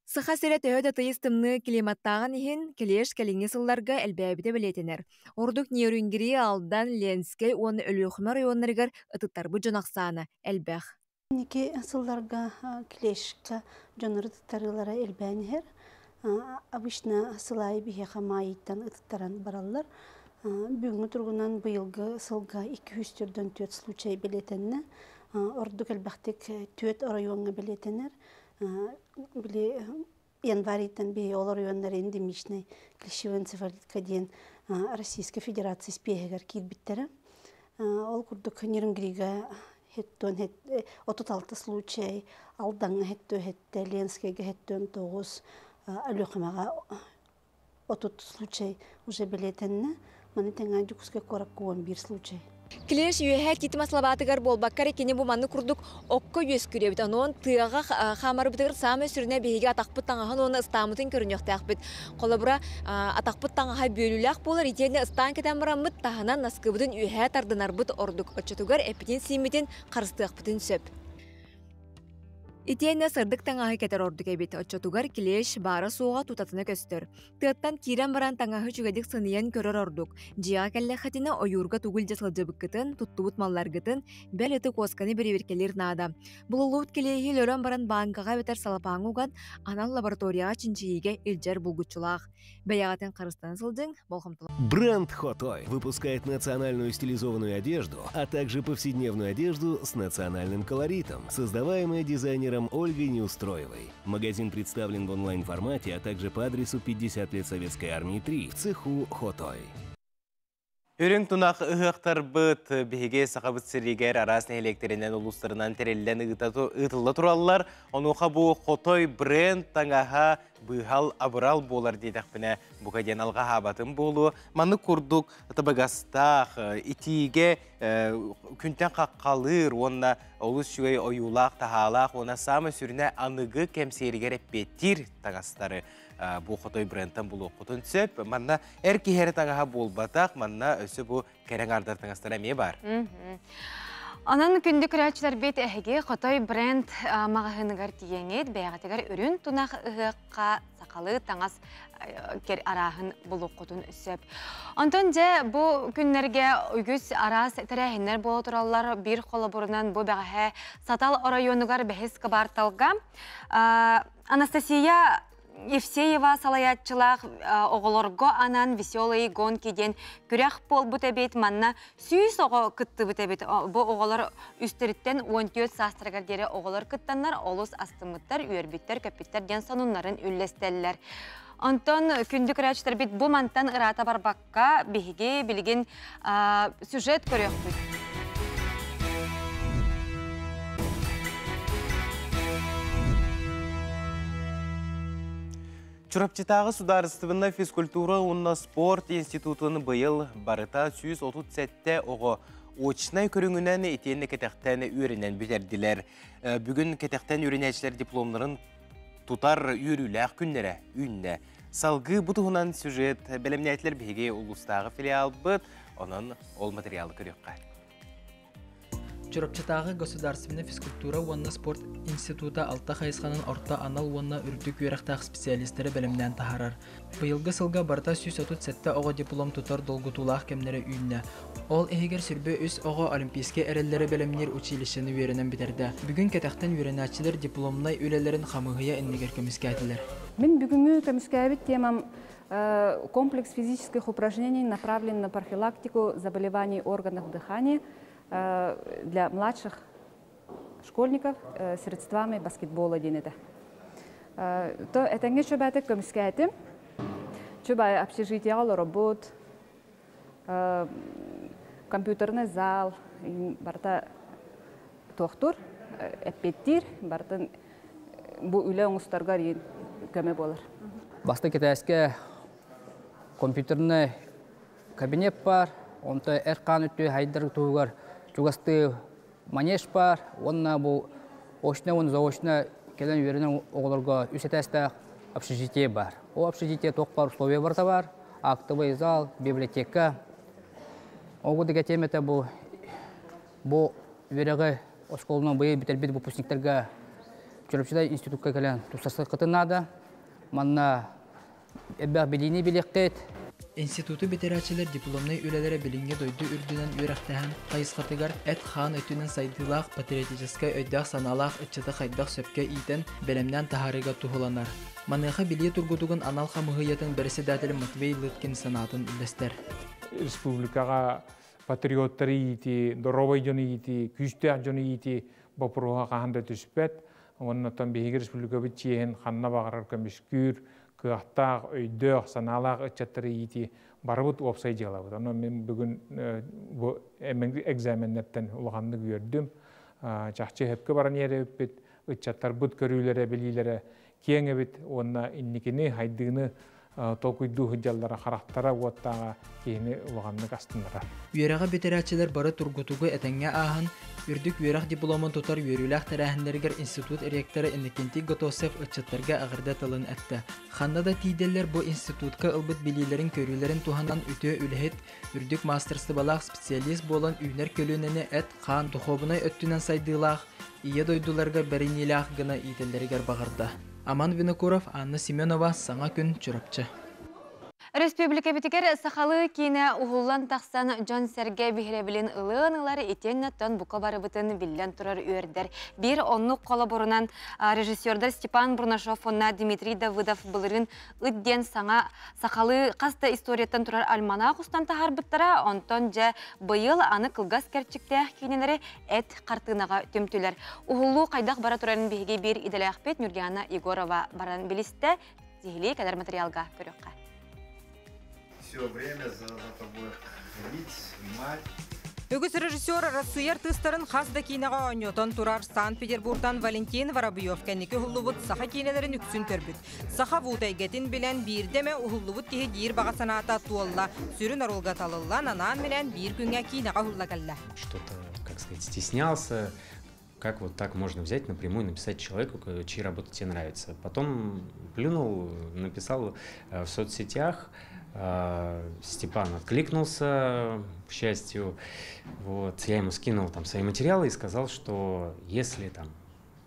Сыха сәрет өйді тыйыстымны климаттағын ехін келеш кәліңе сылларға әлбәбіде білетінер. Ордық нейрүнгері алдан ленскей оны өліғымар ойонларығар ұтыттар бұ жонақсаны әлбәқ. Неке сылларға келешкі жоныр ұтыттарылары әлбәнігер. Обычно сылай бігеға майыттан ұтыттаран баралар. Бүгінгі тұрғынан бұйылғы сылға 200-4 случай білетінні. Ордук әлбәқтік төт районға білетінер. Біле январитан бей ол районлар эндемичный клещевой энцефалитка дейін Российской Федерации спегер кирбиттері. Ол күрдік нерінгрига 36 случай, алдаңа хетті, Ленскайга 9, әліқымаға 30 случай уже білетінні. Маны тәңа жүкіске қорак 11 случай. Клеш үйәһәр титимас лабатыгар болбаккар екені бұманны күрдік оққа өз күребіт. Оның тыяға қамары бұтығыр самы сүріне бейге атақпыт таңағын оны ыстамытын көрін еқті ақпыт. Қолы бұра атақпыт таңаға бөлілі ақ болар, етені ыстан кетен бұра мұт тағынан наскыбыдың үйәһә тардынар бұт ордық. Отчетугар әпітен сейметін қарысты ақпытын сөп. Итене сырдык таңағы кетер ордық әбет. Отчетугар келеш бары суға тутатыны көстір. Тыттан кирен баран таңағы жүгедік сыниян көрір ордық. Жиға кәлі қатына ойурға тугыл жасыл кытын, туттубут маллар гытын, бәл еті қосканы берекелер нада. Бұл ұлуыт келейі лөрен баран банкаға бетер салапаң уған, анал лабораторияға чинчиеге илжер бұлгутчулақ. Бәяғатын қарыстан сылдың, болғымтылы. Бренд Хотой выпускает национальную стилизованную одежду, а также повседневную одежду с национальным колоритом, создаваемая дизайнером Ольгой Неустроевой. Магазин представлен в онлайн-формате, а также по адресу 50 лет Советской армии 3 в цеху Хотой. Үрін тұнақ ұғықтар бұд бігеге сақабыт сірігер арасын электринен ұлыстарынан терелілен ұтылы тұралылар. Онуға бұл Хотой бренд таңаға быхал абырал болар дейдік біне бұқаден алға хабатын болу. Маны күрдік табагастақ, итиге күнтен қаққалыр, онна олыс шуай ойулақ, тахалақ, ona самы сүріне анығы кемсерігер әппеттір тағастары бұл қотой брендтан бұл оқытын сөп. Манна әр кехері таңаға болбатақ, манна өсі бұл кәрен ардар тағастары ме бар. Анан күнді күрәтшілер бет әхеге қотой бренд мағығынығар тиеңет, бәйғатығар үрін тұнақ ұғыққа сақалы таңас кер арағын бұл оқытын өсіп. Онтон же бұл күнлерге үгіз арас тәрәхінлер бұл тұралар бір қолы бұрынан бұл бәғі сатал районығар бәхіз қабарталға. Анастасия Евсеева салаятчылақ оғылырго анан веселый гонкиден күрәқ пол бұтәбет манна сүйіс оғы күтті бұтәбет. Бұл оғылар үстеріттен 14 састырғар дері оғылар күттанлар, олыс астымыттар, үйербиттер, көппиттер ден санунларын үллестәлілер. Онтон күнді күрәчтер бит бұл мантан ұрата барбаққа бейге білген сюжет көрек бұд. Чурапчытағы сударыстывына физкультура онна спорт институтын бұйыл барыта 137-те оғы очнай көріңінен етені кетектен үйрінен бүтерділер. Бүгін кетектен үйрінәчілер дипломларын тұтар үйріләқ күнлері үйінне. Салғы бұтығынан сюжет бәлемнәйтілер бейге ұлыстағы филиал бұд, оның ол материалы көрекқа. Чурапчатағы государственный физкультура уанна спорт института алта хайысқанын орта анал уанна үрдік үйрақтақ специалистері білімнен тахарар. Бұйылғы сылға барта 137 оғы диплом тұтар долгутулақ кемнері үйінне. Ол егер сүрбе үс оғы олимпийске әрелері білімнер училищені үйренен бітерді. Бүгін кетақтен үйренәтшілер дипломнай үлелерін қамығыя іннегер көміске әтілер. Мен бүгінгі көміске әбіт темам комплекс физических упражнений направлен на профилактику заболеваний органов дыхания для младших школьников средствами баскетбола денеді. То әтәңге чөбәті көміске әтім, чөбә общежитияға работ, компьютерный зал, барта тоқтыр, әппеттір, бартын бұл үлі оңыстарға көмі болыр. Басты кетәске компьютерный кабинет бар, онты әрқан өтті хайдар туғар чугасты манеж бар, онна бұл очна, он заочна келен үйерінен оғыларға үсетәсті общежитие бар. О общежитие тоқпар условия барта бар, актовый зал, библиотека. Оғыды кәтеметі бұл үйерігі осколынан бұйы бітербет выпускниктерге Чурапчыда институтқа келен тұстасы қытынады. Манна әбәқ білейіне білектет. Институты бетерәчелер дипломный үлелері білінге дойды үрдінен үйрақтәһін қайысқатығар әт хан өтінен сайдылақ патриотическай өйдақ саналақ үтчеті қайдақ сөпке итен бәлемнен тахарыға тұхыланар. Маныға біле тұргутығын анал қамығыйетін бірісі дәтілі Матвей Лыткин санатын үлестер. Республикаға патриоттары еті, доровай жоны еті, күшті жоны еті бапыруға қағанда түспәт. Оннан бейгі республика бітчейін қанна бағарар көміскүр, кыақтақ, өйдіқ, саналақ үтчаттары еті барыбыт опсай жағалабыд. Оны мен бүгін экзаменлерден ұлғанды көрдім. Жақчы хөпкі баран ері өппет, үтчаттар бұд көрілері, білілері кең өпет, онына инникені, хайдығыны толкуйду хыджаллара характара уаттага кийини улганны кастынара. Үйерага бетерәчелер бары тургутугу этеңге аһын үрдүк үйерак дипломын тутар үйрүләк тәрәһенләргә институт ректоры Иннокентий Готосев өчөттәргә агырда тылын әтте. Ханда да тиделләр бу институтка ылбыт билиләрен көрүләрен туһандан үтө үлһет үрдүк мастерсы балак специалист болан үйнәр көлөнене эт хан тухобунай өттүнән сайдылах ие дойдуларга беринилах гына иделләргә багырда. Аман Винокуров, Анна Семенова, Саңа күн Чурапчы. Республика битикер сахалы кине уһуллан тахсан Джон Серге бихребилин ылыынылары итеннаттан бука барыбытын биллен турар үйердер. Бир оннук кола борунан режиссердер Степан Бурнашов онна Дмитрий Давыдов былырын ыдден саңа сахалы каста историятан турар альманах устан тахар быттара, онтон же быйыл аны кылгас керчиктех кинелери эт картынага төмтүлер. Уһуллу кайдак бара турарын биһиге бир иделяхпет Нургиана Егорова баран билисте зихли кадар материалга көрөккө. Все время за тобой ходить, снимать. Үгіс режиссер Россияр тыстарын қасда кейнеға ойнотон тұрар Санкт-Петербургтан Валентин Воробьев кәнекі ұллыбыт саха кейнелерін үксін көрбіт. Саха вутайгетін білен бірдеме ұллыбыт кейі дейір бағасаната туалла. Сүрін арулға талылла нанан менен бір күнге кейнеға ұлла кәлі. Что-то, как сказать, стеснялся. Как вот так можно взять напрямую написать человеку, чьи работы тебе нравятся. Потом плюнул, написал в соцсетях. Степан откликнулся, к счастью. Вот. Я ему скинул там свои материалы и сказал, что если там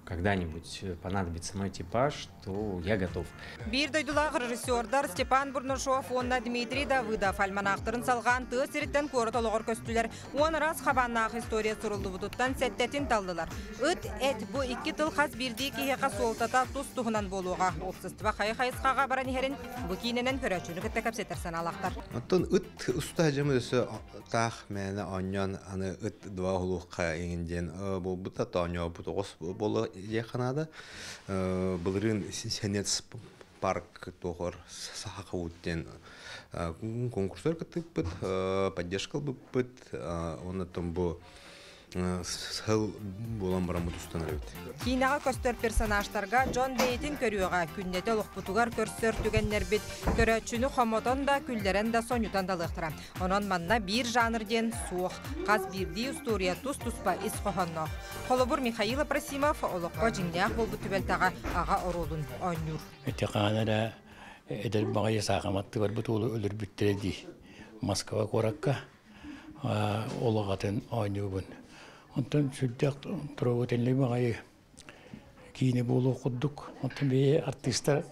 когда-нибудь понадобится мой типаж, то я готов. Bir doydulaq rejissyorlar Степан Бурнушов, онна Дмитрий Давыдов альманақтарын салған тыз сереттен көрі толығыр көстілер. Он раз хабаннақ история сұрылды бұдыттан сәттетін талдылар. Үт әт бұ 2 тыл қаз бірді кейеқа солтата тұс тұғынан болуға. Опсыстыва қай-қайысқаға баран ерін бұ кейненен көрәчүні күтті кәпсетер саналақтар. Оттон үт ұста жамы өсі тақ мәні аньян аны үт два ғылуққа еңінден бұл бұта таня бұт оғыз болы Еханада, былырын сенец парк тоғыр саққа өттен конкурстар кітіп бұд, поддержкал бұд, оны тұм бұ сыл болан барамы тұстан әрбет. Кейнаға көстер персонажтарға Джон Дейтін көріуға күннеті лұқпытуғар көрсір түгеннер бет, көрәтшіні қомотон да күлдерен да сонютан далықтыра. Онын манна бір жанрден суық, қаз бірді история тұс-тұспа із қоғаннақ. Қолыбыр Михаил Просимов олыққа жиңнеақ болбы түбелтаға аға оролын ойнур. Өте қағанара әділ бағайы сақаматты бар бұт олы өлір бүттіреді. Москва қораққа олығатын ойнуғын. Онтан сүрдек тұрау өтенлі бағайы кейіне болу құддық. Онтан бейе артистар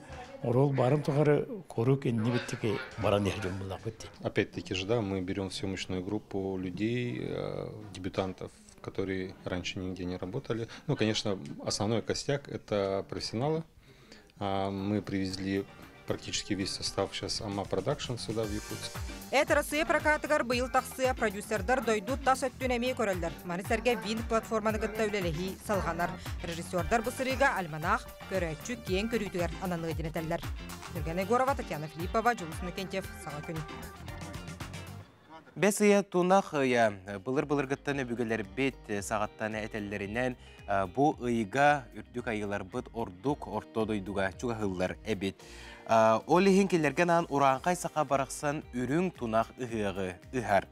орол барын тұғары корук энни биттики баран ехден бұлақ бітті. Опять-таки же, да, мы берем съемочную группу людей, дебютантов, которые раньше нигде не работали. Ну, конечно, основной костяк — это профессионалы. Мы привезли практически весь состав сейчас Ама Продакшн сюда, в Якутск. Это Россия прокатыгар быйыл тақсыя продюсердар дойду тас өттін әмей көрелдер. Манисерге вин платформаны гыттаулелехи салғанар. Режиссердар бұсырыға альманақ, көрәтчі кен көрүйтігер ананығы денетелер. Түрген Егорова, Татьяна Филиппова, Жулус Мекентьев, Саңа күн. Бәсия тунақ бұлыр-бұлыр гыттаны бүгілер бет сағаттаны әтеллерінен бұ ұйыға үрдік айылар бұд ордық ортодойдуға чуға ғылар әбет. Олы хенкелерген ан ұранқай сақа барақсан үрің тунақ ұғығы ұғар.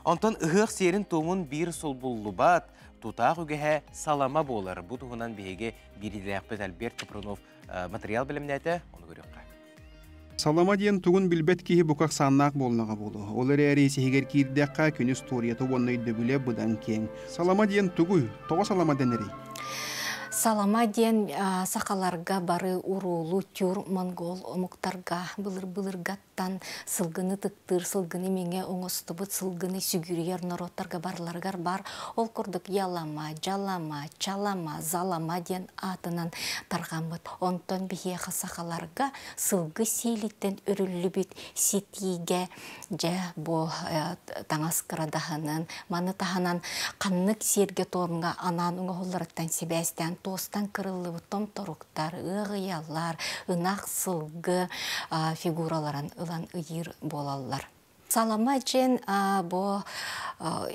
Онтан ұғық серін тумын бір сол бұллы бат, тұтақ үгіге салама болар. Бұ тұғынан бейге бірілі әқпет Альберт Капронов материал білімнәті, оны көріққа. Салама дейін тугун билбет кихи букак саннак болнаға болу. Олар әрейсі хегер кирдәққа күні сторияты онной дөбіле бұдан кен. Салама дейін тугу, тоға салама денерей. Салама ден сақаларға бары урулу тюр монгол омуктарға былыр-былыргаттан сылгыны тыктыр, сылгыны менге оңыстыбыт, сылгыны сүгірер народтарға барларғар бар. Ол күрдік ялама, жалама, чалама, залама ден атынан тарғамыт. Онтон бігеға сақаларға сылгы сейліттен үрілі бит сетиге жа бұл таңас қырадағынан, маны тағынан қаннық серге торынға анан оңғоларыттан себәстен тостан кырылы том торуктар, ығыялар, ынақ сылгы фигураларын ылан ыйыр болалар. Салама жен бо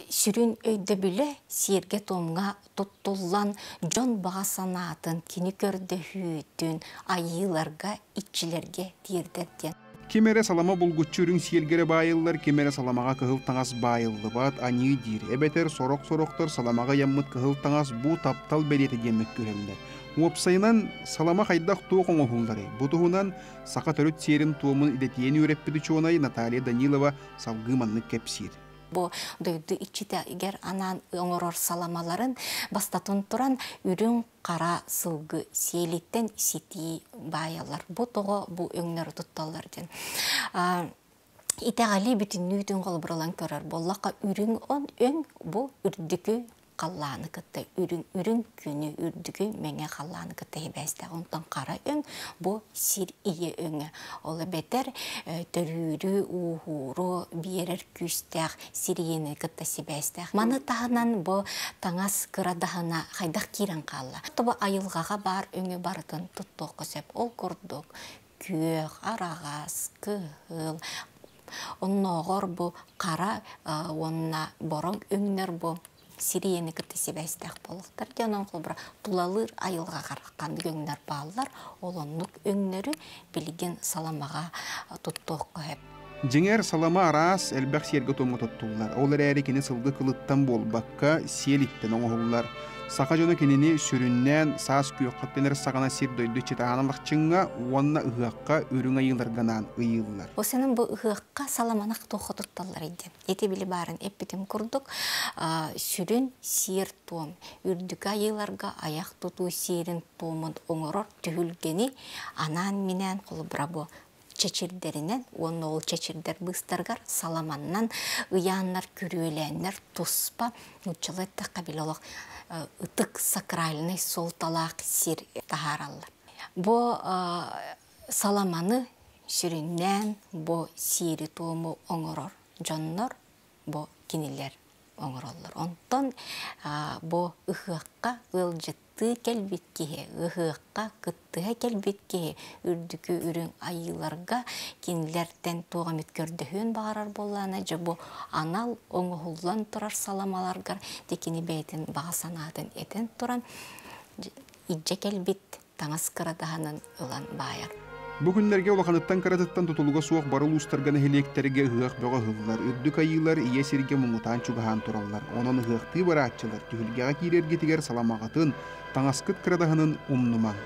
сүрін өйді білі серге томға тұттулан жон бағасанатын, кені көрді хүйтін айыларға, итчілерге тиердерден. Кемере салама булгуччурун сиелгере байыллар, кемере саламаға кыгыл таңас байылды бат, ани дир. Эбетер сорок-сороктор саламаға яммыт кыгыл таңас бу таптал белеті демек көрелдер. Уопсайынан салама хайдақ туғын оғылдары. Бұтығынан сақа төрөт серін туымын идетиен өреппіді чуынай Наталья Данилова салгыманны кепсир. Бу дойду ичите егер анан оңорор саламаларын бастатын туран үрін қара сылгы сейлиттен сети байалар. Бу тоғы бу өңнер тұтталарден. Итеғали бүтін нүйдің қол бұралан көрер. Боллақа үрін он өң бу үрдікі қалланы кітті. Үрін күні үрдікі мәңе қалланы кітті ебәсті. Онтан қара өң бу сир ие өңі. Олы бетер түрүрі, ухуру, берер күстәқ, сириені кітті себәсті. Маны тағынан бу таңас кырадағына қайдақ керен қалла. Тұбы айылғаға бар өңі бардын тұттық көсеп. Ол көрдік көк, арағас, кығыл, онноғор бу қара онна борон өңнер бу сирияны кірті себәстәк болықтар. Жанан қолбыра тулалыр айылға қараққан өңнер балылар, олонлық өңнері білген саламаға тұттуқ көйіп. Жеңер салама арас әлбәқ сергі томы тұттулар. Олар әрекені сылды қылыттан бол баққа селіттен оңғылар. Сақа жоны кенені сүріннен саас күйоққаттенер сағана сер дөйді четағаналық чыңға, онна ұғаққа өрің айыларғанан ұйылылар. Осының бұл ұғаққа саламанақ тоқы тұтталар еді. Еті білі барын әппетім күрдік. Сүрін сер том. Үрдік айыларға аяқ тұту серін томын оңырор түхілгені анан менен қолы бұра бұл. Чечирдеринен, оны ол чечирдер быстаргар, саламаннан, ыяннар, күрөйләннер, туспа, нучылетті қабилолық ытык сакральный солталақ сир тахараллар. Бо саламаны сүріннен, бо сири туымы оңырор, жоннор, бо кинилер оңыроллар. Онтон бо ыхыққа ылжыт келбеткеге, ұғыққа, күттіға келбеткеге, үрдікі үрін айыларға кенілерден тоға мүткөрдіхін бағарар болуына, жабу анал оңғылан тұрар саламаларғар, декені бәйтін бағасанадың етін тұран, иджа келбет таңыз қырадағанын ұлан байыр. Бүгінлерге олақаныттан қаратыттан тұтылуға суақ барыл ұстарғаны хелектерге ұғық бұға ғылылар, үрдік айылар ие серге мұңытан чүгіған тұралар. Онын ұғықты бар атчылар, түхілгеға кейлерге тегер саламағатын, таңасқыт қырадағанын ұмныман.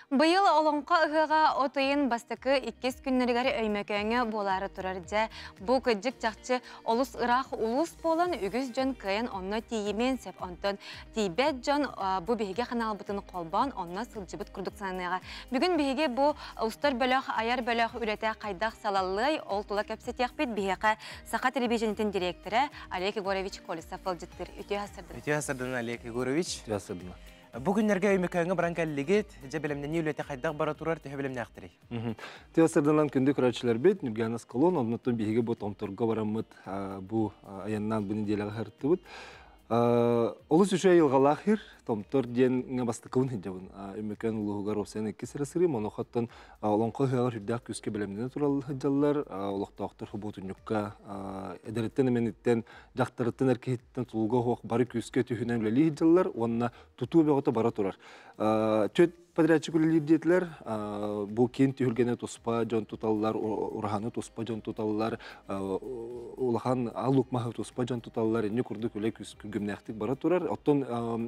Быйыл олонқа ұғыға отайын бастықы 2 күннергері өймекөңі болары тұрар жа. Бұл күджік жақчы олыс ұрақ ұлыс болан үгіз жон кайын онна тейімен сеп онтон тейбет жон бұл бейге қанал бұтын қолбан онна сылжыбыт күрдік саныға. Бүгін бейге бұл ұстар бөліқ, аяр бөліқ үреті қайдақ салалылай ол тұла көпсетек бет бейге Сақа телевизионетін директоры Олег Егорович Колесов олжыттыр. Үте асырдың Олег Егорович. Бүгінлерге өймекөңі баран кәлігет, жабелемден еулеті қайдақ бара тұрар түйе білемне ақтырай. Теосырдынан күнді күрәтшілер бет, Нүргенас Колон, оннаттың бейге бұт омтырға барамыд бұл аяннан бұны деліға ғыртты бұд. Олыс үші айылғалақ хир, томтор ден басты көвін хиджабын. Өймекөң ұлығығар осыян екі сірі-сірі, моноқаттан олонқы ғағыр хүрдәқ көске білемдені туралы хиджалар, олықтақтыр хұбутын нүкка, әдәреттен әменеттен, жақтарыттен әркейттен тұлға хоқ бары көске түйінен білі хиджалар, онына тұту беғыты бара турар. Төт подрядчик үлелердетілер, бұл кен түйілгені тұспа жон тұталылар, ұрағаны тұспа жон тұталылар, олақан алуқмағы тұспа жон тұталылар, ені күрді көлі күгімнәқтік бара турар. Оттон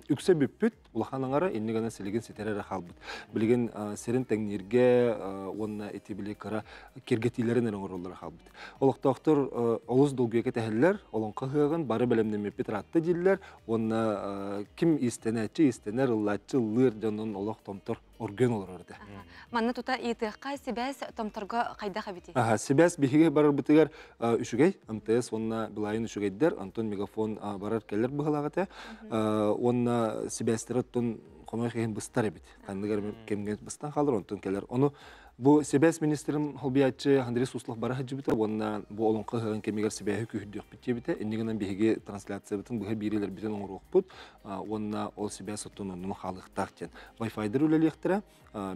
үксе бүппіт, олақан аңара ені ғана селеген сетерері қалбыд. Білген серін тәңнерге, онына еті біле қара кергетилерін әрін ұрылары қалбыд. Олықтақтыр олыз долгүйеке тәхілілер, олонқа ғығын бары бәлемнеме петратты дейлер, онына кім истенәтчі, истенер, ыллатчы, лыр, жанын олақ томтор орген олар орды. Манна тута итыққа себәс томторға қайда қабеті? Себәс бейге барар бұтығар үшігей, МТС, онына білайын үшігейдер, Антон Мегафон барар кәлер бұғалағыты. Онына себәстері тұн қомай қейін бұстар ебет. Қандығар кемген бұстан қалыр, онтын кәлер. Оны бұл себәс министрім холбиятчы Андрей Суслов бара хаджы біті, онына бұл олонқы ғығын кемегер себәйі күйірдіқ бітте біті. Енігінен бейге трансляция бітін бұға берелер бітін оңыр оқпыд. Онына ол себәс ұттың онын қалықтақтен. Wi-Fi-дыр өлелектірі,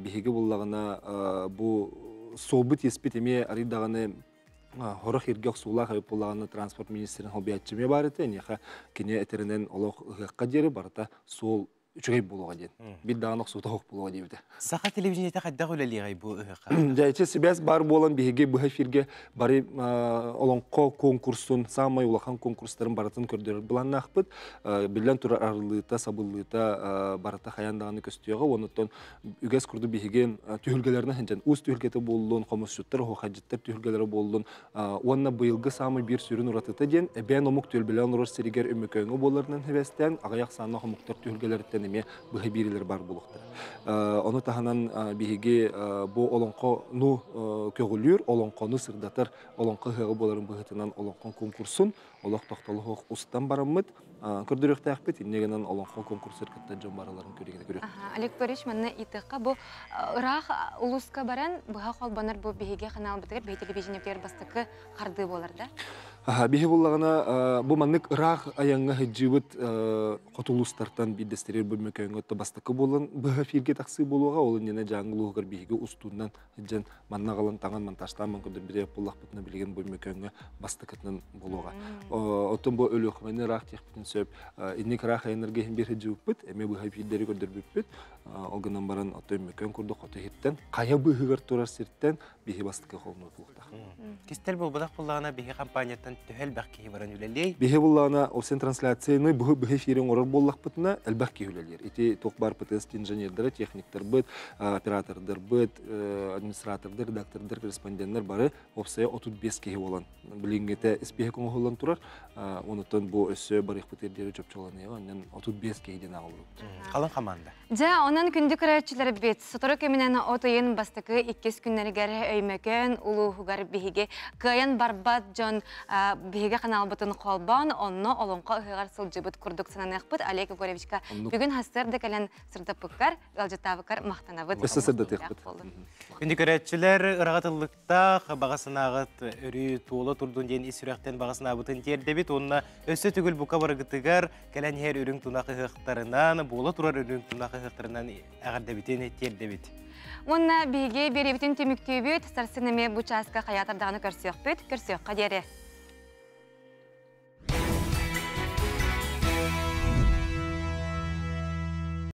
бейге болағына бұл солбыт еспет еме аридағаны Хорох иргек сула хайып болағаны транспорт министрін холбиятчыме бар еті. Неха кене әтерінен олық ғыққа дері барыта сол үчігей болуға ден. Бір дағанық суыта хоқ болуға дейбді. Сақа телевизионеті қайдағы өлеліғай бұл ұғыға? Жәйче себәс бар болан бейге бұға фирге бары олонқо конкурсын, самай улақан конкурстарын баратын көрдер бұлан нақпыд. Білен тұра арылыта, сабылыта барыта қаяндағаны көстіяға. Оныттан үгәс күрді бейге түйілгелеріне хенчен. Уыз түйілгеті болуын, қомысшыттар, хоқаджеттар түйілгелері болуын. Онына бұйылғы самай бір сүрін ұратыта ден. Бән омық түйілбелен ұрыр серігер өмекөңі боларынан хевестен, ағаяқ санына қомықтар түйілгелерді неме бұға берілер бар болуқтыр. Оны тағынан бейге бұл олонқо ну көгілер, олонқоны сырдатар, олонқы ғығы боларын бұғытынан олонқон конкурсын, олақ тоқталы хоқ ұстан барамыд. Көрдіректі әқпет, иннегенен олонқо конкурсыр кіттен жон бараларын көрегені көрек. Олег Борисович, мәнна итыққа бұл ұрақ ұлысқа баран бұға қолбанар бұл бейге қанал бітігер, бей телевизионевтер бастықы қарды боларда? Бихе буллагана бу маннык ырах аянга хыджыбыт котулустартан бидестерер бөлмөкөңгө табастыкы болон быга фирге таксы болууга ол нене жаңылуугар бихиге устундан хыджан маннагалан таңан монтажтан мөмкүндүр бире буллакпытына билген бөлмөкөңгө бастыкытын болууга. Отон бу өлөкмени рах техбитин сөп инник рах аянырга бир хыджыбыт эме быга фирдери көрдөрбүппүт. Олганан баран отон мөкөн курду кото хиттен кая быгыгар турар сирттен бихи бастыкы холну булукта. Кистер булбадак буллагана бихи компаниятан төһөл бакки баран үлелей. Бихи буллагана осен трансляцияны бу эфирин орор боллакпытына элбакки үлелер. Ити токбар ПТС инженердер, техниктер бит, оператордер бит, администратордер, редактордер, корреспонденттер бары опсая 35 ке болан. Билингете испехе коңголон турар. Онутон бу өсө барык петердери чөпчөлөнө, анан 35 кеден алып. Калын команда. Ja, ondan күнді көрәтчілер бет. Сотыры көмінен отойын бастықы 2 күннергер өймөкөн, улуғығар бейге кайын барбат жон бейге қанал бұтын қолбан, онны олонға ұғығар сылжыбыт күрдік санан әқпыт. Олег Горевичка бүгін хастырды кәлін сырдапыққар, ғалжытавыққар мақтанабыт. Өссісірді текпіт. Күнді көрәтчілер ұрағатылықта бағасынағыт өрі туылы тұрдың ден исүрәқтен бағасынағытын тердебет. Онына өсі түгіл бұқа барғытығар кәлән хер үрің тұнақы ғықтарынан, болы тұрар үрің тұнақы ғықтарынан ағарда бітен терде бит. Онна бейге беребетін түміктей бет, сарсынеме бұчасқа қаятардағыны көрсеуқ бет, көрсеуқ қадері.